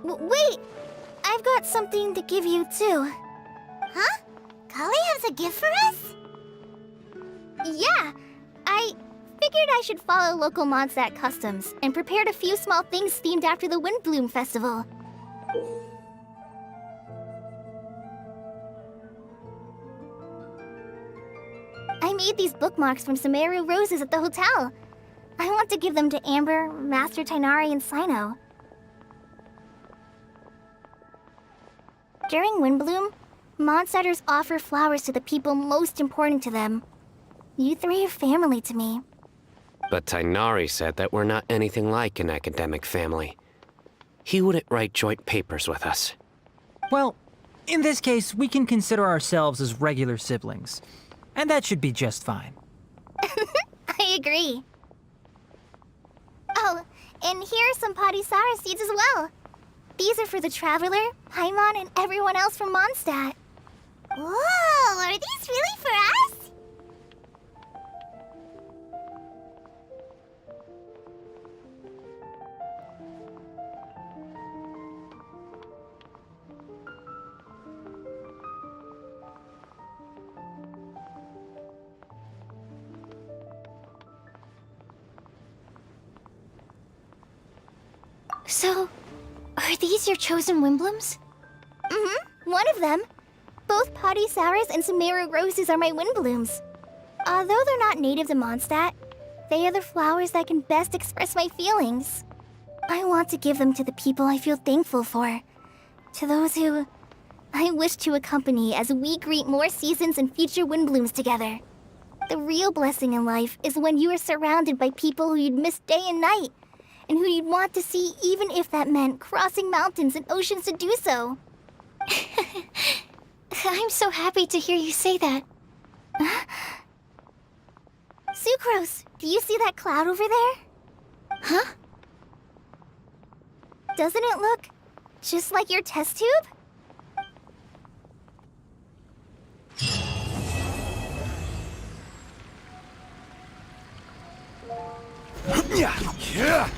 Wait! I've got something to give you, too. Huh? Kale has a gift for us? Yeah! I figured I should follow local Mondstadt customs and prepared a few small things themed after the Windblume festival. I made these bookmarks from Sumeru roses at the hotel. I want to give them to Amber, Master Tainari, and Sino. During Windblume, Mondstadters offer flowers to the people most important to them. You three are family to me. But Tainari said that we're not anything like an academic family. He wouldn't write joint papers with us. Well, in this case, we can consider ourselves as regular siblings. And that should be just fine. I agree. Oh, and here are some Padisara seeds as well. These are for the Traveler, Paimon, and everyone else from Mondstadt. Whoa, are these really for us? So, are these your chosen Windblooms? Mm-hmm, one of them. Both Padisauras and Sumeru roses are my Windblooms. Although they're not native to Mondstadt, they are the flowers that can best express my feelings. I want to give them to the people I feel thankful for. To those who I wish to accompany as we greet more seasons and future Windblooms together. The real blessing in life is when you are surrounded by people who you'd miss day and night, and who you'd want to see even if that meant crossing mountains and oceans to do so. I'm so happy to hear you say that. Sucrose, do you see that cloud over there? Huh? Doesn't it look just like your test tube? Yeah.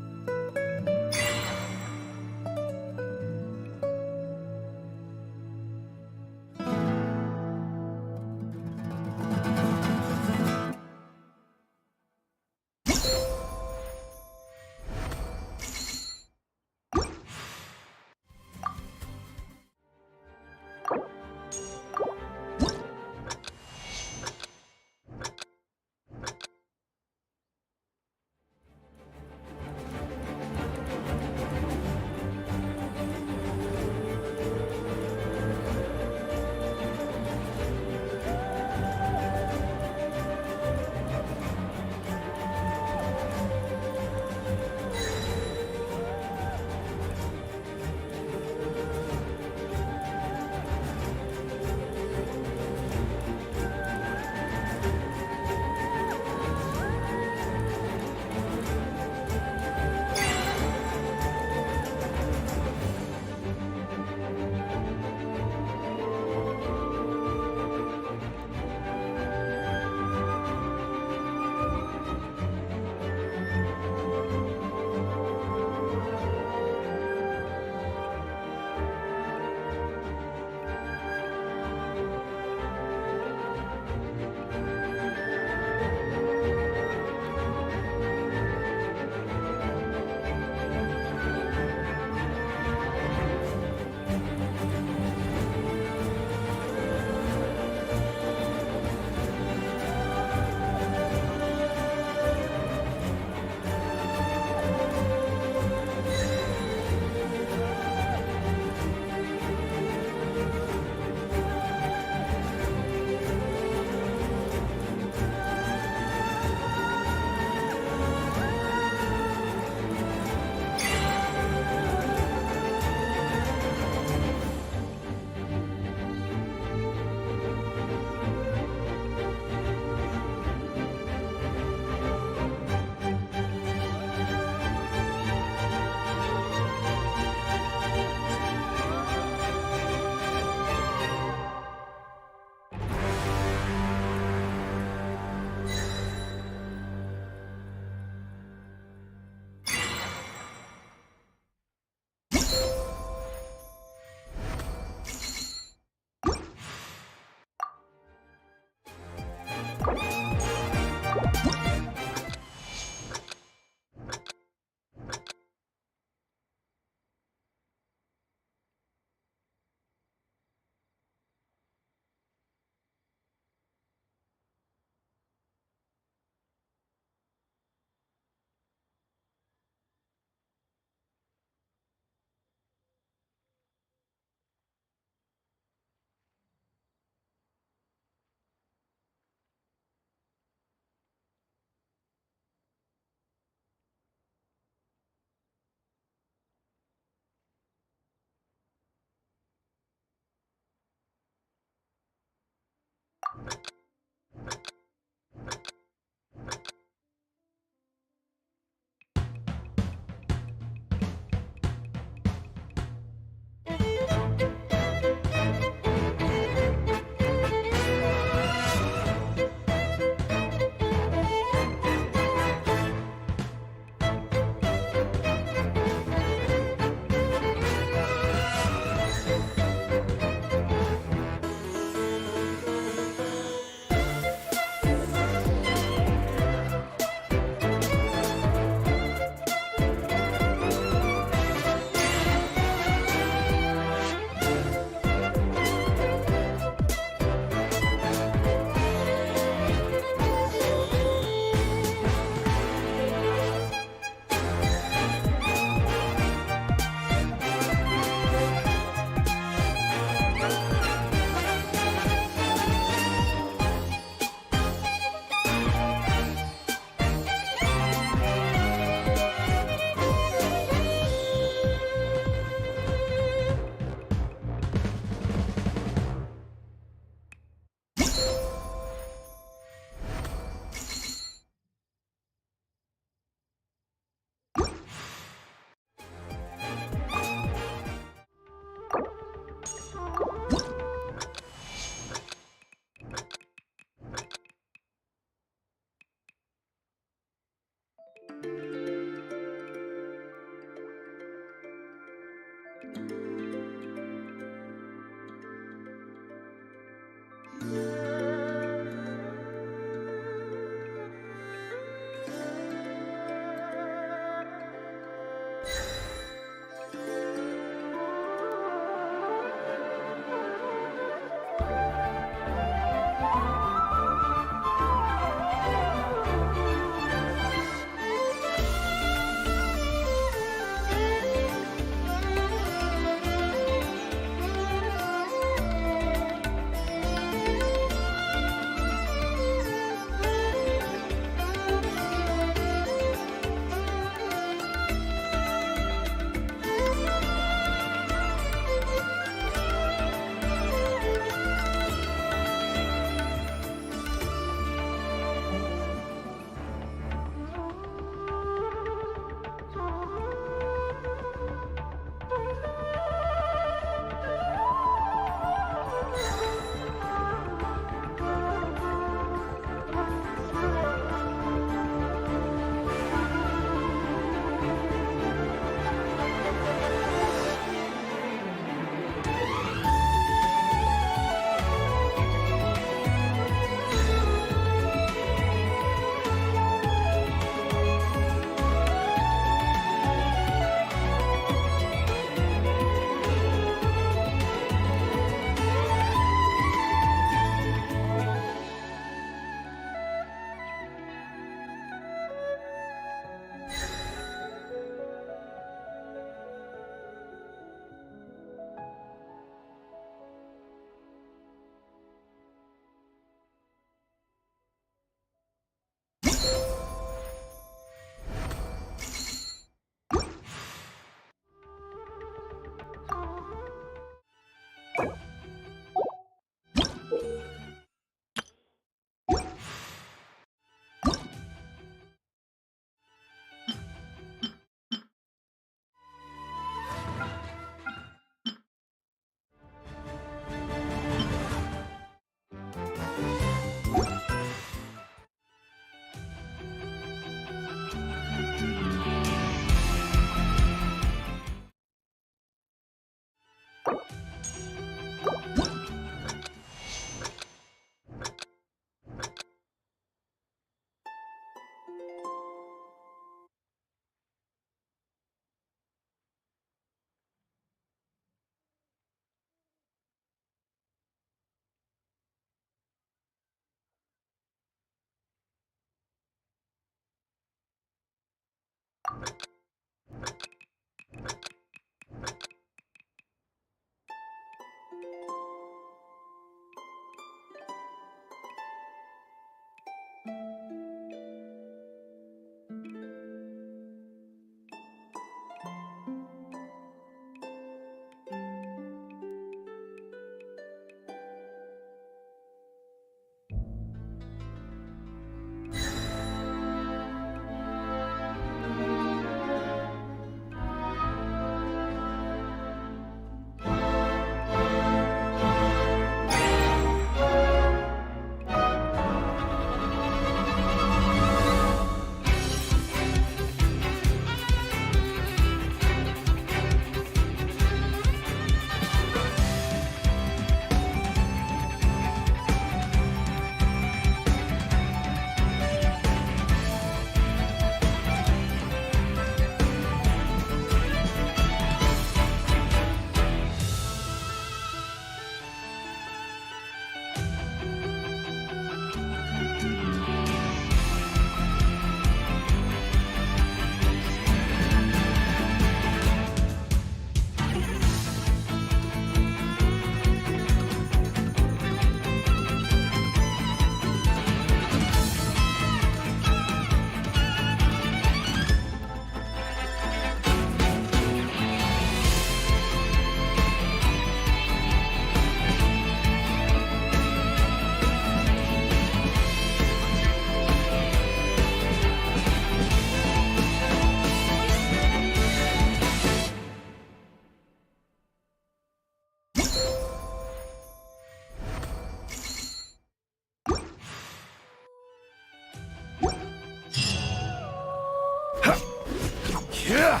Yeah.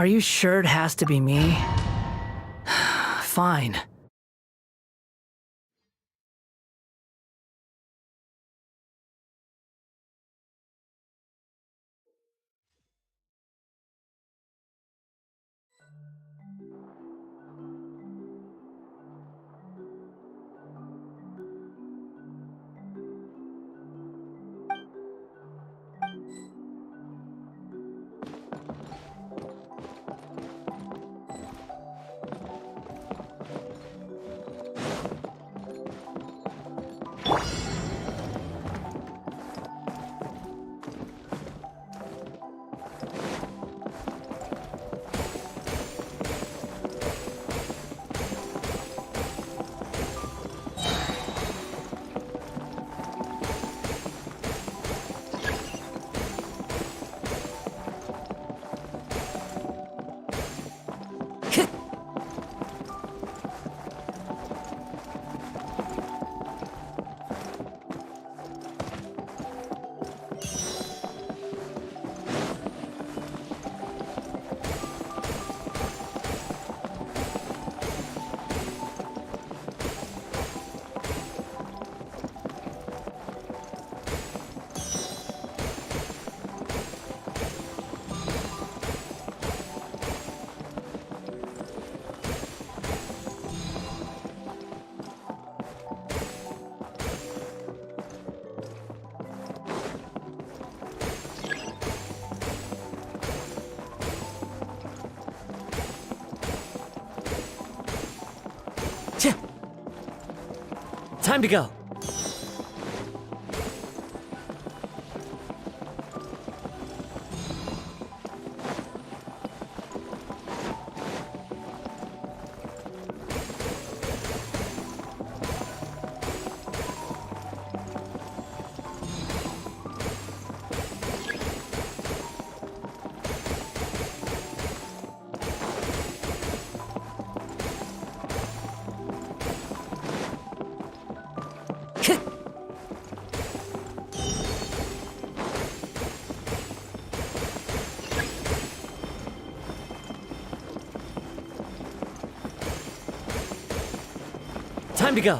Are you sure it has to be me? Fine. Time to go. Time to go.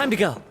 Time to go.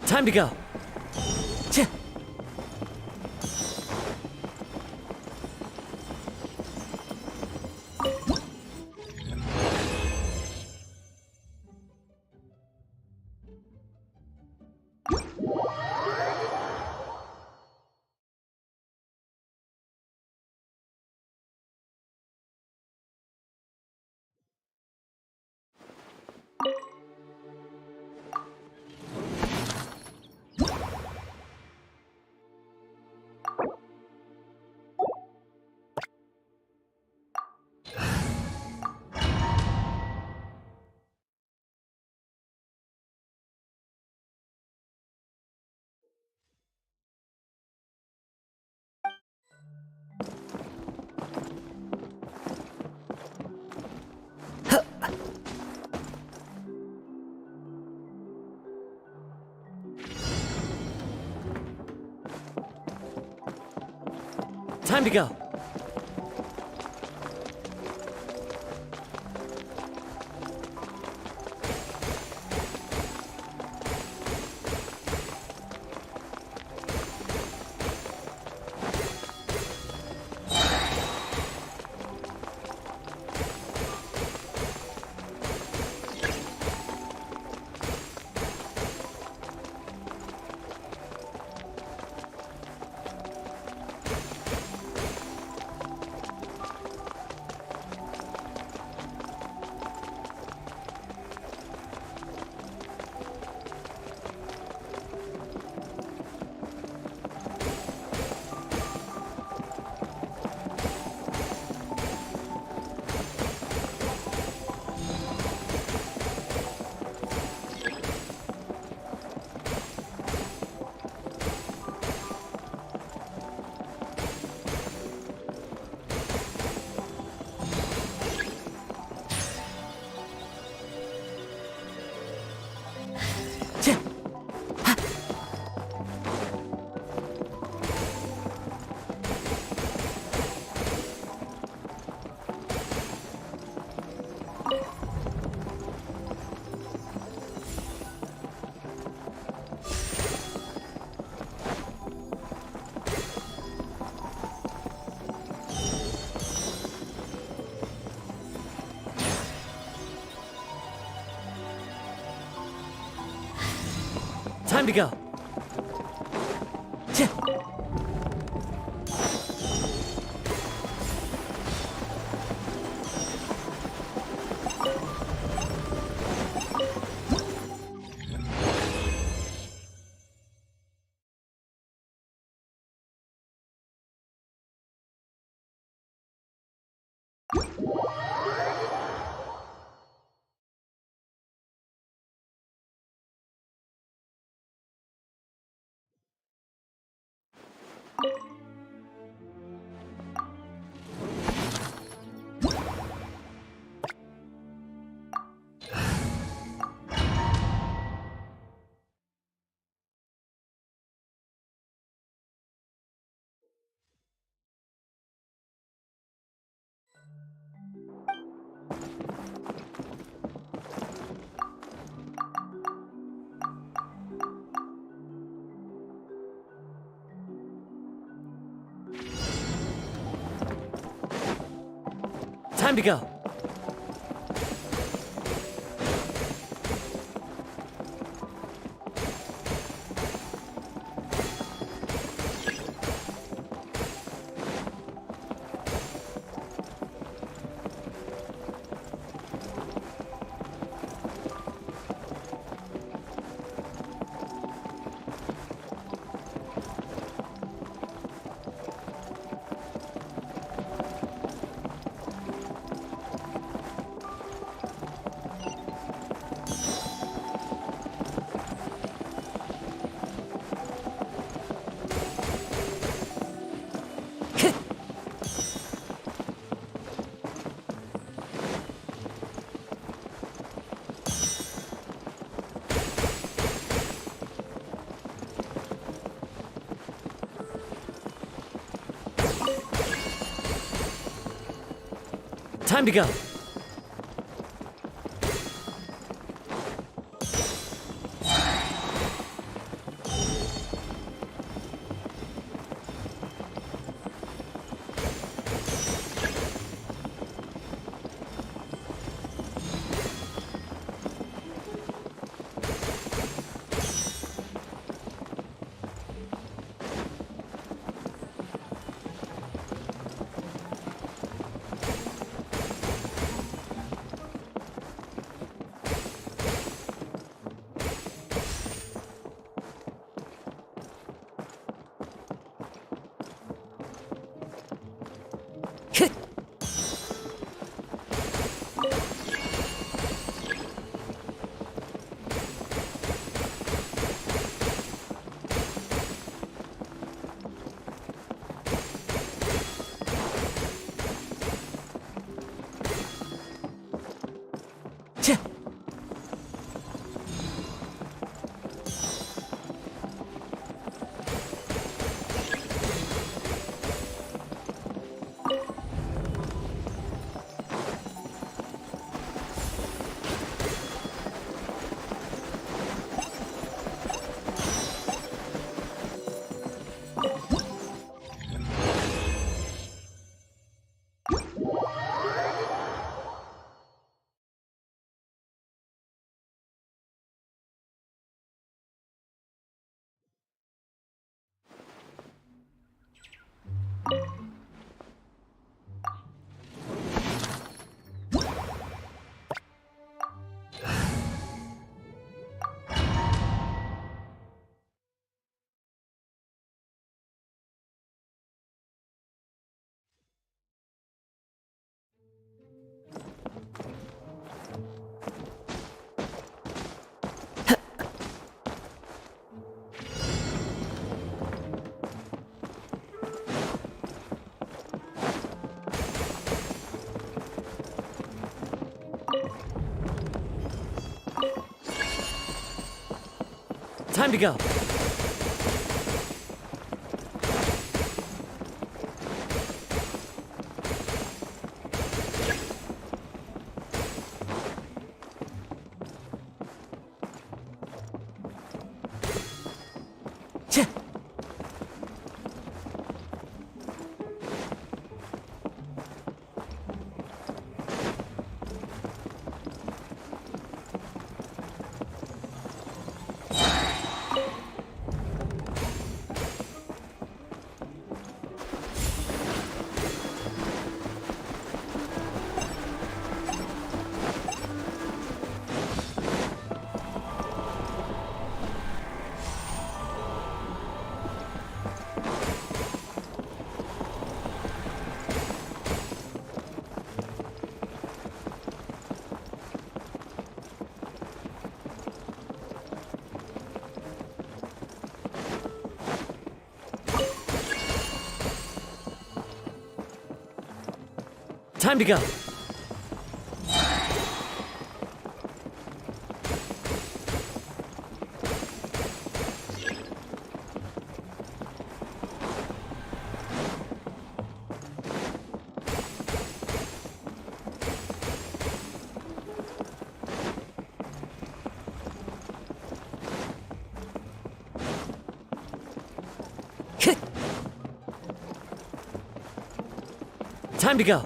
Time to go. Time to go. Time to go. Time to go. Time to go. Time to go. Time to go. Time to go.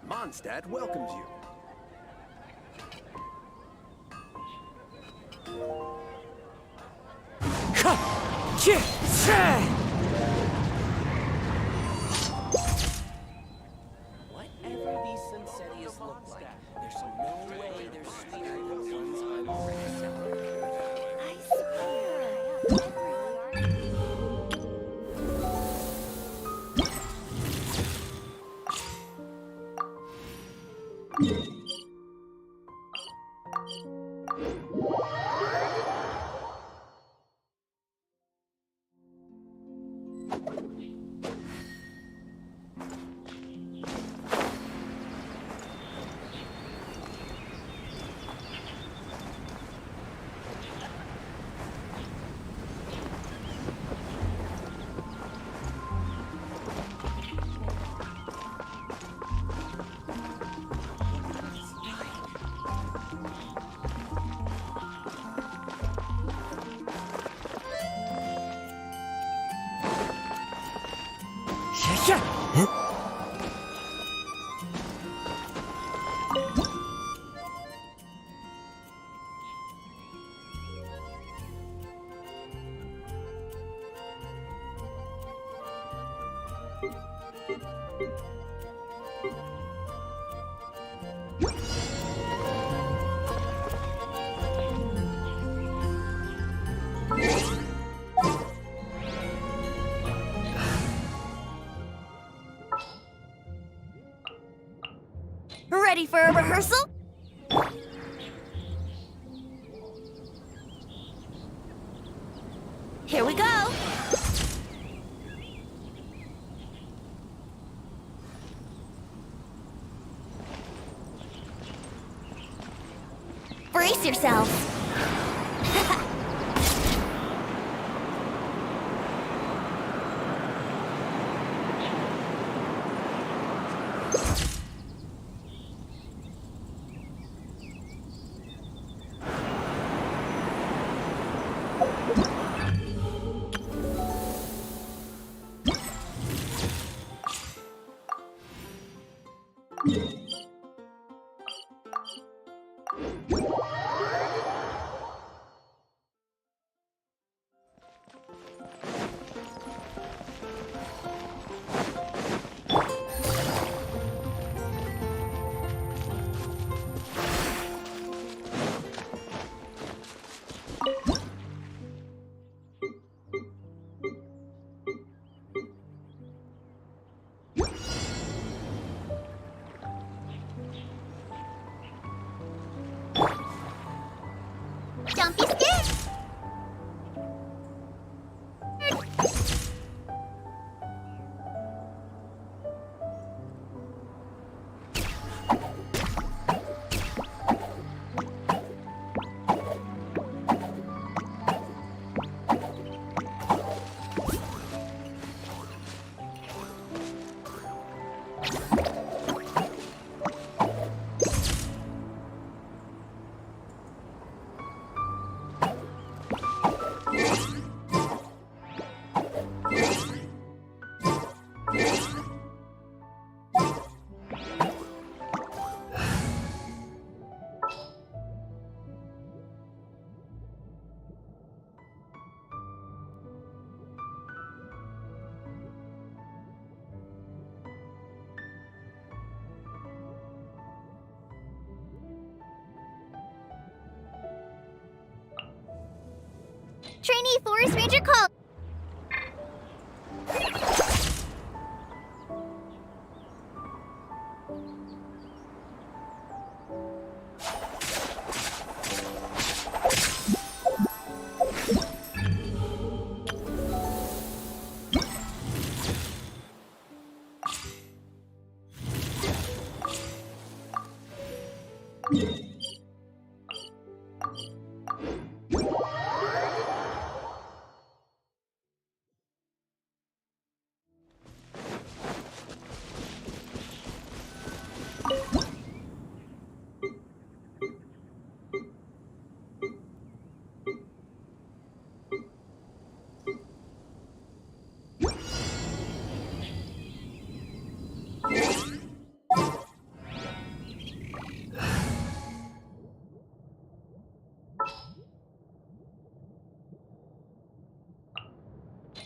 Mondstadt welcomes you. Whatever these Sunsettias look like, there's no way they're sweeter than the ones I'm already celebrating. I Ready for a rehearsal? Here we go. Brace yourselves. Don't be scared. Trainee Forest Ranger call.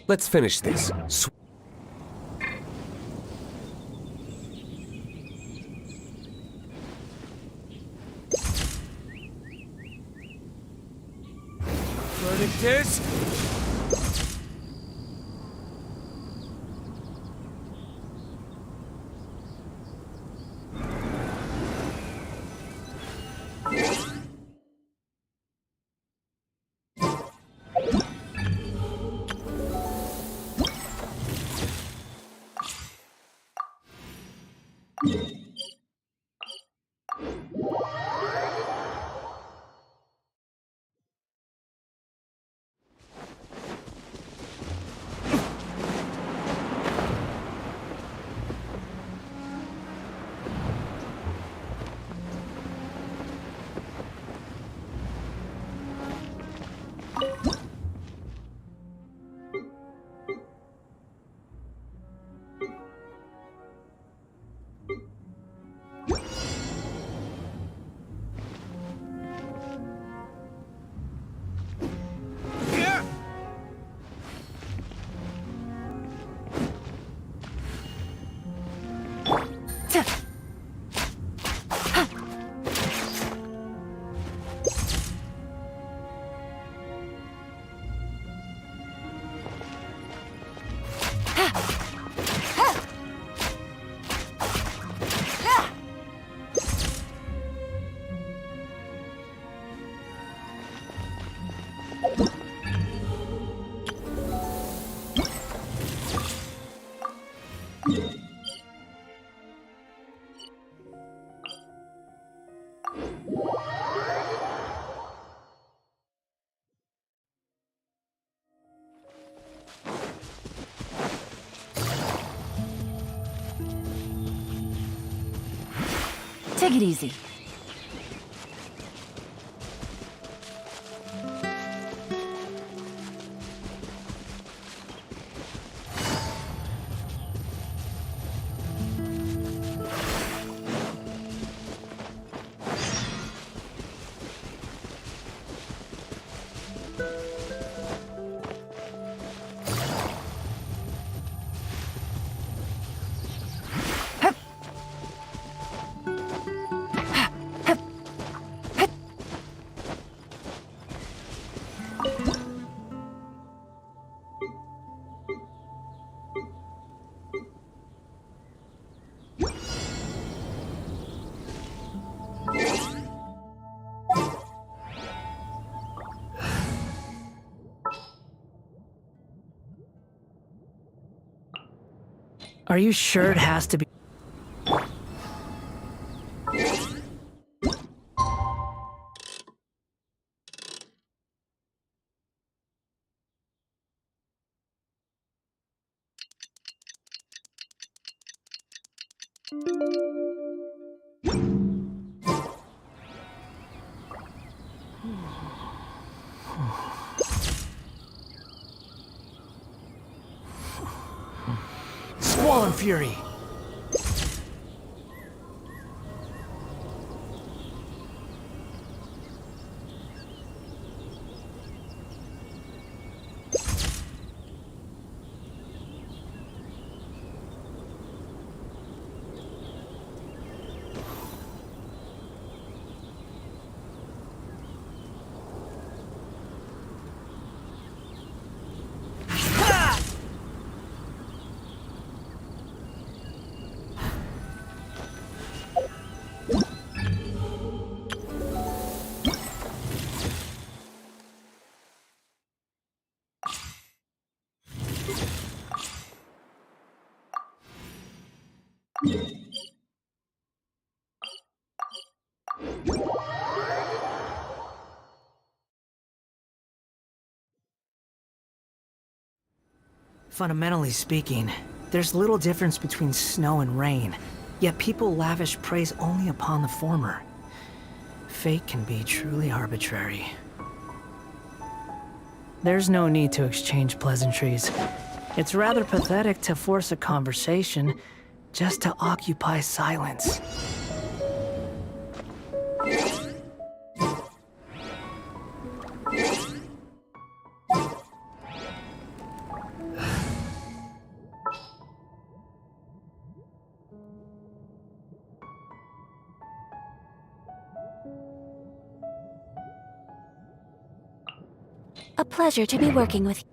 Let's finish this. Verdict is... Take it easy. Are you sure it has to be? Squall and Fury. Fundamentally speaking, there's little difference between snow and rain, yet people lavish praise only upon the former. Fate can be truly arbitrary. There's no need to exchange pleasantries. It's rather pathetic to force a conversation just to occupy silence. A pleasure to be working with you.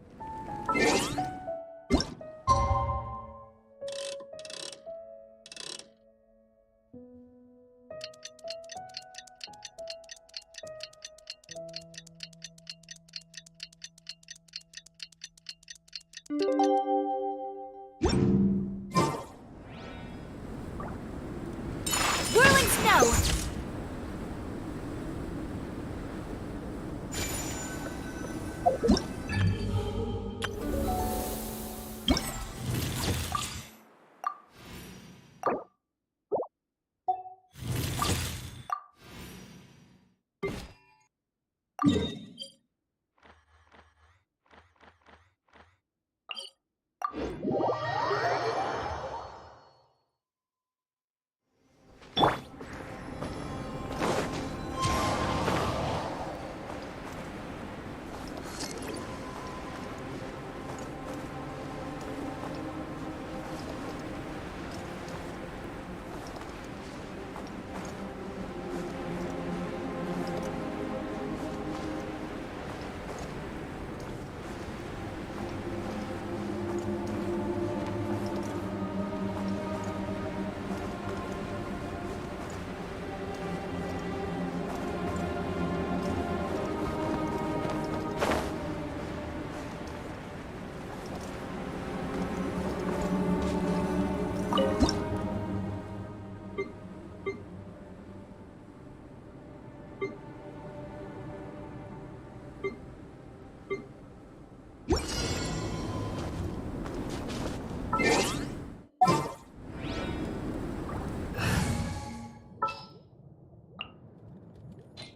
Whirling snow!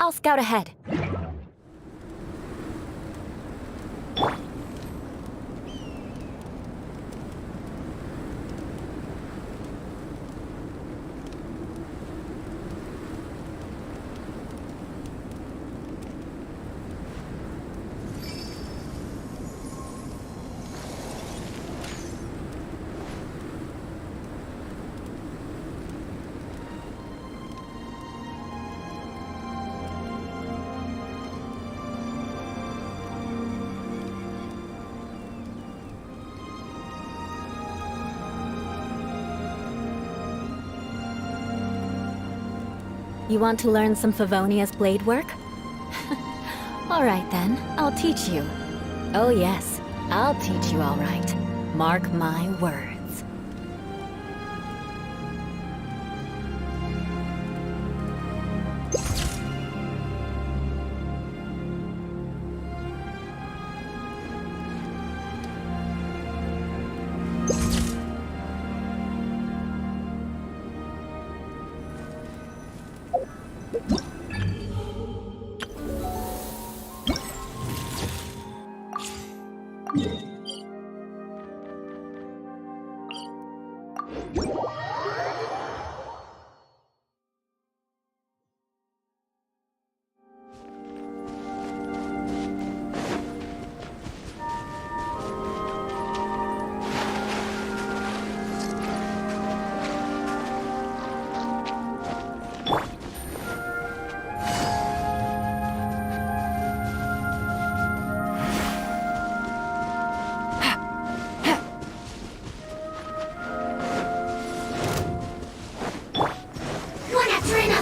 I'll scout ahead. You want to learn some Favonia's blade work? All right then, I'll teach you. Oh yes, I'll teach you all right. Mark my words.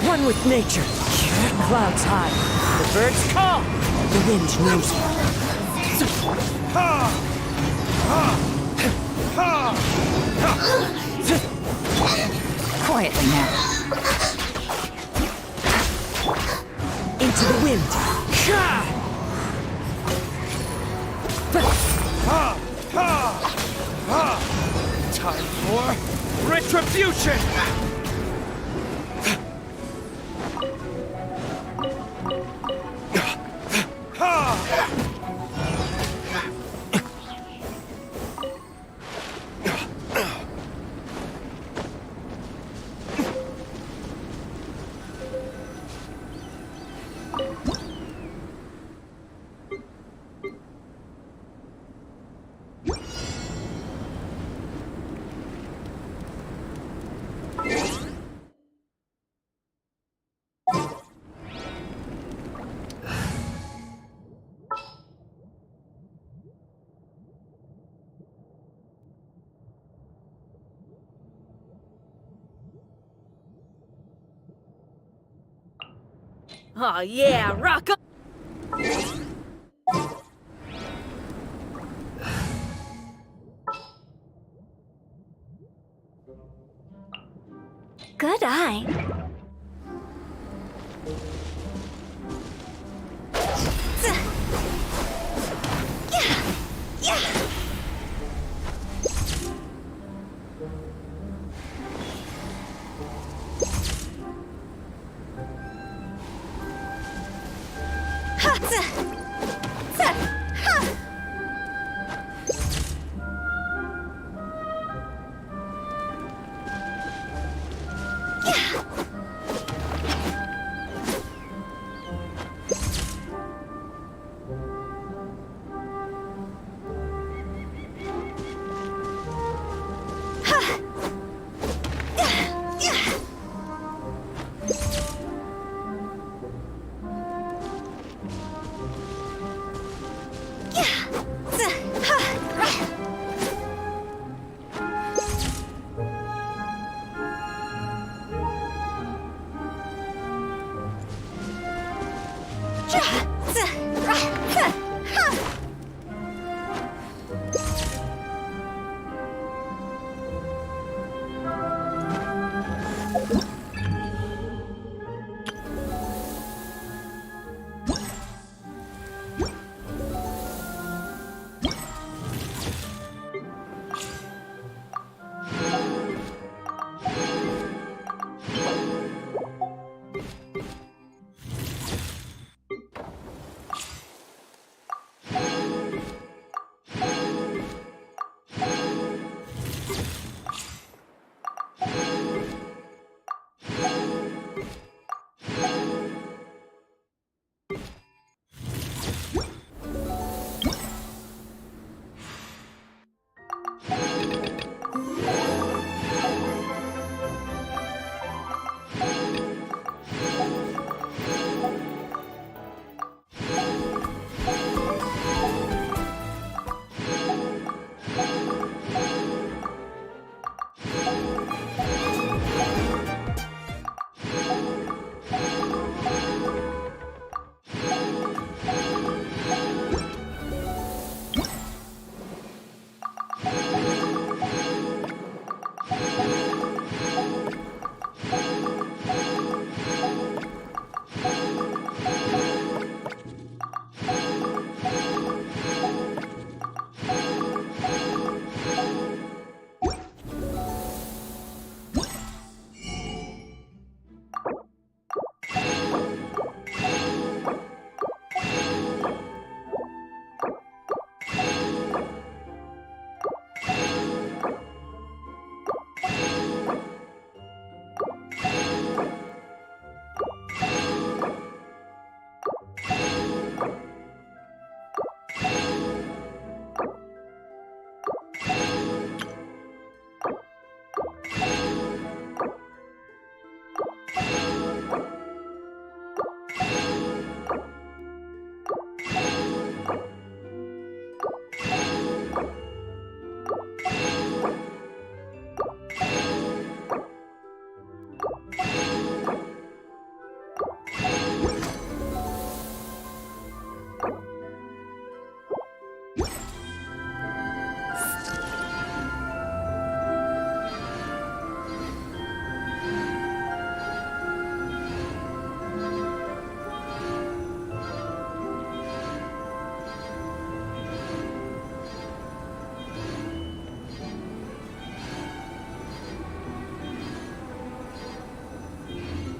One with nature. Clouds high. The birds call. The wind knows you. Quietly now. Into the wind. Time for retribution! Oh yeah, rock up! Good eye.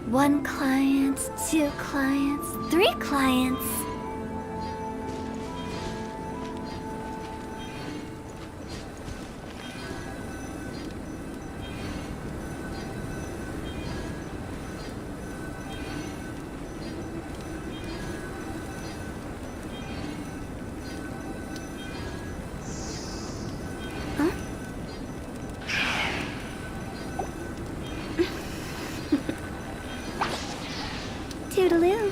1 client, 2 clients, 3 clients. Toodaloo.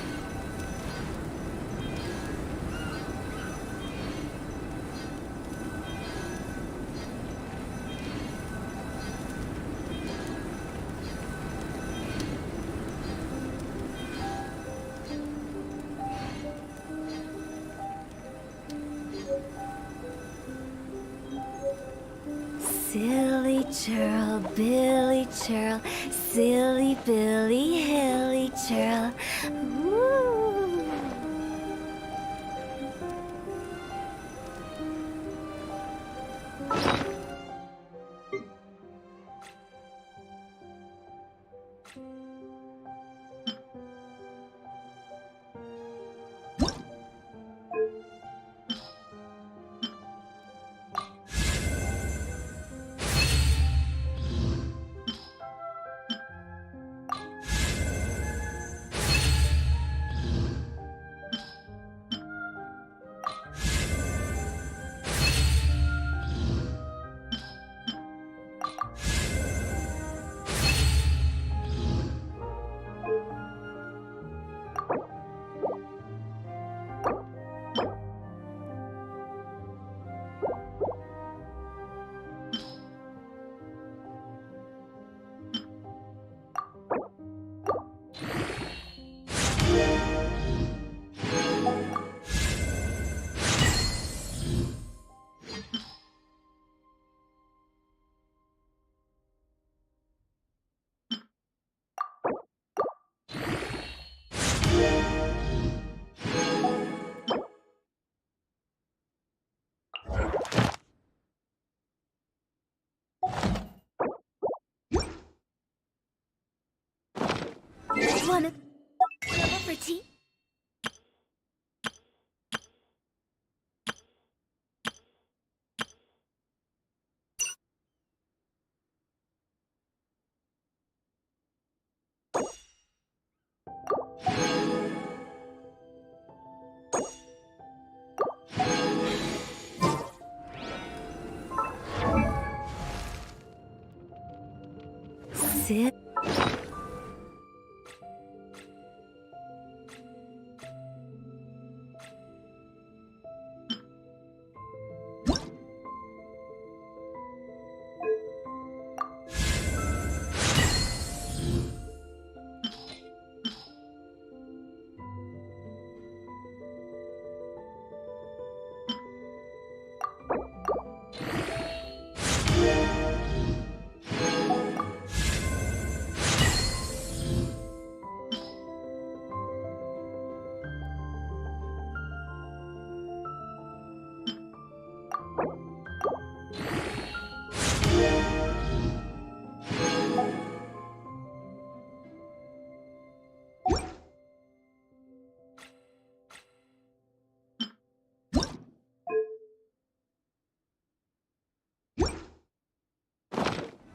Silly churl, Billy churl, silly Billy, hilly churl. Woo. One for tea. Sit.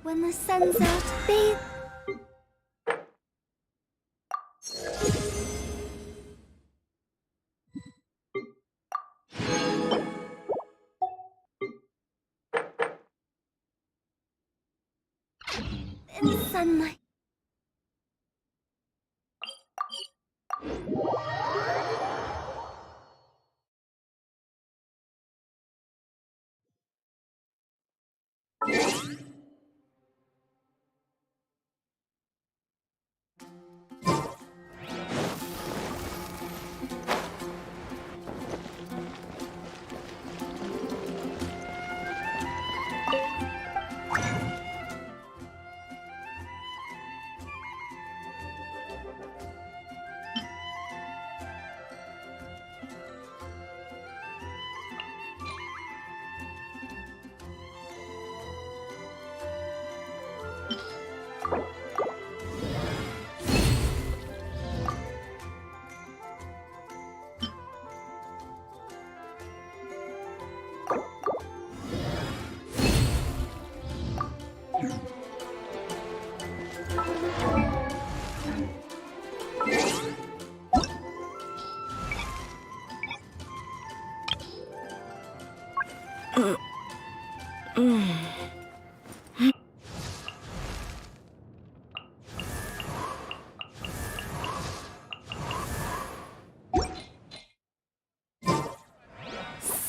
When the sun's out, bathe. In the sunlight.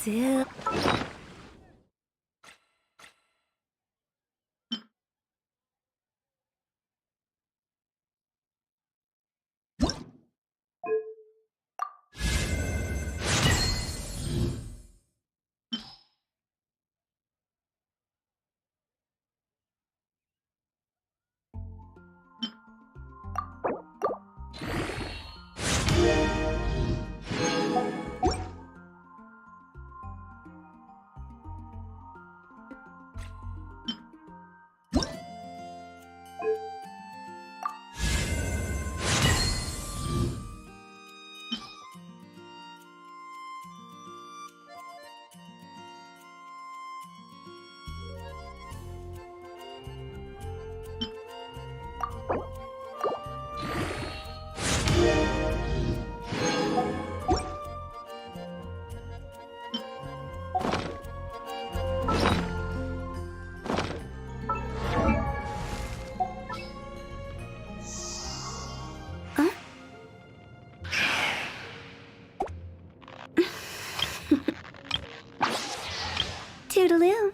Sil- Toodaloo.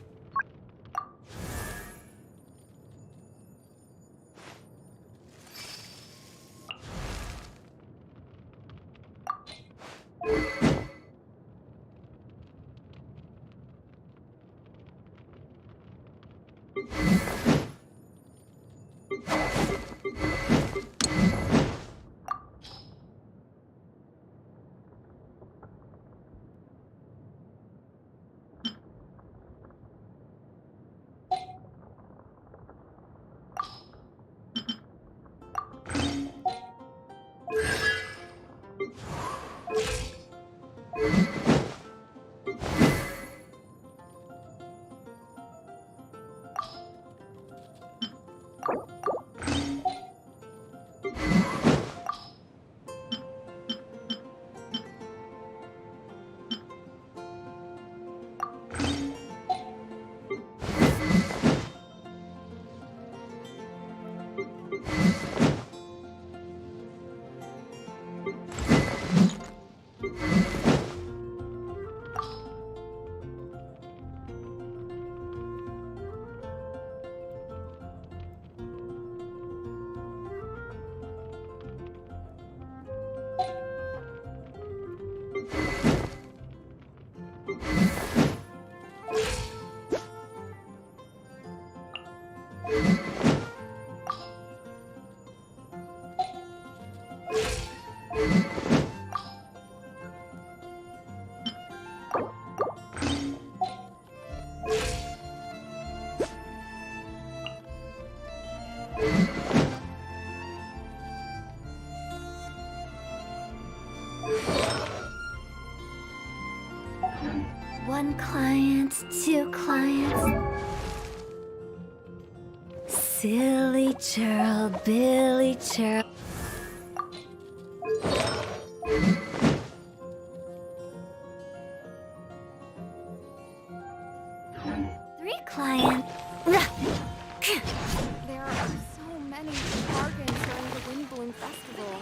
One client, two clients. Silly churl, Billy churl. Three clients. There are so many bargains during the Windblume Festival.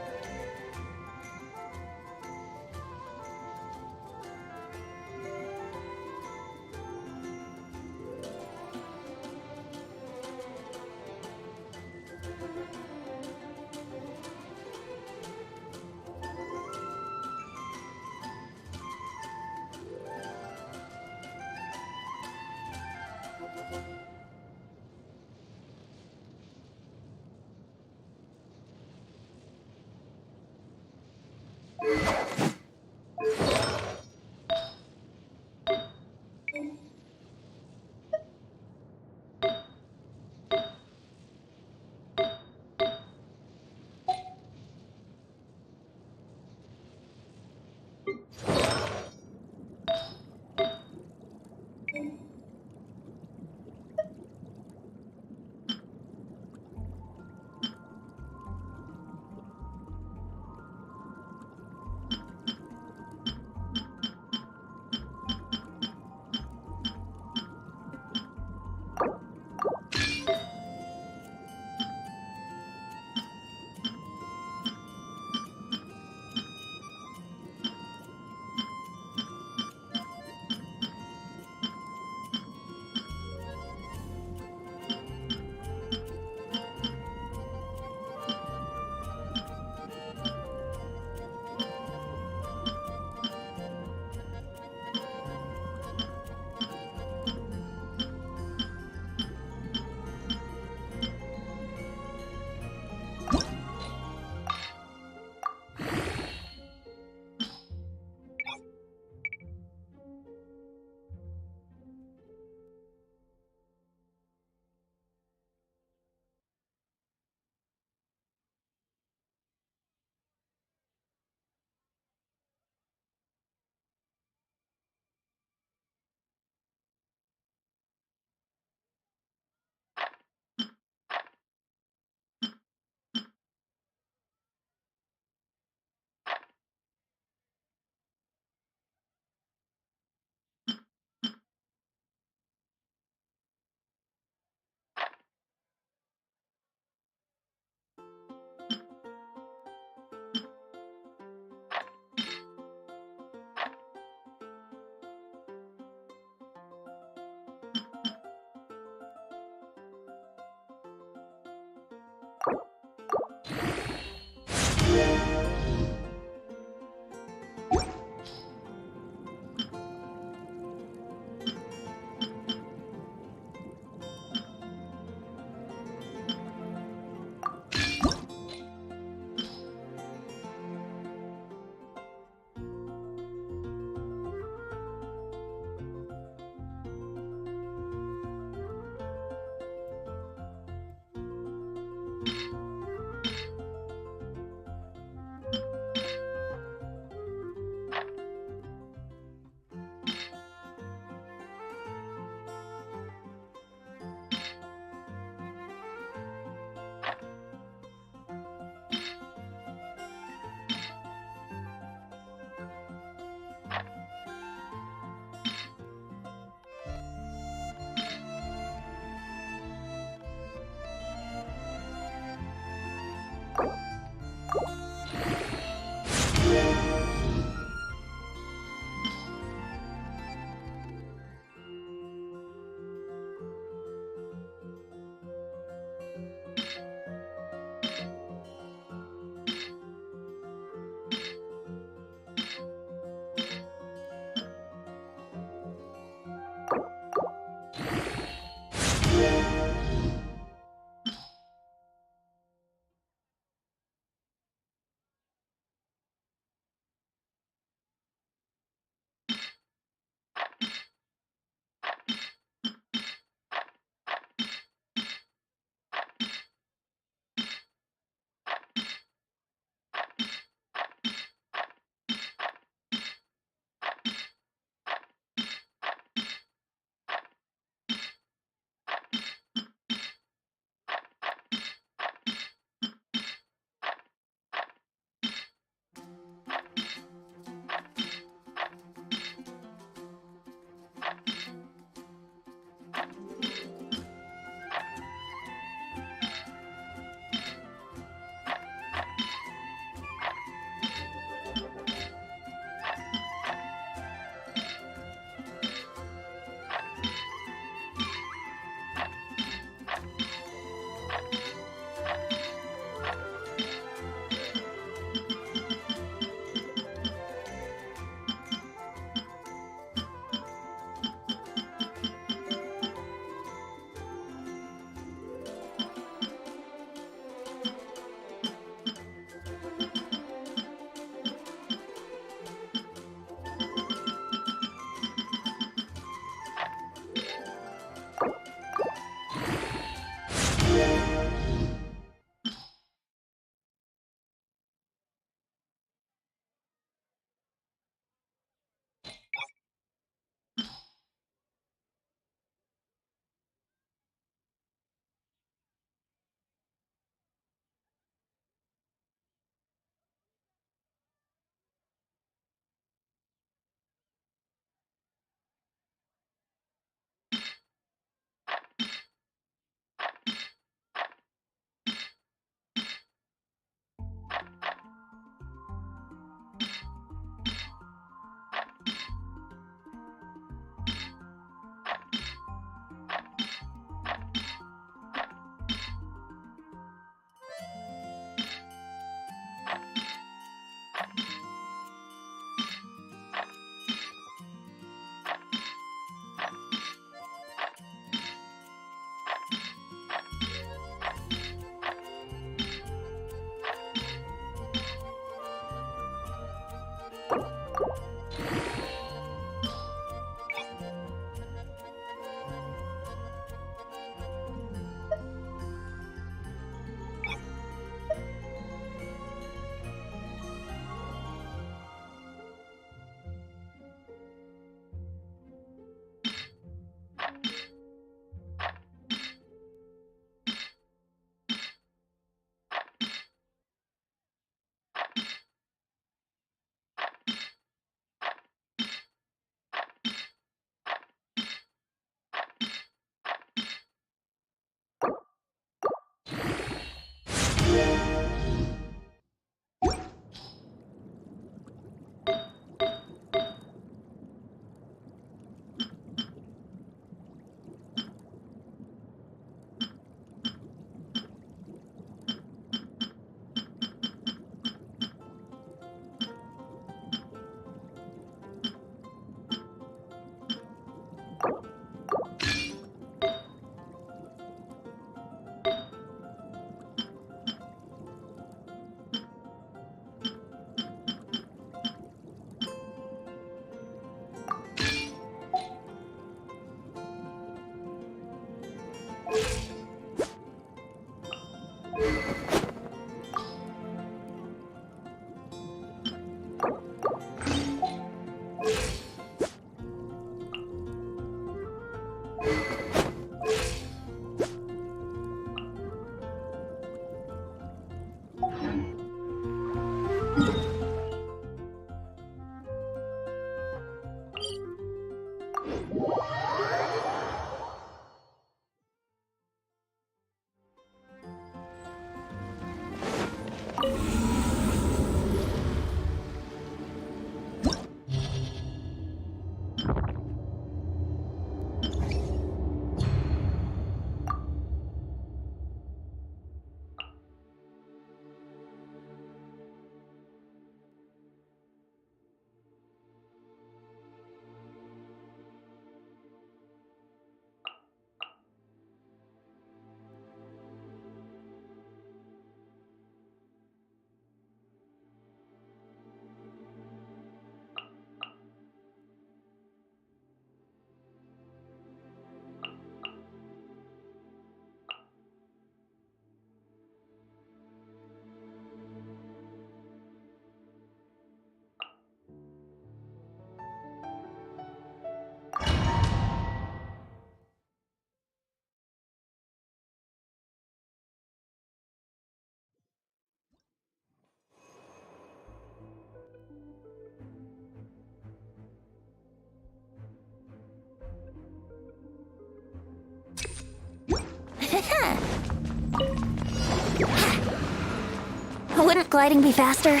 Wouldn't gliding be faster?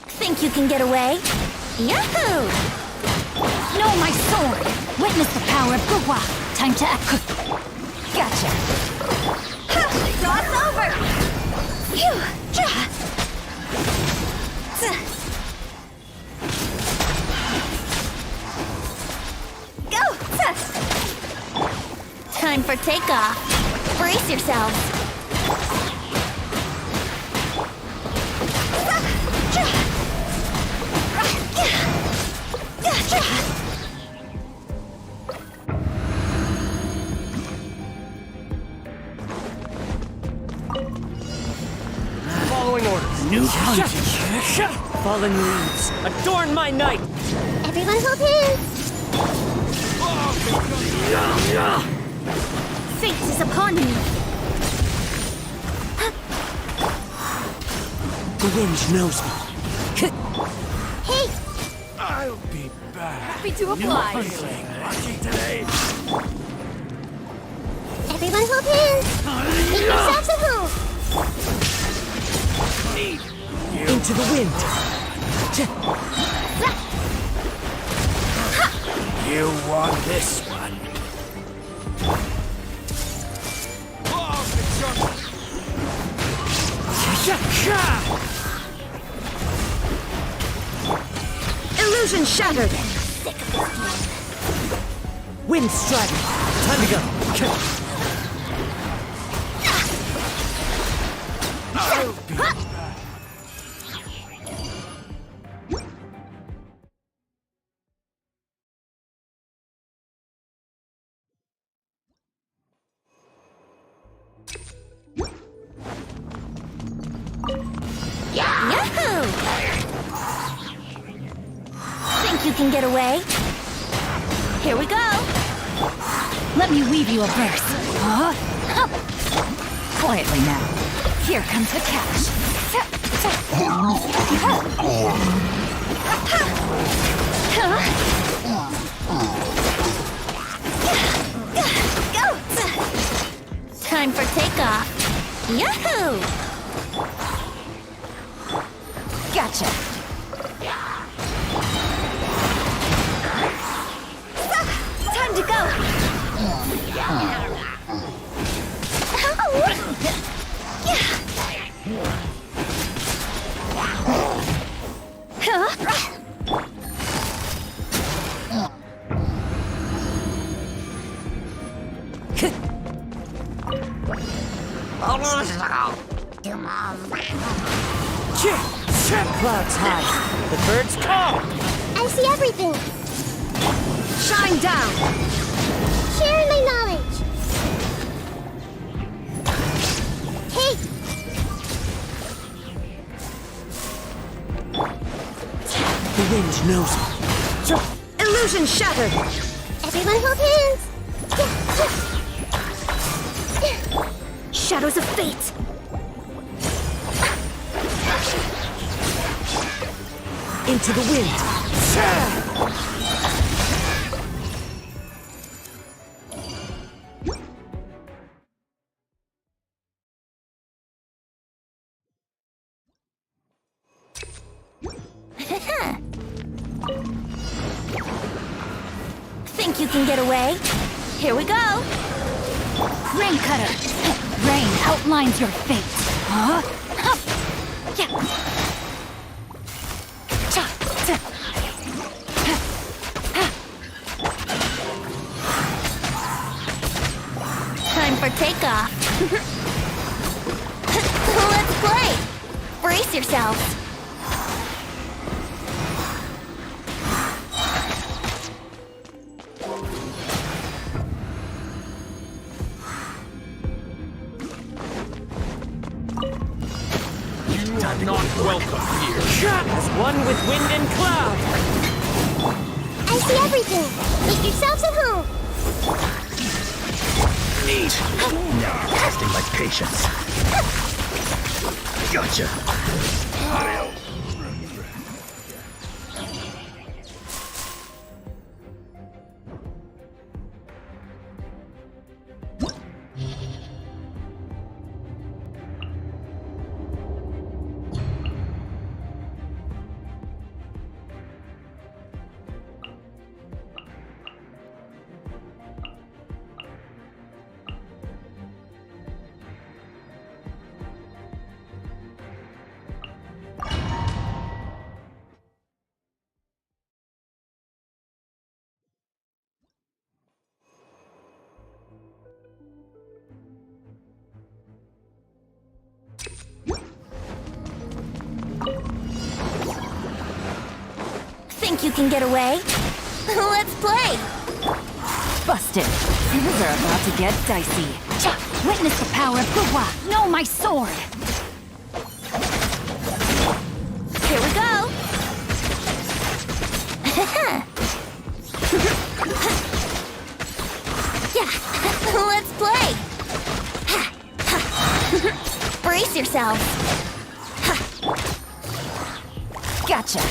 Think you can get away? Yahoo! Know my sword! Witness the power of Gugwa! Time to act quick. Gotcha! Ha! Cross over! Phew! Ja! Go! Time for takeoff. Brace yourselves. Following orders. New hunting. Fallen leaves, adorn my night! Everyone hold hands! Fate is upon me. The wind knows me. Hey! I'll be back. Happy to oblige. Lucky today. Everyone hold hands! Make yourselves at home! Into the wind. You want this one? Illusion shattered. Wind strike. Time to go. I'll be back. Yahoo! Think you can get away? Here we go! Let me weave you a verse. Huh? Quietly now. Here comes the catch. Go! Time for takeoff. Yahoo! Gotcha. Time to go. Clouds high. The birds call. I see everything! Shine down. Sharing my knowledge! Hey! The wind knows me. Illusion shattered. Everyone hold hands! Shadows of fate. Into the wind. you can get away? Here we go! Rain Cutter! Rain outlines your fate! Huh? Yeah! Time for takeoff! Let's play! Brace yourselves! Not welcome here. As one with wind and cloud. I see everything. Make yourselves at home. Neat. Now you're testing my patience. Gotcha. Think you can get away? Let's play! Busted! Things are about to get dicey. Witness the power of Gua! Know my sword! Here we go! Yeah, let's play! Brace yourselves! Gotcha!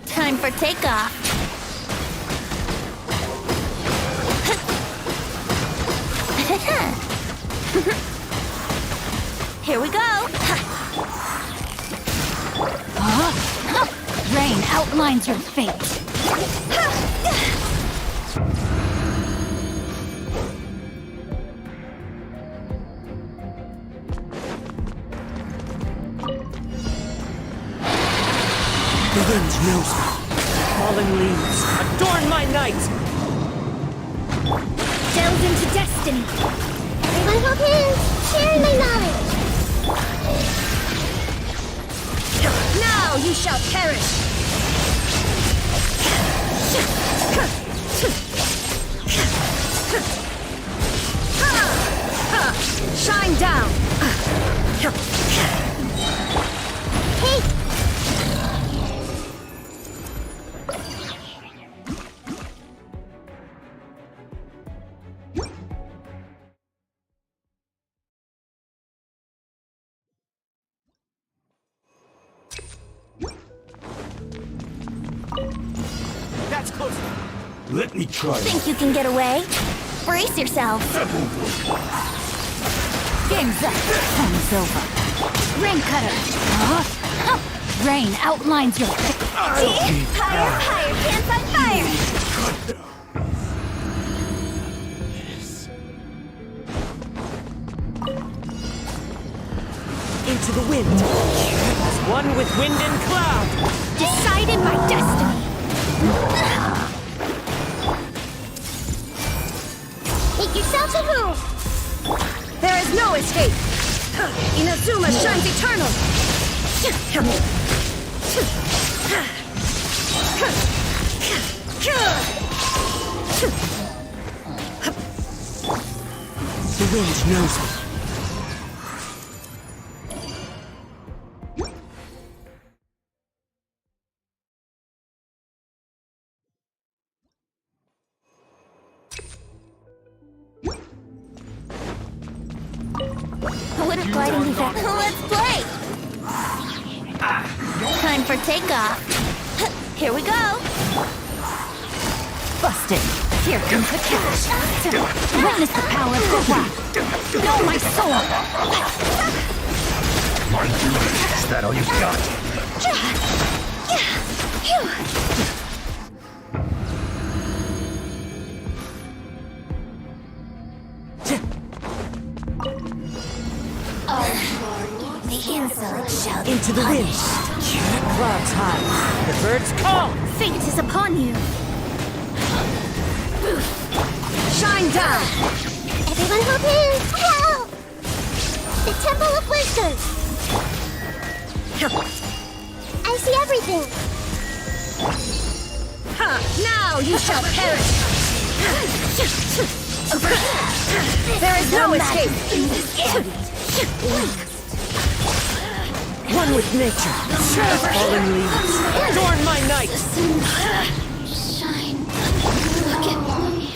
Time for takeoff! Here we go! Rain outlines your fate! The wind knows me. Falling leaves, adorn my night! Delve into destiny! Little hands, sharing my knowledge. Now you shall perish! Shine down! Hey! That's close. Let me try. Think you can get away? Brace yourselves! Game's up! Time's over! Rain Cutter! Rain outlines your fate! Higher, higher, pants on fire! Into the wind. As one with wind and cloud. Decided my destiny! Make yourselves at home. There is no escape! Inazuma shines eternal! The wind knows me. Wouldn't gliding be that? Let's play! Time for takeoff! Here we go! Busted! Here comes the catch! Witness the power of Gua! Know my sword! Is that all you got? Into the wind. Clouds high. The birds call. Fate is upon you. Shine down. Everyone hold hands! Wow! The Temple of Wisdom! I see everything! Now you shall perish. There is no escape. One with nature. Fallen leaves. Adorn my night. Shine. Look at me.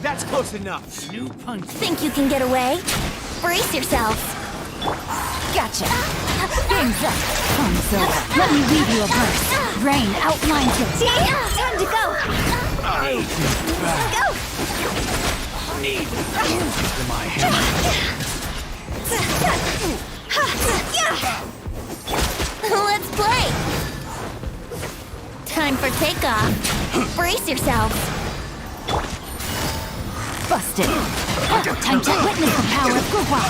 That's close enough. New punch. Think you can get away? Brace yourselves. Gotcha. Game's up. Comes over. Let me weave you a verse. Rain outlines it. Time to go. Go. Need to my hand. Let's play. Time for takeoff. Brace yourselves. Busted. Time to witness the power of Gurwa.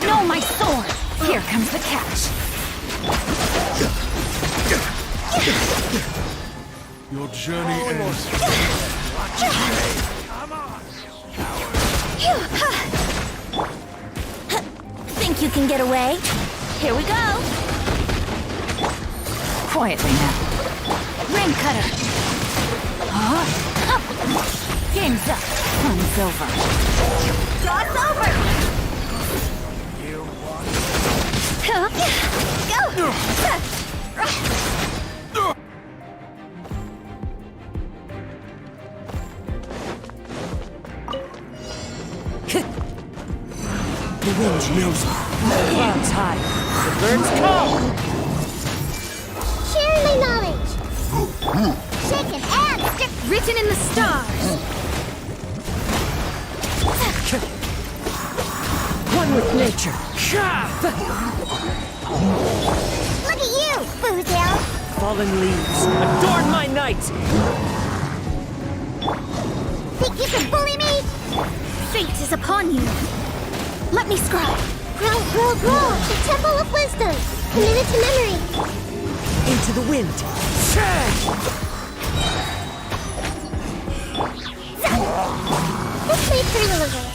No, my sword. Here comes the catch. Your journey ends. Come on. Think you can get away? Here we go. Quietly now. Rain cutter. Game's up. Fun's over. Jaw's over. You want Go. The wind knows me. Clouds high. The birds call. Share my knowledge! Chicken and stick! Written in the stars. One with nature. Look at you, Bootail! Fallen leaves. Adorn my night. Think you can bully me? Fate is upon you. Let me scribe. Grow! The Temple of Wisdom! Committed to memory! Into the wind. Let's play through a little.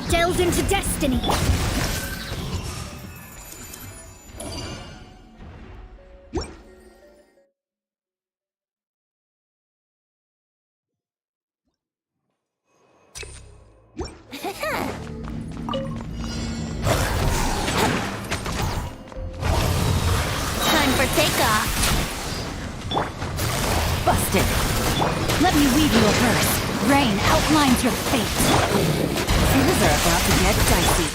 Delved into destiny. Time for takeoff. Busted. Let me weave you a verse. Rain outlines your fate. Things are about to get dicey.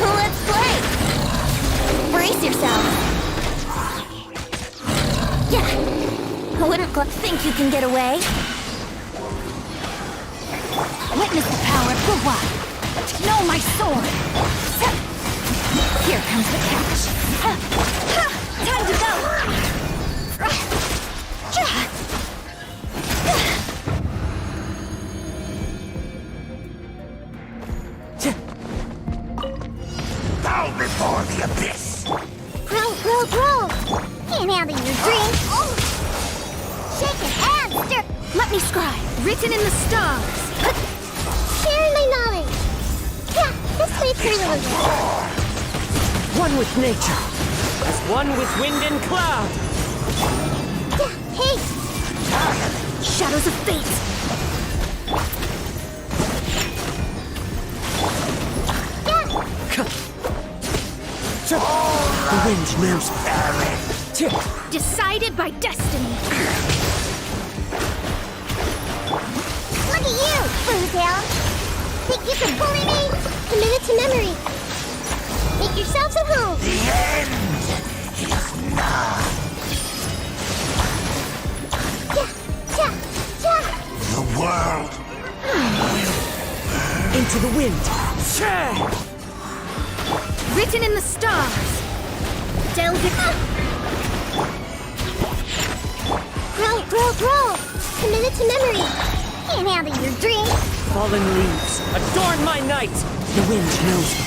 Let's play! Brace yourself! Yeah! Wouldn't think you can get away? Witness the power of Guhua. Know my sword. Here comes the catch. Time to go! Bow before the abyss! Grow! Can't handle your drink! Shake your hands, stir! Let me scribe. Written in the stars. Share my knowledge! Yeah, this way through the river. One with nature. As one with wind and cloud. Yeah, hey! Shadows of fate. The wind knows Aaron. Decided by destiny. Look at you, Boozhound! Think you can bully me? Commit it to memory. Make yourselves at home. The end is nigh. Yeah. The world Into the wind. Written in the stars. Delve it. Grow! Commit it to memory. Can't handle your drink. Fallen leaves, adorn my night. The wind knows me.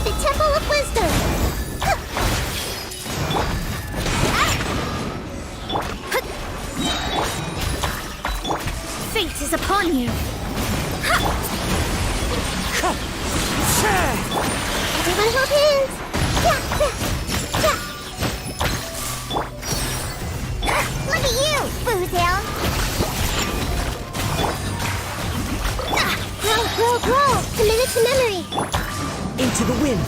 The Temple of Wisdom. Fate is upon you. Everyone hold hands. Look at you, Boozhound. Grow. Commit it to memory. Into the wind.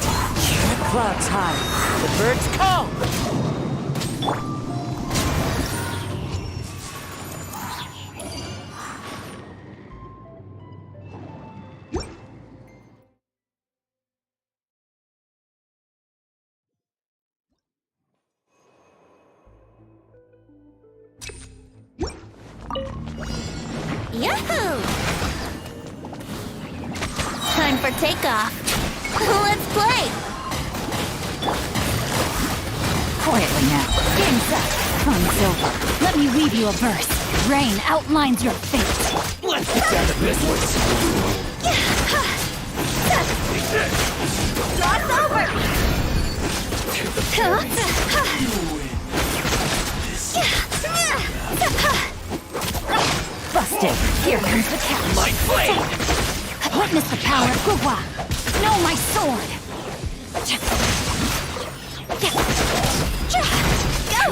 Clouds high, the birds call. Yahoo! Time for takeoff. Let's play! Quietly now. Game's up. Fun's over. Let me weave you a verse. Rain outlines your fate. Let's get down to business! Job's over! Busted. Here comes the catch. My blade! Witness the power of Guhua. Know my sword.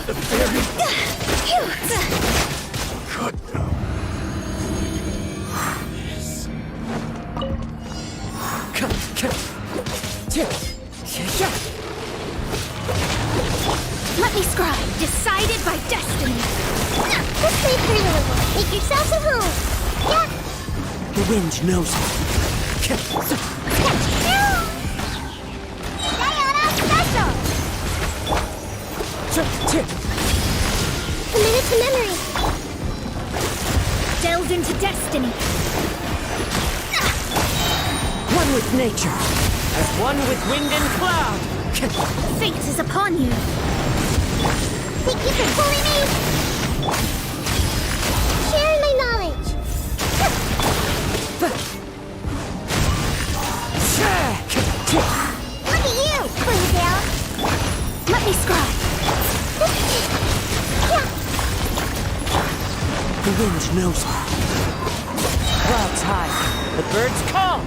The fairy! Good. Let me scribe. Decided by destiny. This way through the river. Make yourselves at home. Yeah. The wind knows me. Diana Special! Commit it to memory. Delved into destiny. One with nature. As one with wind and cloud. Fate is upon you. Think you can bully me? Share my knowledge. Look at you, Boozhound. Let me scribe. The wind knows me. Clouds high, the birds call.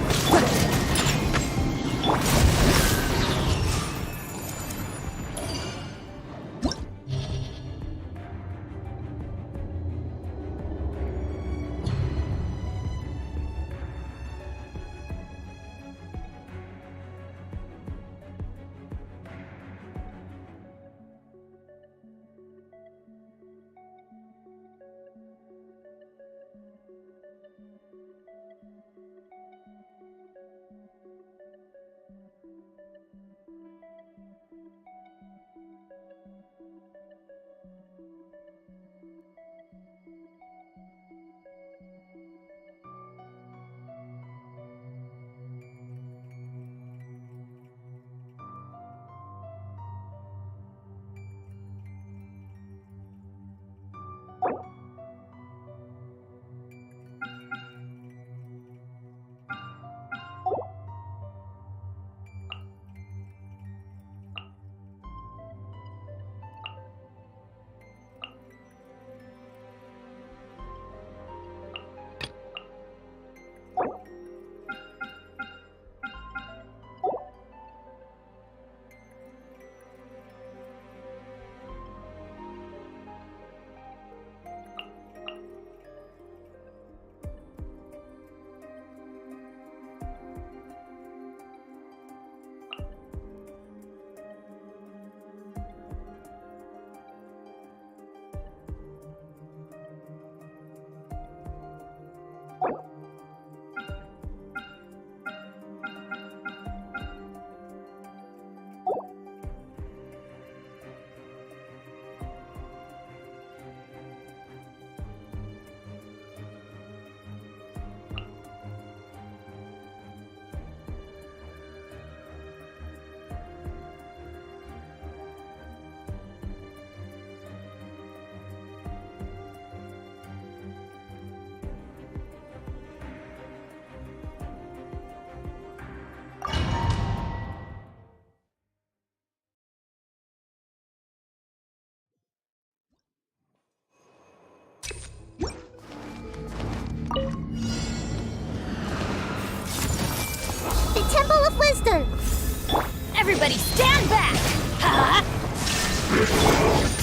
Everybody stand back! Ha!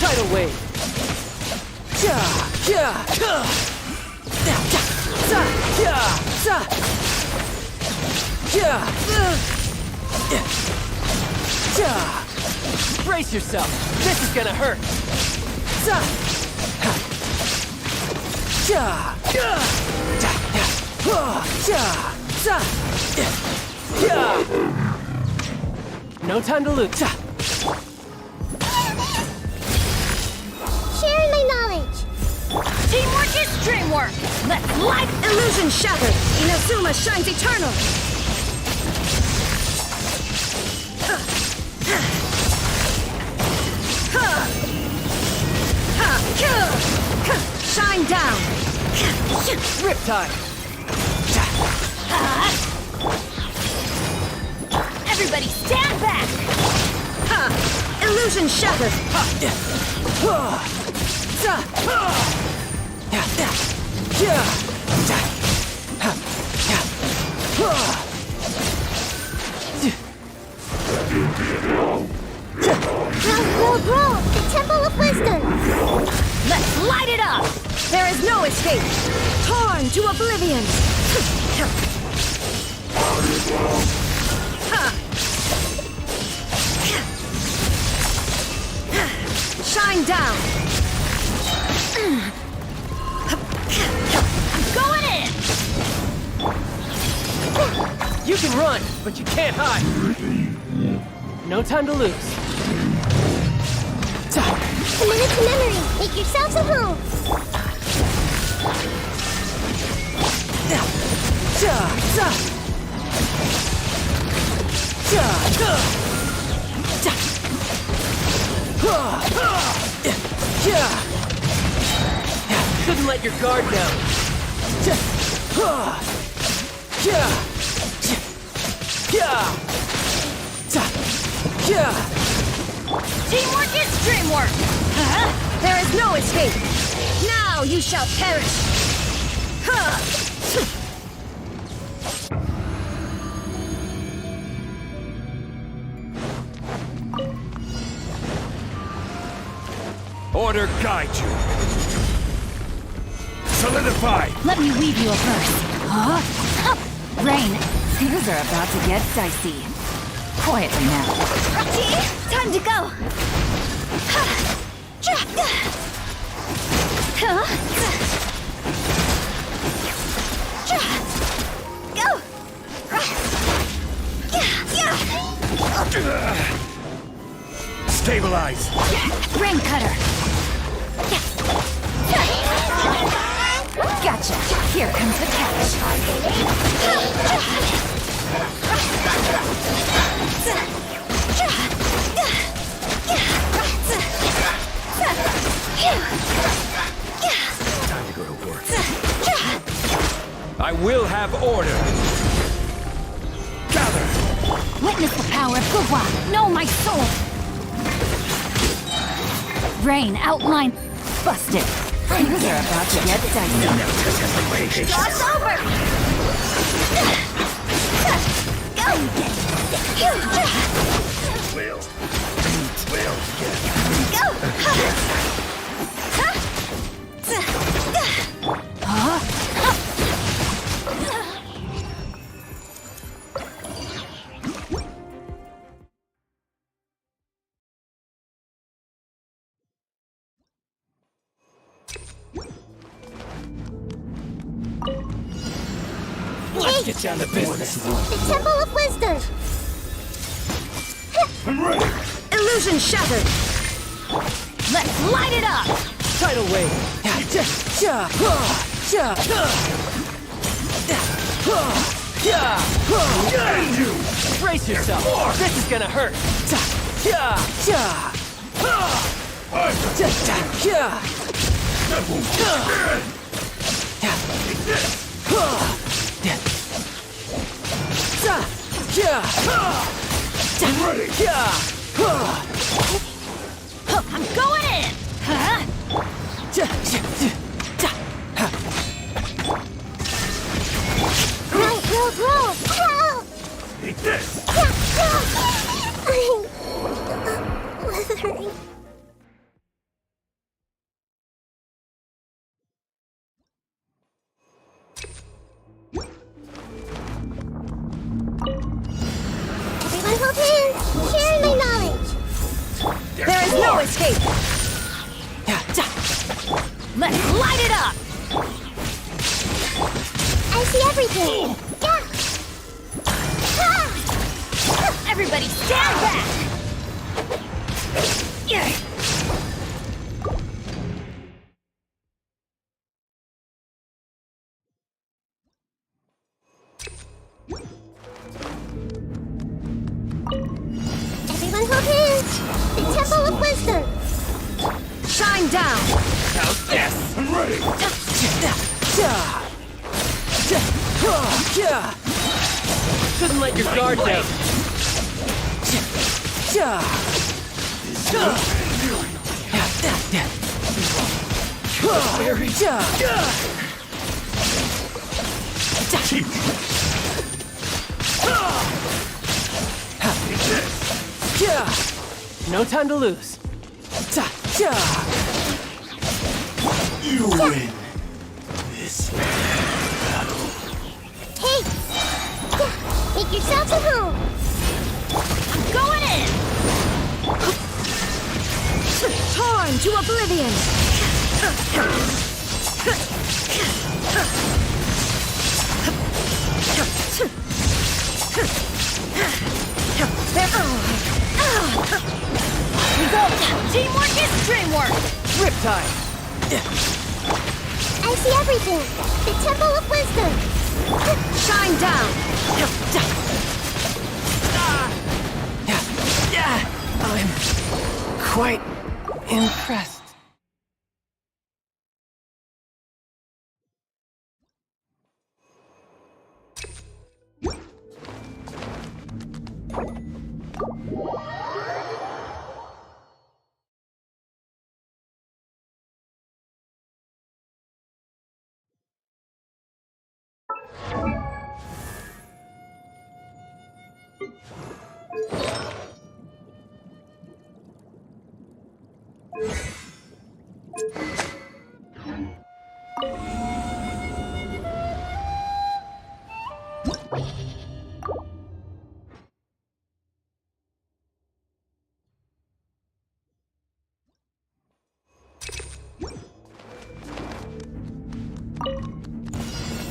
Tidal wave. Brace yourself. This is gonna hurt. No time to lose. Sharing my knowledge. Teamwork is dreamwork! Let's light Illusion shattered! Inazuma shines eternal! Shine down! Riptide. Everybody stand back! Illusion shattered! Grow! The Temple of Wisdom! Let's light it up! There is no escape! Torn to oblivion! Shine down! I'm going in! You can run, but you can't hide. No time to lose. A minute to memory! Make yourselves at home! Couldn't let your guard down. Teamwork is dreamwork! There is no escape! Now you shall perish! Order guide you. Solidify. Let me weave you a verse. Huh? Rain, things are about to get dicey. Quietly now. Time to go! Go! Stabilize. Rain cutter. Gotcha. Here comes the catch. Time to go to work. I will have order. Gather. Witness the power of Guhua. Know my soul. Rain, outline. Busted. Things are about to get dicey. Cross over! Go! Will. Go! Let's get down to business. The Temple of Wisdom! I'm ready. Illusion shattered! Let's light it up! Tidal wave. Guide you. Brace yourself. This is gonna hurt. That won't Take this. I'm ready. I'm going in! Huh? Grow! Take this. escape! Let's light it up! I see everything! Yeah! Everybody stand back! Everyone hold hands! The Temple of Wisdom! Shine down! How's this? I'm ready! Shouldn't let your guard down. No time to lose. You win this battle. Hey! Make yourselves at home! I'm going in! Torn to oblivion! We go! Teamwork is dreamwork! Riptide! I see everything! The Temple of Wisdom! Shine down! I'm quite impressed.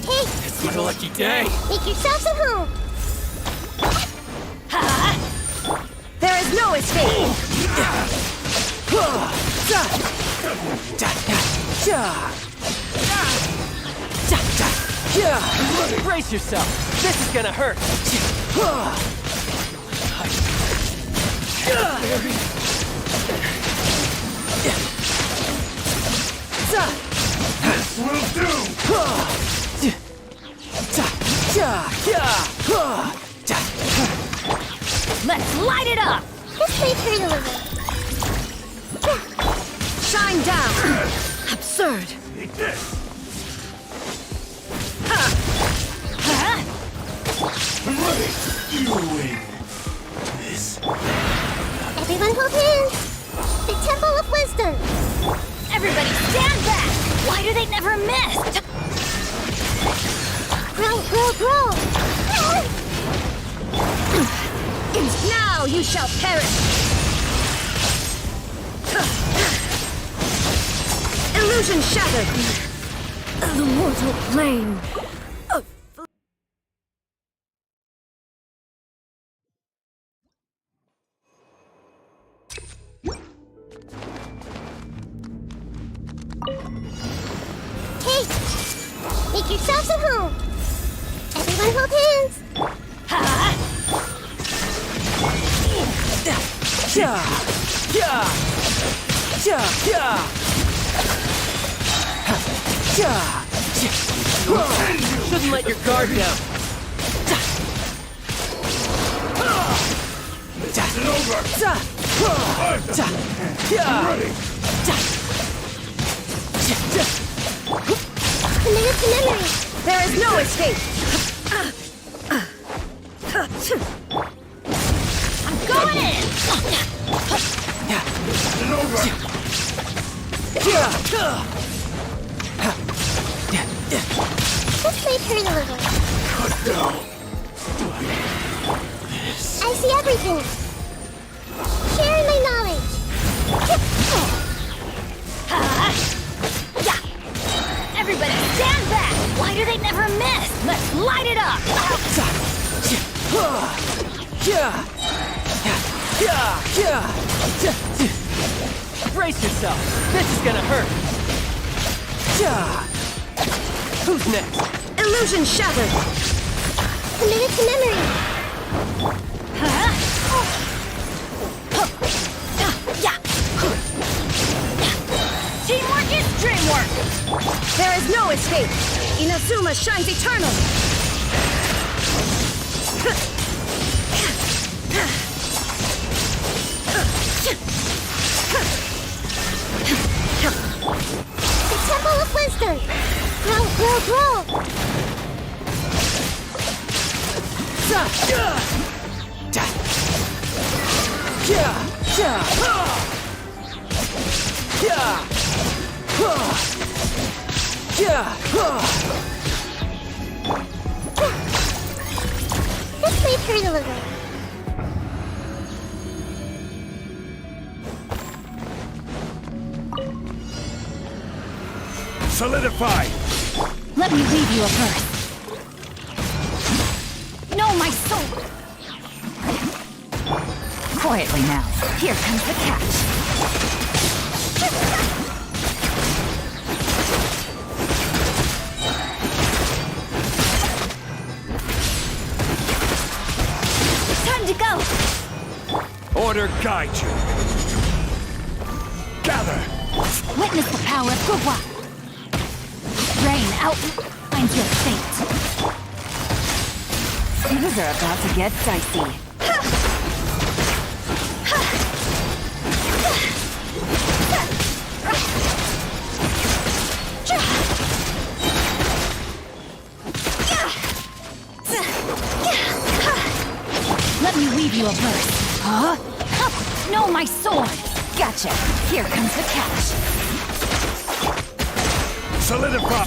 It's my lucky day! Make yourselves at home! There is no escape! Brace yourself! This is gonna hurt! This will do! Let's light it up! This may hurt a little. Shine down! Absurd! Take this! I'm ready! You win this. Everyone hold hands! The Temple of Wisdom! Everybody stand back! Why do they never miss? Grow, grow, grow! Now you shall perish! Illusion shattered! The mortal plane of... Hey! Make yourselves at home! Everyone hold hands! Shouldn't let your guard down. This isn't over! I'm ready! Commit to memory! There is no escape! I'm going in! This isn't over! This may hurt a little. Cut down! I see everything! Sharing my knowledge! Everybody stand back! Why do they never miss? Let's light it up! Brace yourself. This is gonna hurt. Who's next? Illusion shattered! Commit it to memory! Teamwork is dreamwork! There is no escape! Inazuma shines eternal! The Temple of Wisdom! Grow, grow, grow! This may hurt a little. Solidify! Let me leave you a verse. No, my soul! Quietly now. Here comes the catch. Time to go! Order guide you. Gather! Witness the power of Gugwa. Rain out. Find your fate. Things are about to get dicey. Let me weave you a verse. Huh? No, my sword! Gotcha. Here comes the catch. Solidify!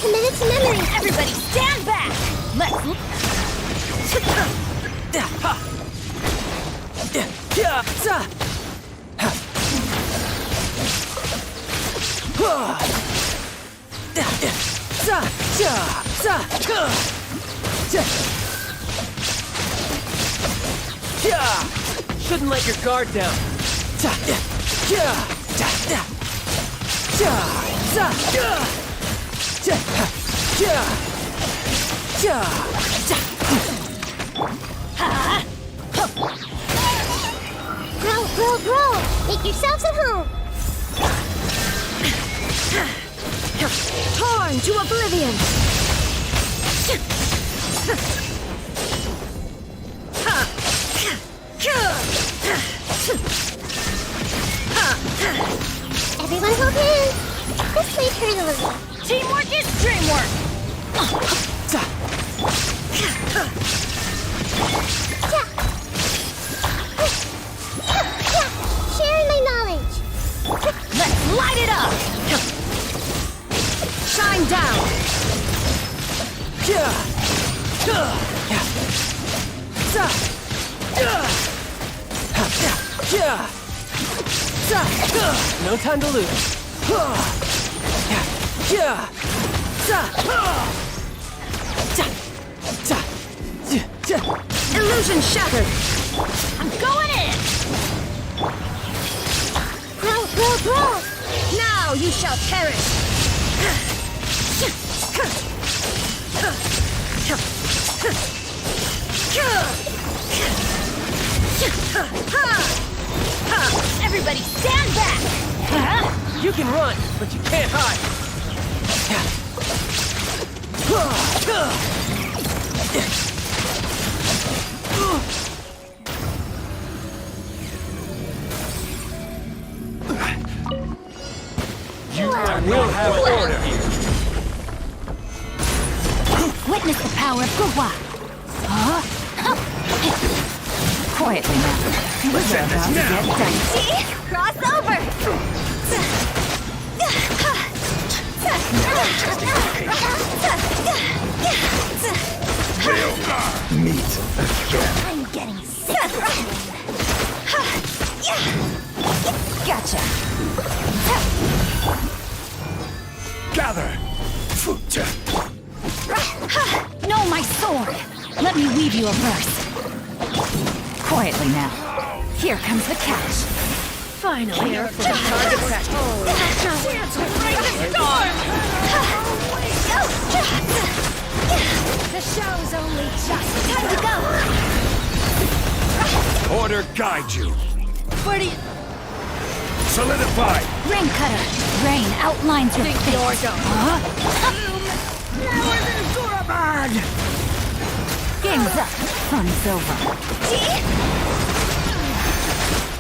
Committed to memory! Everybody stand back! Let's... Shouldn't let your guard down. Grow, grow, grow! Make yourselves at home! Torn to oblivion! Everyone hold hands! This may hurt a little. Teamwork is dreamwork! Sharing my knowledge! Let's light it up! Shine down! No time to lose. Illusion shattered! I'm going in! Grow, grow, grow! Now you shall perish! Everybody stand back! You can run, but you can't hide. You will have order here. Witness the power of Gurwa. Quietly now. We're about to get dicey. Cross over! Meet again. I'm getting sick of Gotcha. Gather. No, my sword. Let me weave you a verse. Quietly now. Here comes the catch. Finally, here for the target practice. The show's only just time to go! Order guide you. Where do you... Solidify. Rain cutter. Rain outlines your fate. You're done. Game's up. Fun's over.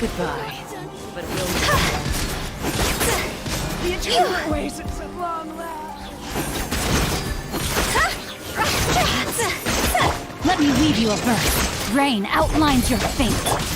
Goodbye. But we'll The eternal ways at long last. Let me weave you a verse. Rain outlines your fate.